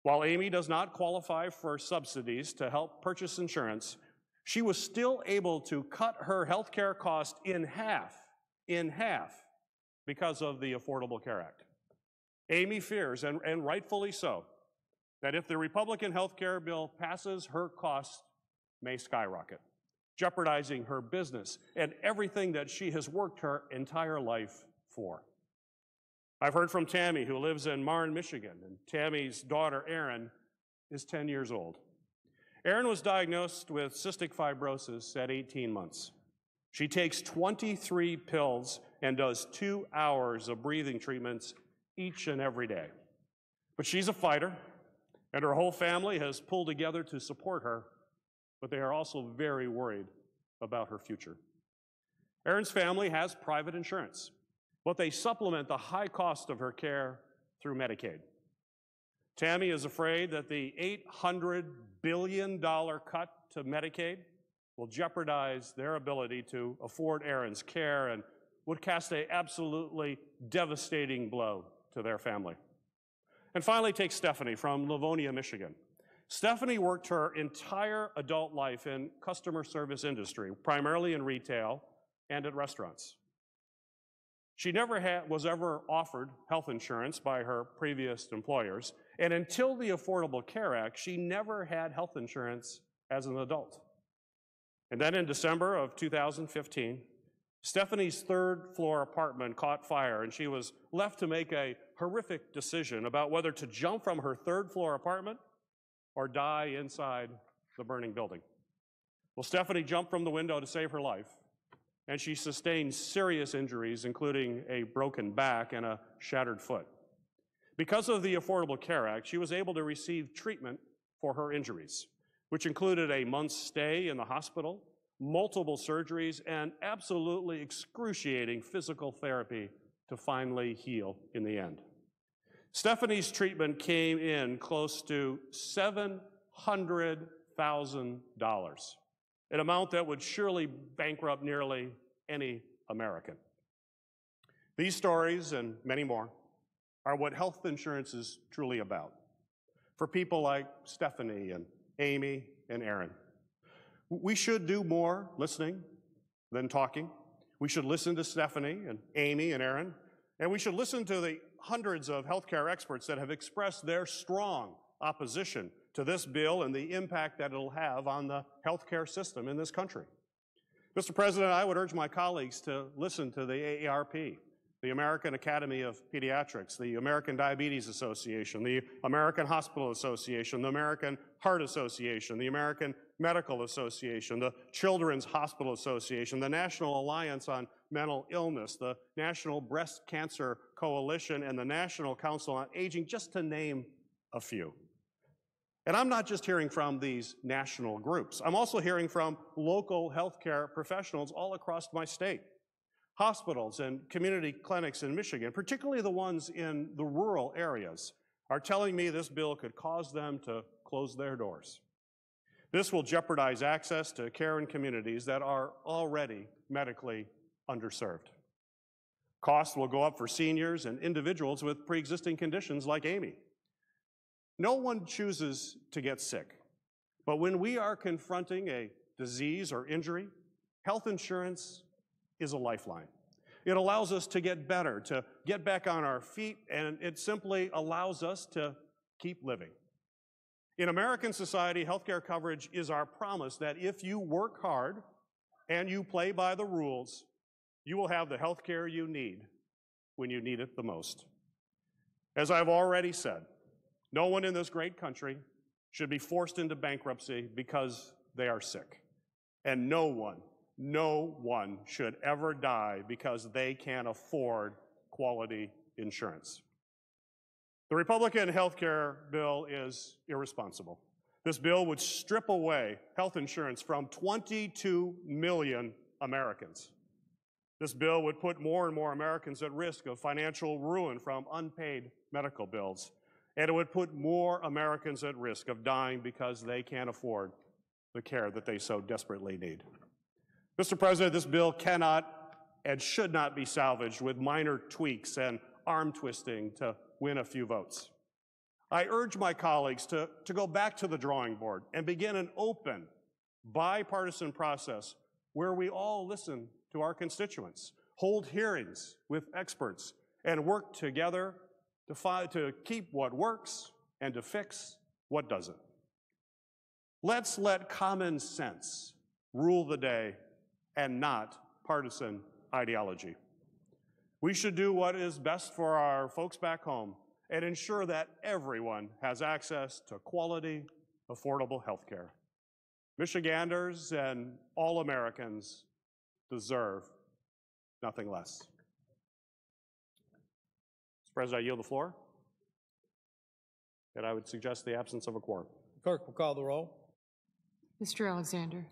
While Amy does not qualify for subsidies to help purchase insurance, she was still able to cut her health care cost in half, because of the Affordable Care Act. Amy fears, and rightfully so, that if the Republican health care bill passes, her costs may skyrocket, jeopardizing her business and everything that she has worked her entire life for. I've heard from Tammy, who lives in Marne, Michigan, and Tammy's daughter, Erin, is 10 years old. Erin was diagnosed with cystic fibrosis at 18 months. She takes 23 pills and does 2 hours of breathing treatments each and every day. But she's a fighter, and her whole family has pulled together to support her, but they are also very worried about her future. Erin's family has private insurance, but they supplement the high cost of her care through Medicaid. Tammy is afraid that the $800 billion cut to Medicaid will jeopardize their ability to afford Erin's care and would cast an absolutely devastating blow to their family. And finally, take Stephanie from Livonia, Michigan. Stephanie worked her entire adult life in customer service industry, primarily in retail and at restaurants. She never was ever offered health insurance by her previous employers, and until the Affordable Care Act, she never had health insurance as an adult. And then in December of 2015, Stephanie's third-floor apartment caught fire, and she was left to make a horrific decision about whether to jump from her third-floor apartment or die inside the burning building. Well, Stephanie jumped from the window to save her life, and she sustained serious injuries, including a broken back and a shattered foot. Because of the Affordable Care Act, she was able to receive treatment for her injuries, which included a month's stay in the hospital, multiple surgeries, and absolutely excruciating physical therapy to finally heal in the end. Stephanie's treatment came in close to $700,000, an amount that would surely bankrupt nearly any American. These stories and many more are what health insurance is truly about for people like Stephanie and Amy and Erin. We should do more listening than talking. We should listen to Stephanie and Amy and Erin, and we should listen to the hundreds of healthcare experts that have expressed their strong opposition to this bill and the impact that it'll have on the healthcare system in this country. Mr. President, I would urge my colleagues to listen to the AARP, the American Academy of Pediatrics, the American Diabetes Association, the American Hospital Association, the American Heart Association, the American Medical Association, the Children's Hospital Association, the National Alliance on Mental Illness, the National Breast Cancer Coalition, and the National Council on Aging, just to name a few. And I'm not just hearing from these national groups. I'm also hearing from local healthcare professionals all across my state. Hospitals and community clinics in Michigan, particularly the ones in the rural areas, are telling me this bill could cause them to close their doors. This will jeopardize access to care in communities that are already medically underserved. Costs will go up for seniors and individuals with pre-existing conditions like Amy. No one chooses to get sick, but when we are confronting a disease or injury, health insurance is a lifeline. It allows us to get better, to get back on our feet, and it simply allows us to keep living. In American society, healthcare coverage is our promise that if you work hard and you play by the rules, you will have the healthcare you need when you need it the most. As I've already said, no one in this great country should be forced into bankruptcy because they are sick. And no one no one should ever die because they can't afford quality insurance. The Republican health care bill is irresponsible. This bill would strip away health insurance from 22 million Americans. This bill would put more and more Americans at risk of financial ruin from unpaid medical bills. And it would put more Americans at risk of dying because they can't afford the care that they so desperately need. Mr. President, this bill cannot and should not be salvaged with minor tweaks and arm twisting to win a few votes. I urge my colleagues to go back to the drawing board and begin an open, bipartisan process where we all listen to our constituents, hold hearings with experts, and work together to keep what works and to fix what doesn't. Let's let common sense rule the day and not partisan ideology. We should do what is best for our folks back home and ensure that everyone has access to quality, affordable health care. Michiganders and all Americans deserve nothing less. Mr. President, I yield the floor. And I would suggest the absence of a quorum. Clerk will call the roll. Mr. Alexander.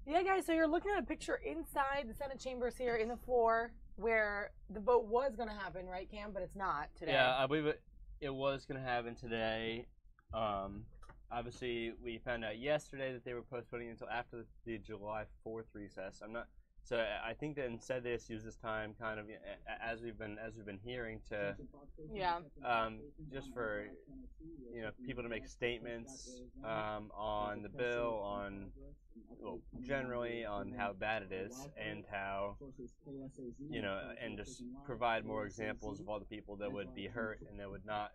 Yeah, guys, so you're looking at a picture inside the Senate chambers here in the floor where the vote was going to happen, right, Cam? But it's not today. Yeah, I believe it was going to happen today. Obviously, we found out yesterday that they were postponing until after the July 4th recess. So I think that instead they just use this time, kind of as we've been hearing, to just for people to make statements on the bill, generally on how bad it is, and how and just provide more examples of all the people that would be hurt and that would not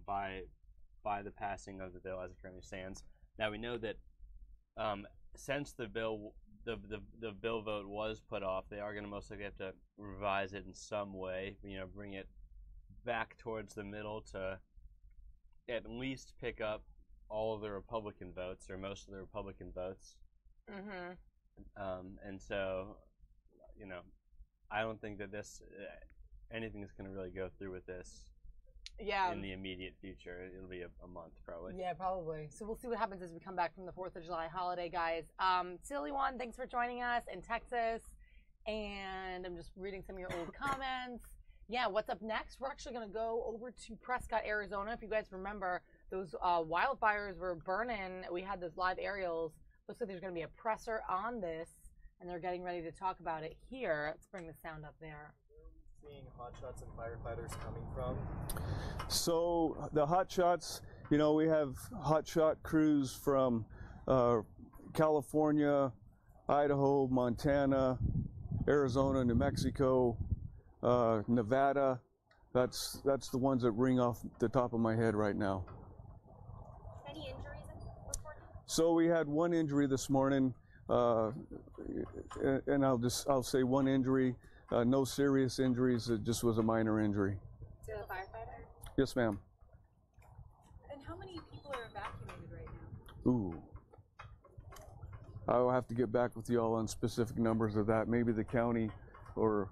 by the passing of the bill as it currently stands. Now we know that since the bill vote was put off, they are going to most likely have to revise it in some way, bring it back towards the middle to at least pick up all of the Republican votes, or most of the Republican votes. And so, I don't think that anything is going to really go through with this in the immediate future. It'll be a month, probably. Yeah, probably. So we'll see what happens as we come back from the 4th of July holiday, guys. Silly One, thanks for joining us in Texas. And I'm just reading some of your old comments. Yeah, what's up next? We're actually going to go over to Prescott, Arizona. If you guys remember, those wildfires were burning. We had those live aerials. Looks like there's going to be a presser on this, and they're getting ready to talk about it here. Let's bring the sound up there. Seeing hotshots and firefighters coming from? So the hotshots, we have hotshot crews from California, Idaho, Montana, Arizona, New Mexico, Nevada. That's the ones that ring off the top of my head right now. Any injuries reported? So we had one injury this morning, and I'll say one injury. No serious injuries. It just was a minor injury. To a firefighter? Yes, ma'am. And how many people are evacuated right now? Ooh. I will have to get back with you all on specific numbers of that. Maybe the county or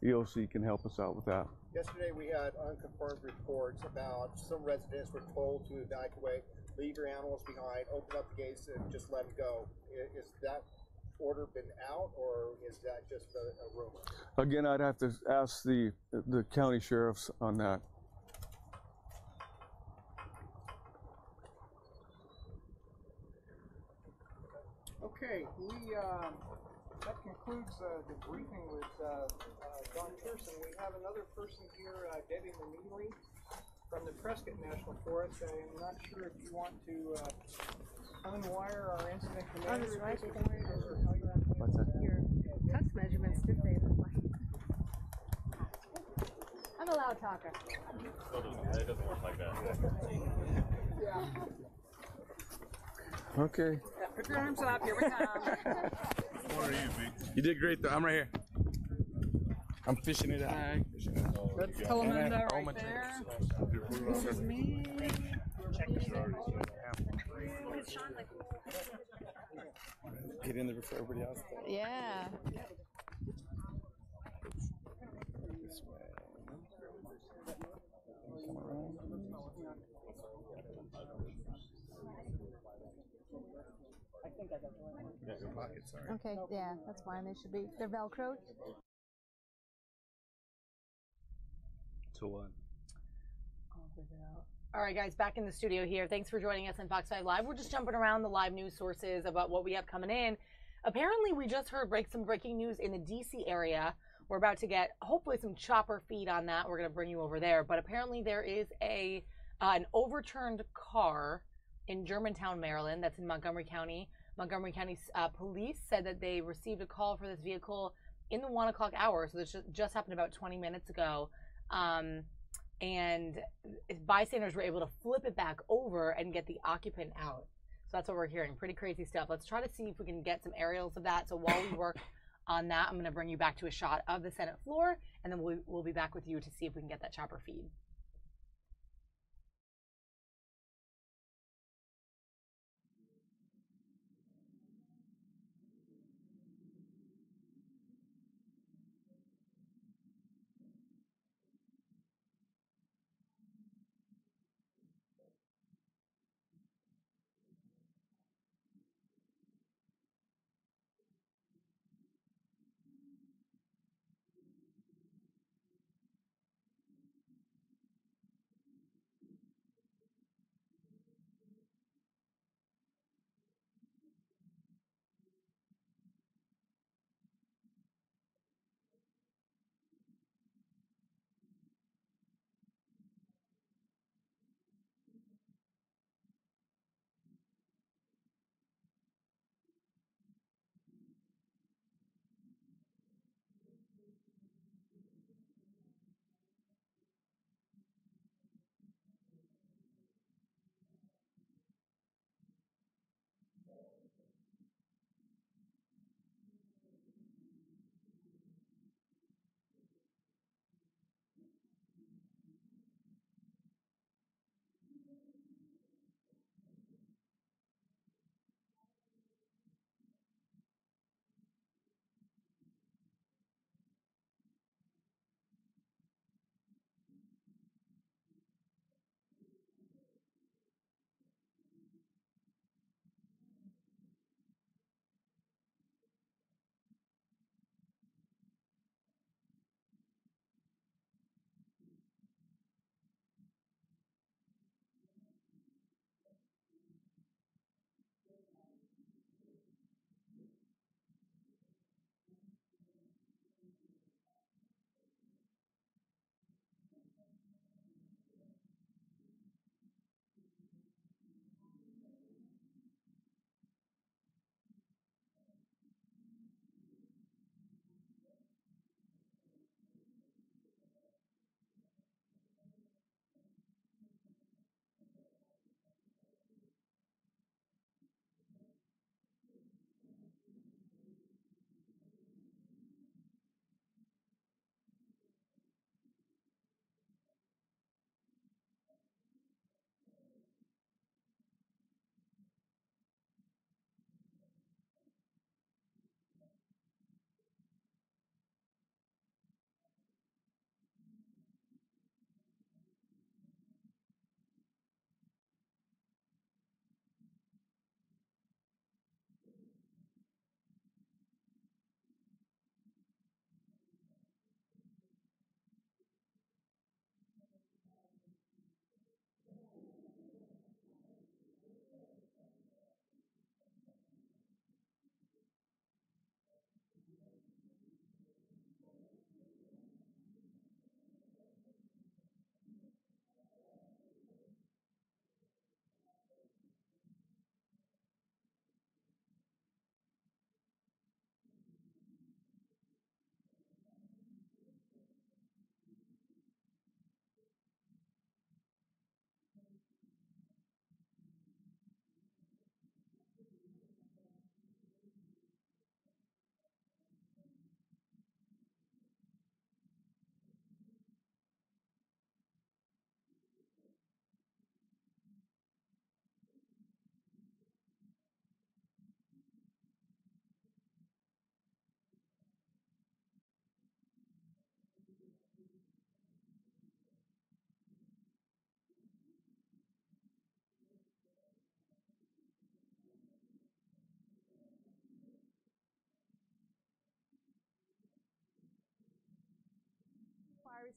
EOC can help us out with that. Yesterday we had unconfirmed reports about some residents were told to evacuate, leave your animals behind, open up the gates and just let them go. Is that order been out, or is that just a rumor? Again, I'd have to ask the county sheriffs on that. Okay, that concludes the briefing with Don Pearson. We have another person here, Debbie Manili from the Prescott National Forest. I'm not sure if you want to unwire our incident commander. Oh, that's right. What's that? Your test measurements, did they? I'm a loud talker. It doesn't work like that. Yeah. Okay. Put your arms up. Here we come. What are you, B? You did great, though. I'm right here. I'm fishing it out. That's Telemenda right there. This is me. Get in there before everybody else does. Yeah. This way. Come around. I think I got the right one. Yeah, your pockets, sorry. Okay, yeah, that's fine. They should be. They're Velcroed. To what? All right, guys, back in the studio here. Thanks for joining us on Fox 5 Live. We're just jumping around the live news sources about what we have coming in. Apparently, we just heard some breaking news in the D.C. area. We're about to get, hopefully, some chopper feed on that. We're going to bring you over there. But apparently, there is an overturned car in Germantown, Maryland. That's in Montgomery County. Montgomery County police said that they received a call for this vehicle in the 1 o'clock hour. So this just happened about 20 minutes ago. And bystanders were able to flip it back over and get the occupant out. So that's what we're hearing. Pretty crazy stuff. Let's try to see if we can get some aerials of that. So while we work on that, I'm going to bring you back to a shot of the Senate floor, and then we'll be back with you to see if we can get that chopper feed.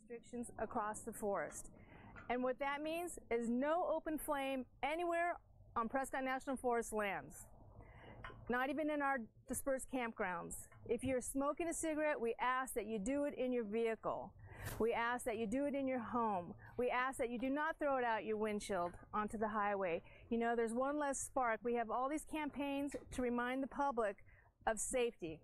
restrictions across the forest. And what that means is no open flame anywhere on Prescott National Forest lands, not even in our dispersed campgrounds. If you're smoking a cigarette, we ask that you do it in your vehicle. We ask that you do it in your home. We ask that you do not throw it out your windshield onto the highway. You know, there's one less spark. We have all these campaigns to remind the public of safety.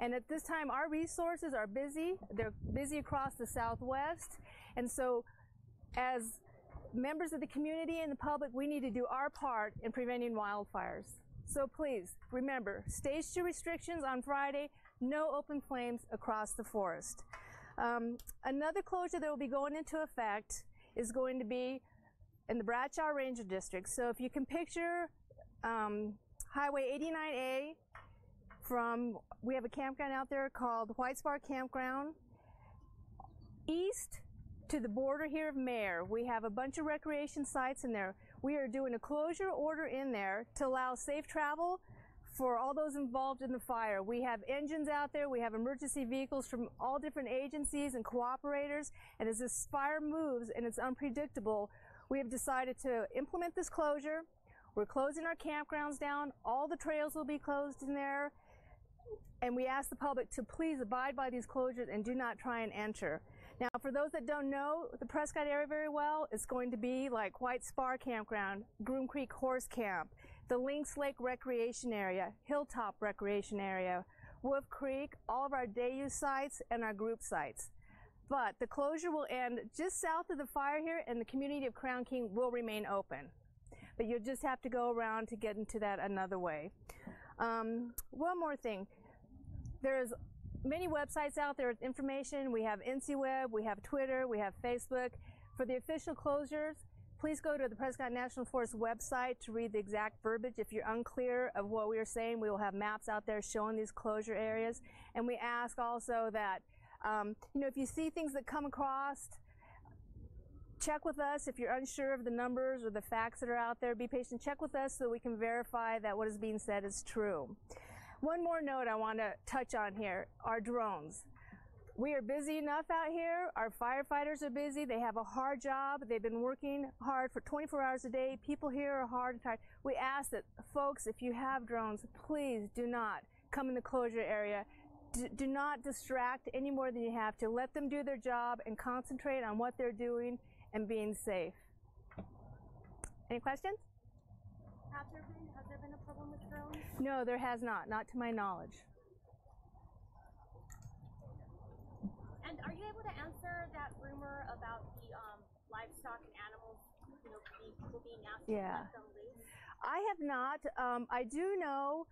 And at this time, our resources are busy. They're busy across the Southwest. And so as members of the community and the public, we need to do our part in preventing wildfires. So please, remember, stage 2 restrictions on Friday, no open flames across the forest. Another closure that will be going into effect is going to be in the Bradshaw Ranger District. So if you can picture Highway 89A we have a campground out there called White Spar Campground. East to the border here of Mayer, we have a bunch of recreation sites in there. We are doing a closure order in there to allow safe travel for all those involved in the fire. We have engines out there, we have emergency vehicles from all different agencies and cooperators, and as this fire moves and it's unpredictable, we have decided to implement this closure. We're closing our campgrounds down, all the trails will be closed in there, and we ask the public to please abide by these closures and do not try and enter. Now, for those that don't know the Prescott area very well, it's going to be like White Spar Campground, Groom Creek Horse Camp, the Lynx Lake Recreation Area, Hilltop Recreation Area, Wolf Creek, all of our day use sites, and our group sites. But the closure will end just south of the fire here, and the community of Crown King will remain open. But you'll just have to go around to get into that another way. One more thing. There's many websites out there with information. We have NCWeb, we have Twitter, we have Facebook. For the official closures, please go to the Prescott National Forest website to read the exact verbiage. If you're unclear of what we are saying, we will have maps out there showing these closure areas. And we ask also that, you know, if you see things that come across, check with us. If you're unsure of the numbers or the facts that are out there, be patient. Check with us so we can verify that what is being said is true. One more note I want to touch on here, our drones. We are busy enough out here. Our firefighters are busy. They have a hard job. They've been working hard for 24 hours a day. People here are hard and tired. We ask that, folks, if you have drones, please do not come in the closure area. Do not distract any more than you have to. Let them do their job and concentrate on what they're doing and being safe. Any questions? Has there been a problem with drones? No, there has not to my knowledge. And are you able to answer that rumor about the livestock and animals, you know, people being asked to let them loose? I have not. I do know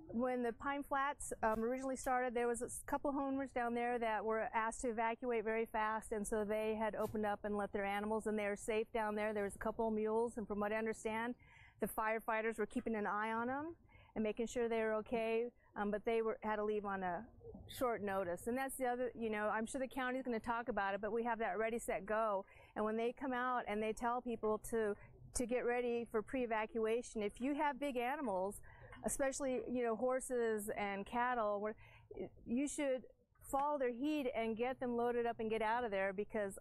when the Pine Flats originally started, there was a couple of homeowners down there that were asked to evacuate very fast, and so they had opened up and let their animals, and they are safe down there. There was a couple of mules, and from what I understand, the firefighters were keeping an eye on them and making sure they were okay, but they had to leave on a short notice. And that's the other, you know, I'm sure the county's going to talk about it, but we have that ready, set, go. And when they come out and they tell people to get ready for pre-evacuation, if you have big animals, especially, you know, horses and cattle, you should follow their heat and get them loaded up and get out of there, because,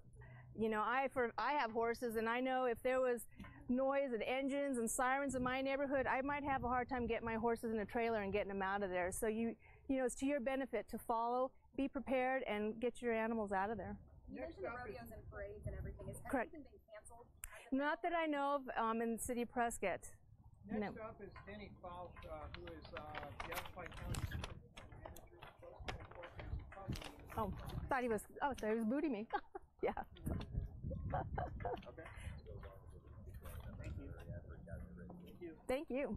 you know, I have horses, and I know if there was noise and engines and sirens in my neighborhood, I might have a hard time getting my horses in a trailer and getting them out of there. So you know, it's to your benefit to follow, be prepared, and get your animals out of there. You mentioned the rodeos and parades and everything. Has Correct. anything been canceled? Not that I know of in the city of Prescott. Next up is Denny Falk, who is the Yavapai County Manager. Oh, thought he was booting me. Yeah. Okay. Thank you.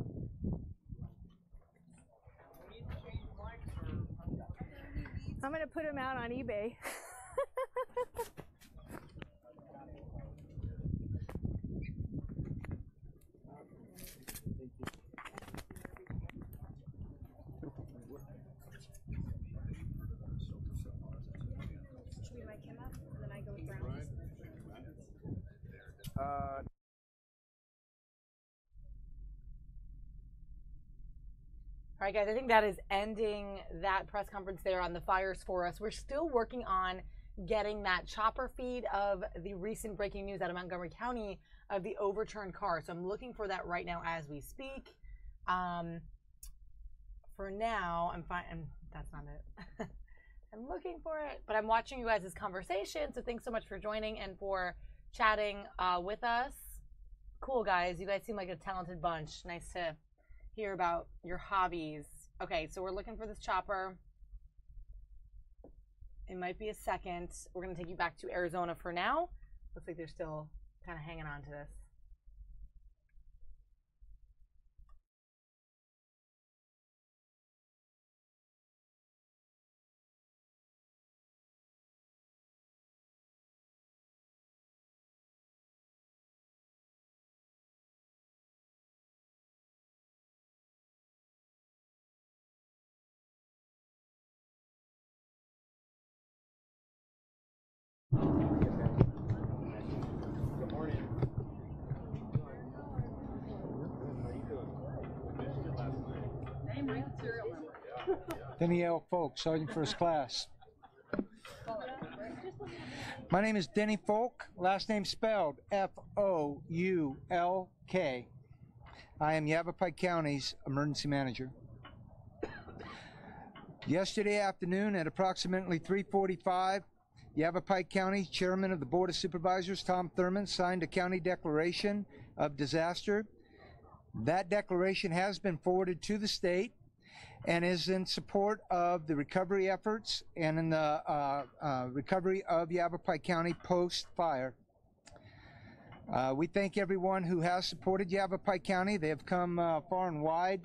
I'm going to put him out on eBay. Should we mic him up and then I go with Brown? All right, guys, I think that is ending that press conference there on the fires for us. We're still working on getting that chopper feed of the recent breaking news out of Montgomery County of the overturned car. So I'm looking for that right now as we speak. For now, I'm fine. That's not it. I'm looking for it, but I'm watching you guys' conversation. So thanks so much for joining and for chatting with us. Cool, guys. You guys seem like a talented bunch. Nice to hear about your hobbies. Okay, so we're looking for this chopper. It might be a second. We're going to take you back to Arizona for now. Looks like they're still kind of hanging on to this. Good morning. Danielle Folk, Sergeant First Class. My name is Denny Folk, last name spelled F-O-U-L-K. I am Yavapai County's Emergency Manager. Yesterday afternoon at approximately 3:45, Yavapai County Chairman of the Board of Supervisors, Tom Thurman, signed a county declaration of disaster. That declaration has been forwarded to the state and is in support of the recovery efforts and in the recovery of Yavapai County post-fire. We thank everyone who has supported Yavapai County. They have come far and wide.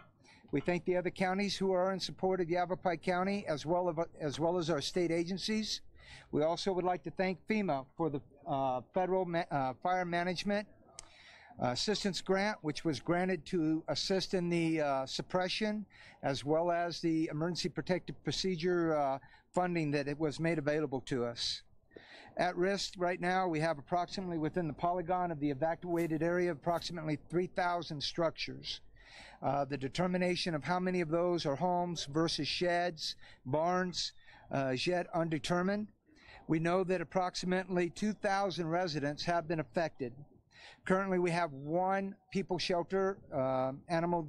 We thank the other counties who are in support of Yavapai County as well as our state agencies. We also would like to thank FEMA for the Federal Fire Management Assistance Grant, which was granted to assist in the suppression, as well as the Emergency Protective Procedure funding that it was made available to us. At risk right now, we have approximately within the polygon of the evacuated area, approximately 3,000 structures. The determination of how many of those are homes versus sheds, barns, is yet undetermined. We know that approximately 2,000 residents have been affected. Currently, we have one people shelter, animal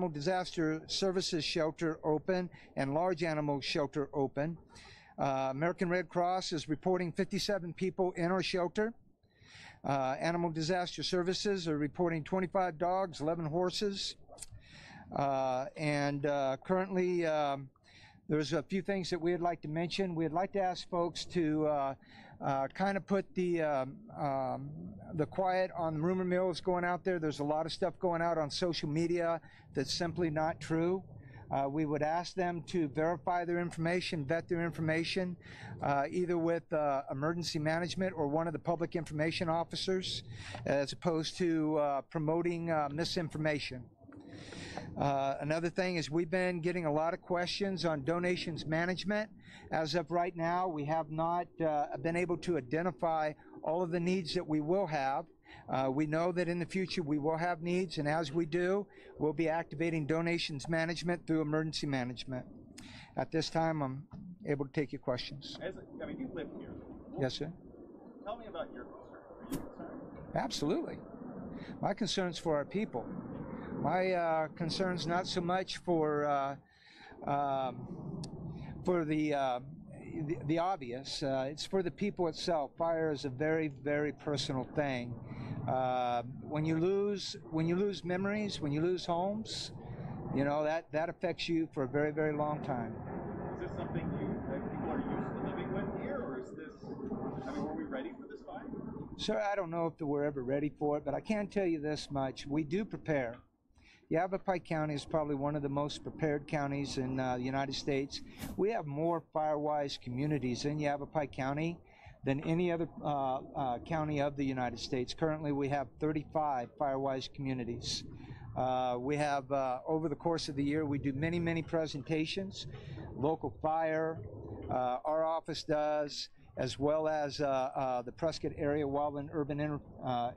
disaster services shelter open, and large animal shelter open. American Red Cross is reporting 57 people in our shelter. Animal disaster services are reporting 25 dogs, 11 horses, and currently there's a few things that we'd like to mention. We'd like to ask folks to kind of put the quiet on the rumor mills going out there. There's a lot of stuff going out on social media that's simply not true. We would ask them to verify their information, vet their information, either with emergency management or one of the public information officers, as opposed to promoting misinformation. Another thing is we've been getting a lot of questions on donations management. As of right now, we have not been able to identify all of the needs that we will have. We know that in the future we will have needs, and as we do, we'll be activating donations management through emergency management. At this time, I'm able to take your questions. I mean, you live here. Yes, sir. Tell me about your concern. Are you concerned? Absolutely. My concern's for our people. My concern's not so much for the obvious. It's for the people itself. Fire is a very, very personal thing. When you lose memories, when you lose homes, you know that affects you for a very, very long time. Is this something that people are used to living with here, or is this? I mean, were we ready for this fire? Sir, I don't know if we're ever ready for it, but I can tell you this much: we do prepare. Yavapai County is probably one of the most prepared counties in the United States. We have more fire-wise communities in Yavapai County than any other county of the United States. Currently, we have 35 fire-wise communities. We have, over the course of the year, we do many, many presentations. Local fire, our office does, as well as the Prescott Area Wildland Urban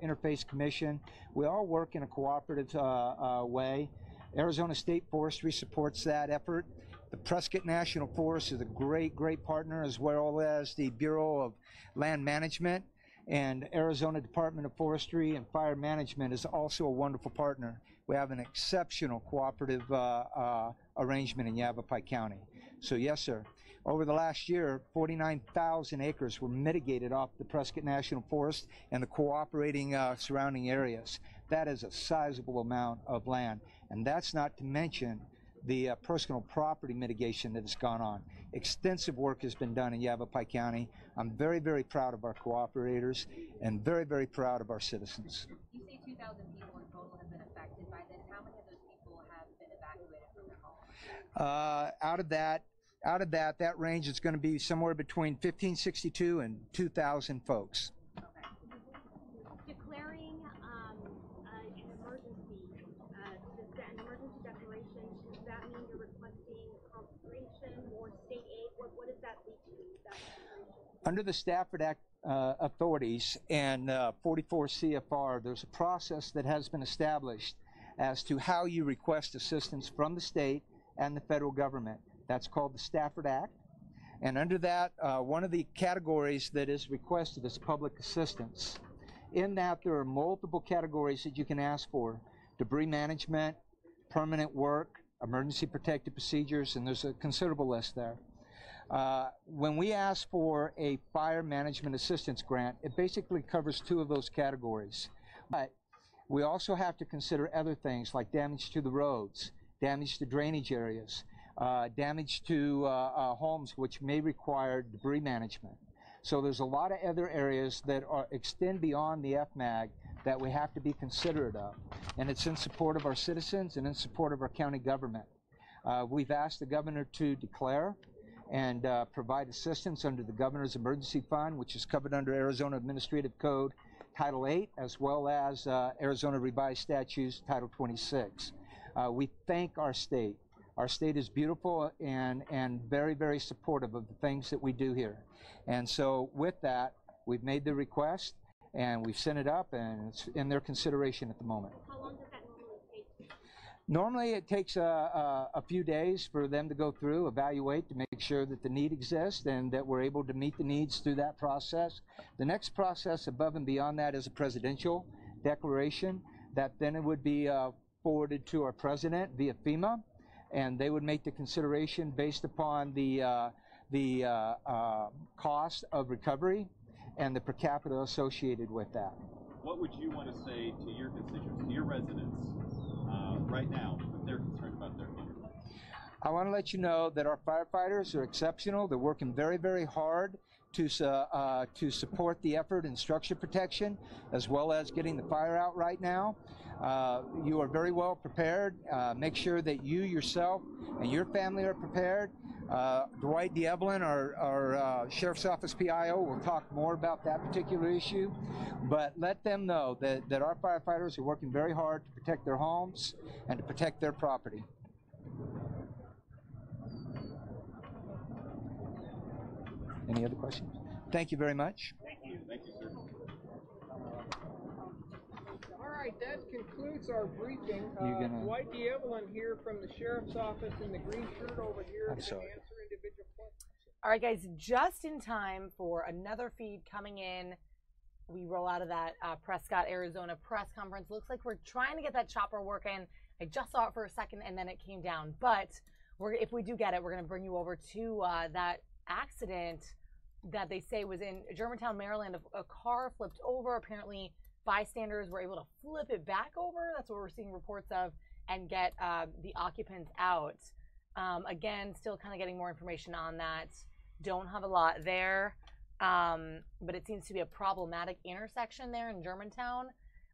Interface Commission. We all work in a cooperative way. Arizona State Forestry supports that effort. The Prescott National Forest is a great, great partner, as well as the Bureau of Land Management, and Arizona Department of Forestry and Fire Management is also a wonderful partner. We have an exceptional cooperative arrangement in Yavapai County. So yes, sir. Over the last year, 49,000 acres were mitigated off the Prescott National Forest and the cooperating surrounding areas. That is a sizable amount of land, and that's not to mention the personal property mitigation that has gone on. Extensive work has been done in Yavapai County. I'm very, very proud of our cooperators and very, very proud of our citizens. You say 2,000 people in total have been affected by this. How many of those people have been evacuated from their homes? Out of that range is going to be somewhere between 1,562 and 2,000 folks. Declaring an emergency, an emergency declaration, does that mean you're requesting compensation or state aid? What does that lead to, that declaration? Under the Stafford Act authorities and 44 CFR, there's a process that has been established as to how you request assistance from the state and the federal government. That's called the Stafford Act. And under that, one of the categories that is requested is public assistance. In that, there are multiple categories that you can ask for: debris management, permanent work, emergency protective procedures, and there's a considerable list there. When we ask for a fire management assistance grant, it basically covers two of those categories. But we also have to consider other things like damage to the roads, damage to drainage areas, damage to homes which may require debris management. So there's a lot of other areas that extend beyond the FMAG that we have to be considerate of. And it's in support of our citizens and in support of our county government. We've asked the governor to declare and provide assistance under the Governor's Emergency Fund, which is covered under Arizona Administrative Code Title 8, as well as Arizona Revised Statutes Title 26. We thank our state. Our state is beautiful and very, very supportive of the things that we do here. And so with that, we've made the request and we've sent it up, and it's in their consideration at the moment. How long does that normally take? Normally it takes a few days for them to go through, evaluate, to make sure that the need exists and that we're able to meet the needs through that process. The next process above and beyond that is a presidential declaration that then it would be forwarded to our president via FEMA, and they would make the consideration based upon the cost of recovery and the per capita associated with that. What would you want to say to your constituents, to your residents, right now, if they're concerned about their home? I want to let you know that our firefighters are exceptional. They're working very, very hard to support the effort in structure protection, as well as getting the fire out right now. You are very well prepared. Make sure that you yourself and your family are prepared. Dwight D'Evelyn, our Sheriff's Office PIO, will talk more about that particular issue. But let them know that our firefighters are working very hard to protect their homes and to protect their property. Any other questions? Thank you very much. Thank you, sir. All right, that concludes our briefing. Dwight D'Evelyn here from the Sheriff's Office in the green shirt over here to answer individual questions. All right, guys, just in time for another feed coming in. We roll out of that Prescott, Arizona press conference. Looks like we're trying to get that chopper working. I just saw it for a second and then it came down. But if we do get it, we're going to bring you over to that accident that they say was in Germantown, Maryland. A car flipped over. Apparently, bystanders were able to flip it back over. That's what we're seeing reports of, and get the occupants out. Again, still kind of getting more information on that. Don't have a lot there, but it seems to be a problematic intersection there in Germantown.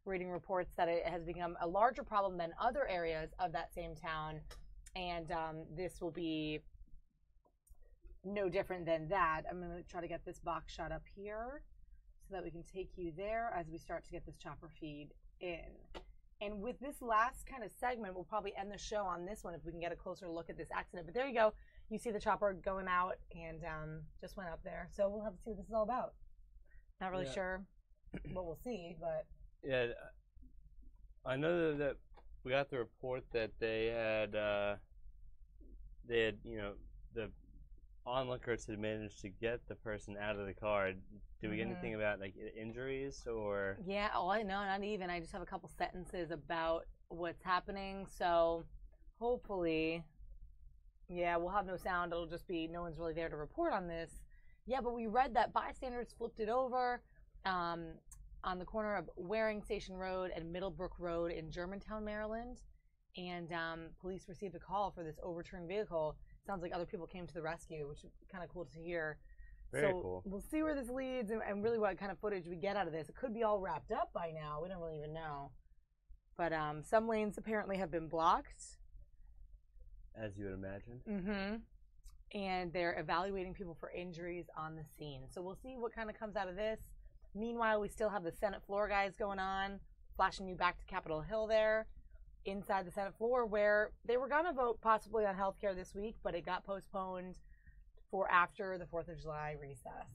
Reading reports that it has become a larger problem than other areas of that same town, and this will be no different than that. I'm going to try to get this box shot up here so that we can take you there as we start to get this chopper feed in. And with this last kind of segment, we'll probably end the show on this one if we can get a closer look at this accident. But there you go. You see the chopper going out and just went up there. So we'll have to see what this is all about. Not really sure what we'll see, but... Yeah, I know that we got the report that they had they had, you know, the onlookers had managed to get the person out of the car. Do we get anything about like injuries or? Yeah, oh, no, not even. I just have a couple sentences about what's happening. So hopefully, yeah, we'll have no sound. It'll just be no one's really there to report on this. Yeah, but we read that bystanders flipped it over on the corner of Waring Station Road and Middlebrook Road in Germantown, Maryland. And police received a call for this overturned vehicle. Sounds like other people came to the rescue, which is kind of cool to hear. Very cool. We'll see where this leads and really what kind of footage we get out of this. It could be all wrapped up by now. We don't really even know. But some lanes apparently have been blocked. As you would imagine. Mm-hmm. And they're evaluating people for injuries on the scene. So we'll see what kind of comes out of this. Meanwhile, we still have the Senate floor guys going on, flashing you back to Capitol Hill there. Inside the Senate floor, where they were going to vote possibly on health care this week, but it got postponed for after the 4th of July recess.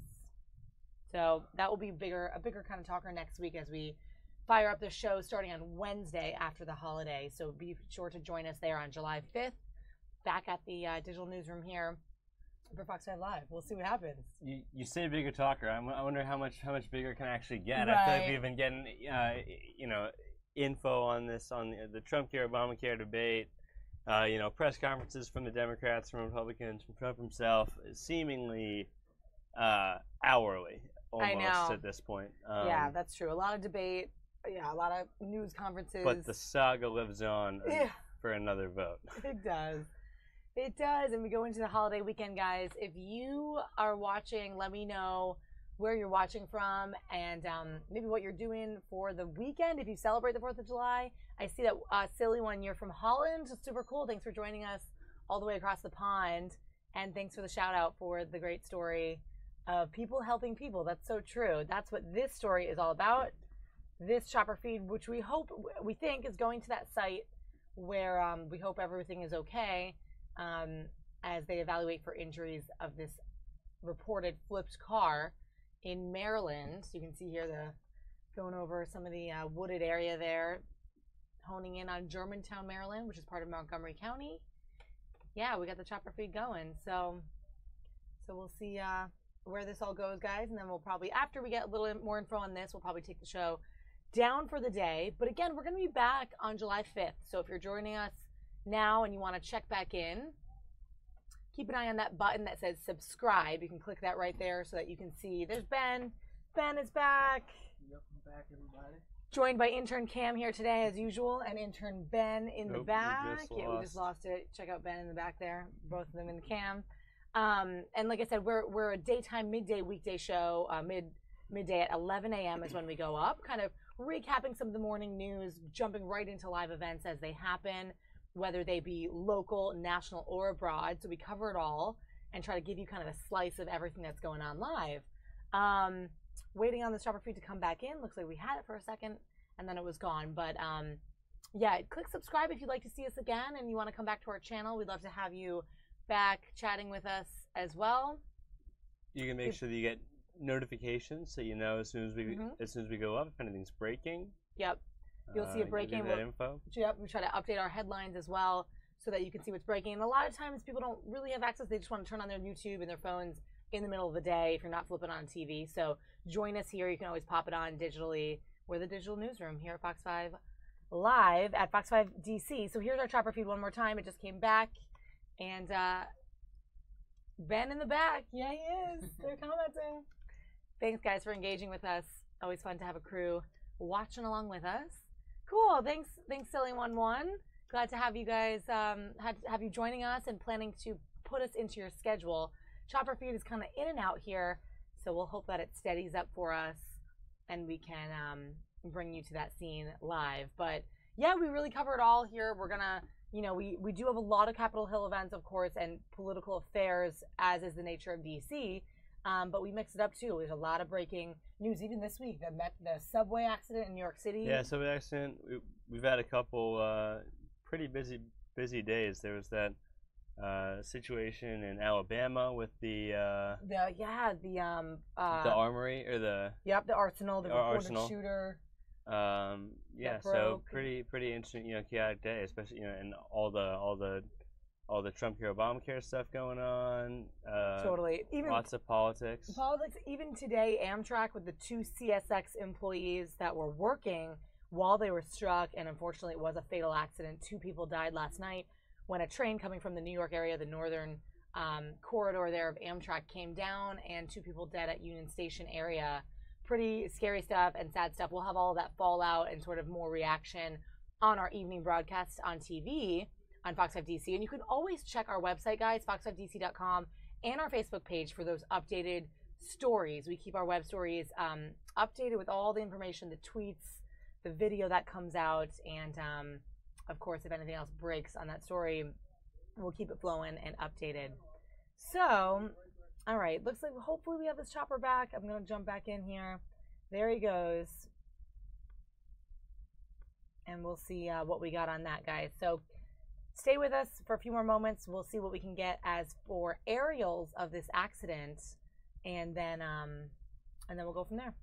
So that will be a bigger kind of talker next week as we fire up the show starting on Wednesday after the holiday. So be sure to join us there on July 5th, back at the digital newsroom here for Fox 5 Live. We'll see what happens. You say bigger talker. I wonder how much bigger it can actually get. Right. I feel like we've been getting, you know, info on this, on the Trumpcare, Obamacare debate, you know, press conferences from the Democrats, from Republicans, from Trump himself, seemingly hourly almost at this point. Yeah, that's true. A lot of debate. Yeah, a lot of news conferences. But the saga lives on for another vote. It does. It does. And we go into the holiday weekend, guys. If you are watching, let me know where you're watching from and maybe what you're doing for the weekend if you celebrate the 4th of July. I see that Silly One, you're from Holland. Super cool. Thanks for joining us all the way across the pond. And thanks for the shout out for the great story of people helping people. That's so true. That's what this story is all about. This shopper feed, which we think is going to that site where we hope everything is okay as they evaluate for injuries of this reported flipped car in Maryland. So you can see here going over some of the wooded area there, honing in on Germantown, Maryland, which is part of Montgomery County. Yeah, we got the chopper feed going. So we'll see where this all goes, guys. And then we'll probably, after we get a little more info on this, we'll probably take the show down for the day. But again, we're going to be back on July 5th. So if you're joining us now and you want to check back in, keep an eye on that button that says subscribe. You can click that right there so that you can see. There's Ben. Ben is back. Yep, I'm back, everybody. Joined by intern Cam here today, as usual, and intern Ben in the back. We just lost it. Check out Ben in the back there. Both of them in the cam. And like I said, we're a daytime, midday, weekday show. Midday at 11 a.m. is when we go up. Kind of recapping some of the morning news, jumping right into live events as they happen, whether they be local, national, or abroad. So we cover it all and try to give you kind of a slice of everything that's going on live. Waiting on the shopper feed to come back in. Looks like we had it for a second and then it was gone. But yeah, click subscribe if you'd like to see us again and you want to come back to our channel. We'd love to have you back chatting with us as well. You can make sure that you get notifications so you know as soon as we go up if anything's breaking. Yep. You'll see it breaking. Info. Yep, we try to update our headlines as well so that you can see what's breaking. And a lot of times people don't really have access. They just want to turn on their YouTube and their phones in the middle of the day if you're not flipping on TV. So join us here. You can always pop it on digitally. We're the digital newsroom here at Fox 5 Live at Fox 5 DC. So here's our chopper feed one more time. It just came back. And Ben in the back. Yeah, he is. They're commenting. Thanks, guys, for engaging with us. Always fun to have a crew watching along with us. Cool. Thanks, Silly11. Glad to have you guys, have you joining us and planning to put us into your schedule. Chopper feed is kind of in and out here, so we'll hope that it steadies up for us and we can bring you to that scene live. But yeah, we really cover it all here. We're gonna, we do have a lot of Capitol Hill events, of course, and political affairs, as is the nature of DC. But we mix it up too. There's a lot of breaking news, even this week. The subway accident in New York City. Yeah, subway accident. We've had a couple pretty busy days. There was that situation in Alabama with the armory or the arsenal, the reported shooter. Yeah, so pretty interesting, chaotic day, especially and all the all the Trumpcare, Obamacare stuff going on. Totally. Even lots of politics. Politics. Even today, Amtrak with the 2 CSX employees that were working while they were struck, and unfortunately, it was a fatal accident. 2 people died last night when a train coming from the New York area, the northern corridor there of Amtrak, came down, and 2 people dead at Union Station area. Pretty scary stuff and sad stuff. We'll have all of that fallout and sort of more reaction on our evening broadcast on TV on Fox 5 DC. And you can always check our website, guys, fox5dc.com, and our Facebook page for those updated stories. We keep our web stories updated with all the information, the tweets, the video that comes out, and of course, if anything else breaks on that story, we'll keep it flowing and updated. So, all right, looks like hopefully we have this chopper back. I'm going to jump back in here. There he goes. And we'll see what we got on that, guys. So stay with us for a few more moments. We'll see what we can get as for aerials of this accident, and then we'll go from there.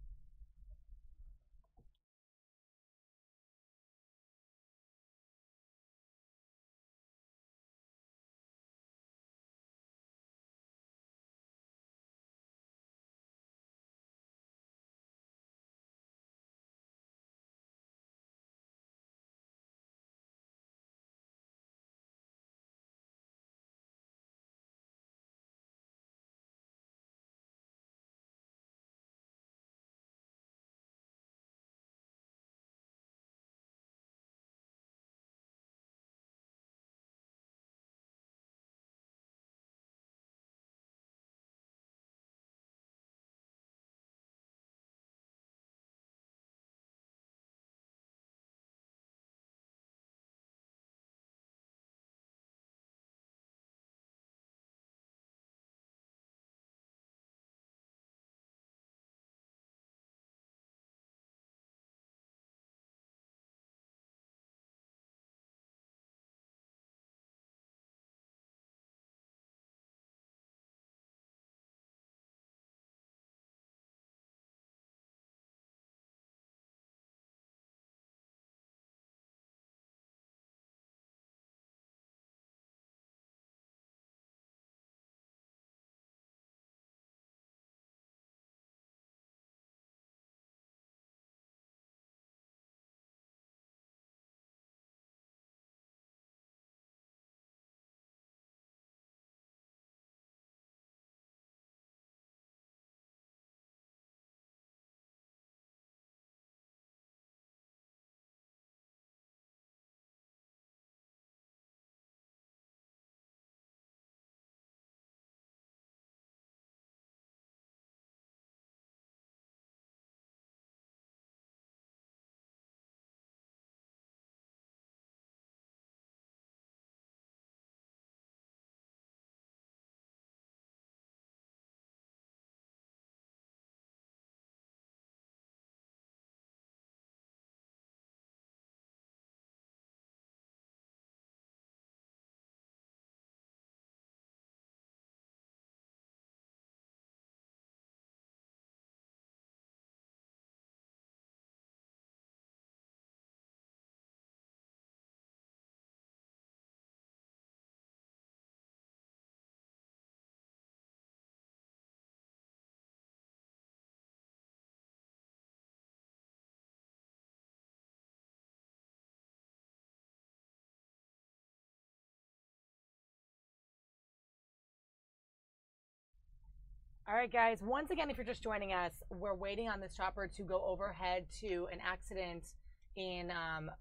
All right, guys. Once again, if you're just joining us, we're waiting on this chopper to go overhead to an accident in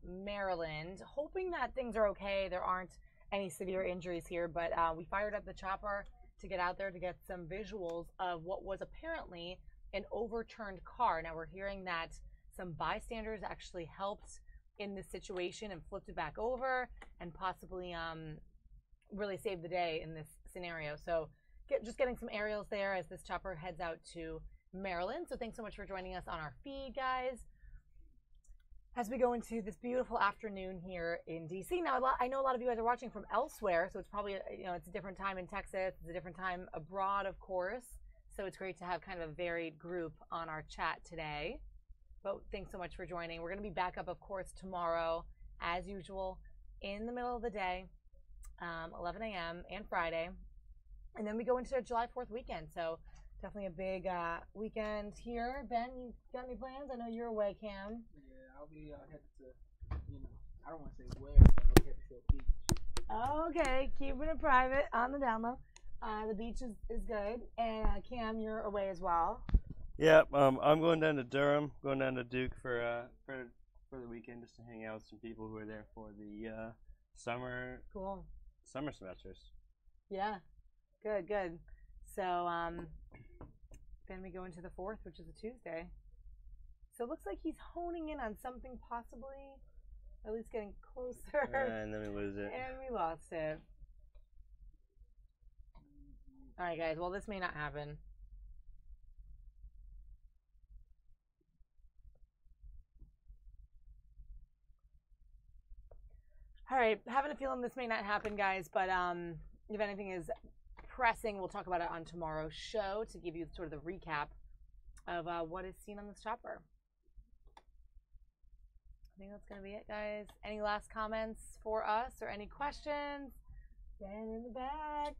Maryland, hoping that things are okay. There aren't any severe injuries here, but we fired up the chopper to get out there to get some visuals of what was apparently an overturned car. Now, we're hearing that some bystanders actually helped in this situation and flipped it back over and possibly really saved the day in this scenario. So just getting some aerials there as this chopper heads out to Maryland. So thanks so much for joining us on our feed, guys, as we go into this beautiful afternoon here in DC. Now, I know a lot of you guys are watching from elsewhere, so it's probably, it's a different time in Texas. It's a different time abroad, of course. So it's great to have kind of a varied group on our chat today. But thanks so much for joining. We're going to be back up, of course, tomorrow, as usual, in the middle of the day. 11 a.m. and Friday. And then we go into July 4th weekend. So definitely a big weekend here. Ben, you got any plans? I know you're away, Cam. Yeah, I'll be headed to, I don't want to say where, but I'll head to a beach. Okay, keeping it private on the down low. The beach is good. And Cam, you're away as well. Yeah, I'm going down to Durham, going down to Duke for the weekend just to hang out with some people who are there for the summer semesters. Yeah, good. So then we go into the 4th, which is a Tuesday. So it looks like he's honing in on something possibly, at least getting closer. And then we lose it. And we lost it. All right, guys. Well, this may not happen. All right, having a feeling this may not happen, guys, but if anything is pressing, we'll talk about it on tomorrow's show to give you sort of the recap of what is seen on this chopper. I think that's going to be it, guys. Any last comments for us or any questions? Ben in the back.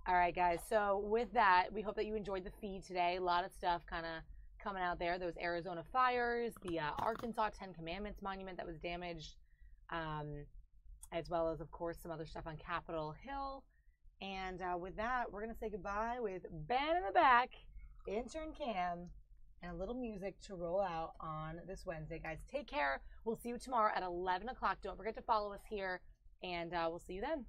All right, guys. So with that, we hope that you enjoyed the feed today. A lot of stuff kind of coming out there. Those Arizona fires, the Arkansas 10 Commandments monument that was damaged, as well as, of course, some other stuff on Capitol Hill. And with that, we're going to say goodbye with Ben in the back, intern Cam, and a little music to roll out on this Wednesday. Guys, take care. We'll see you tomorrow at 11 o'clock. Don't forget to follow us here, and we'll see you then.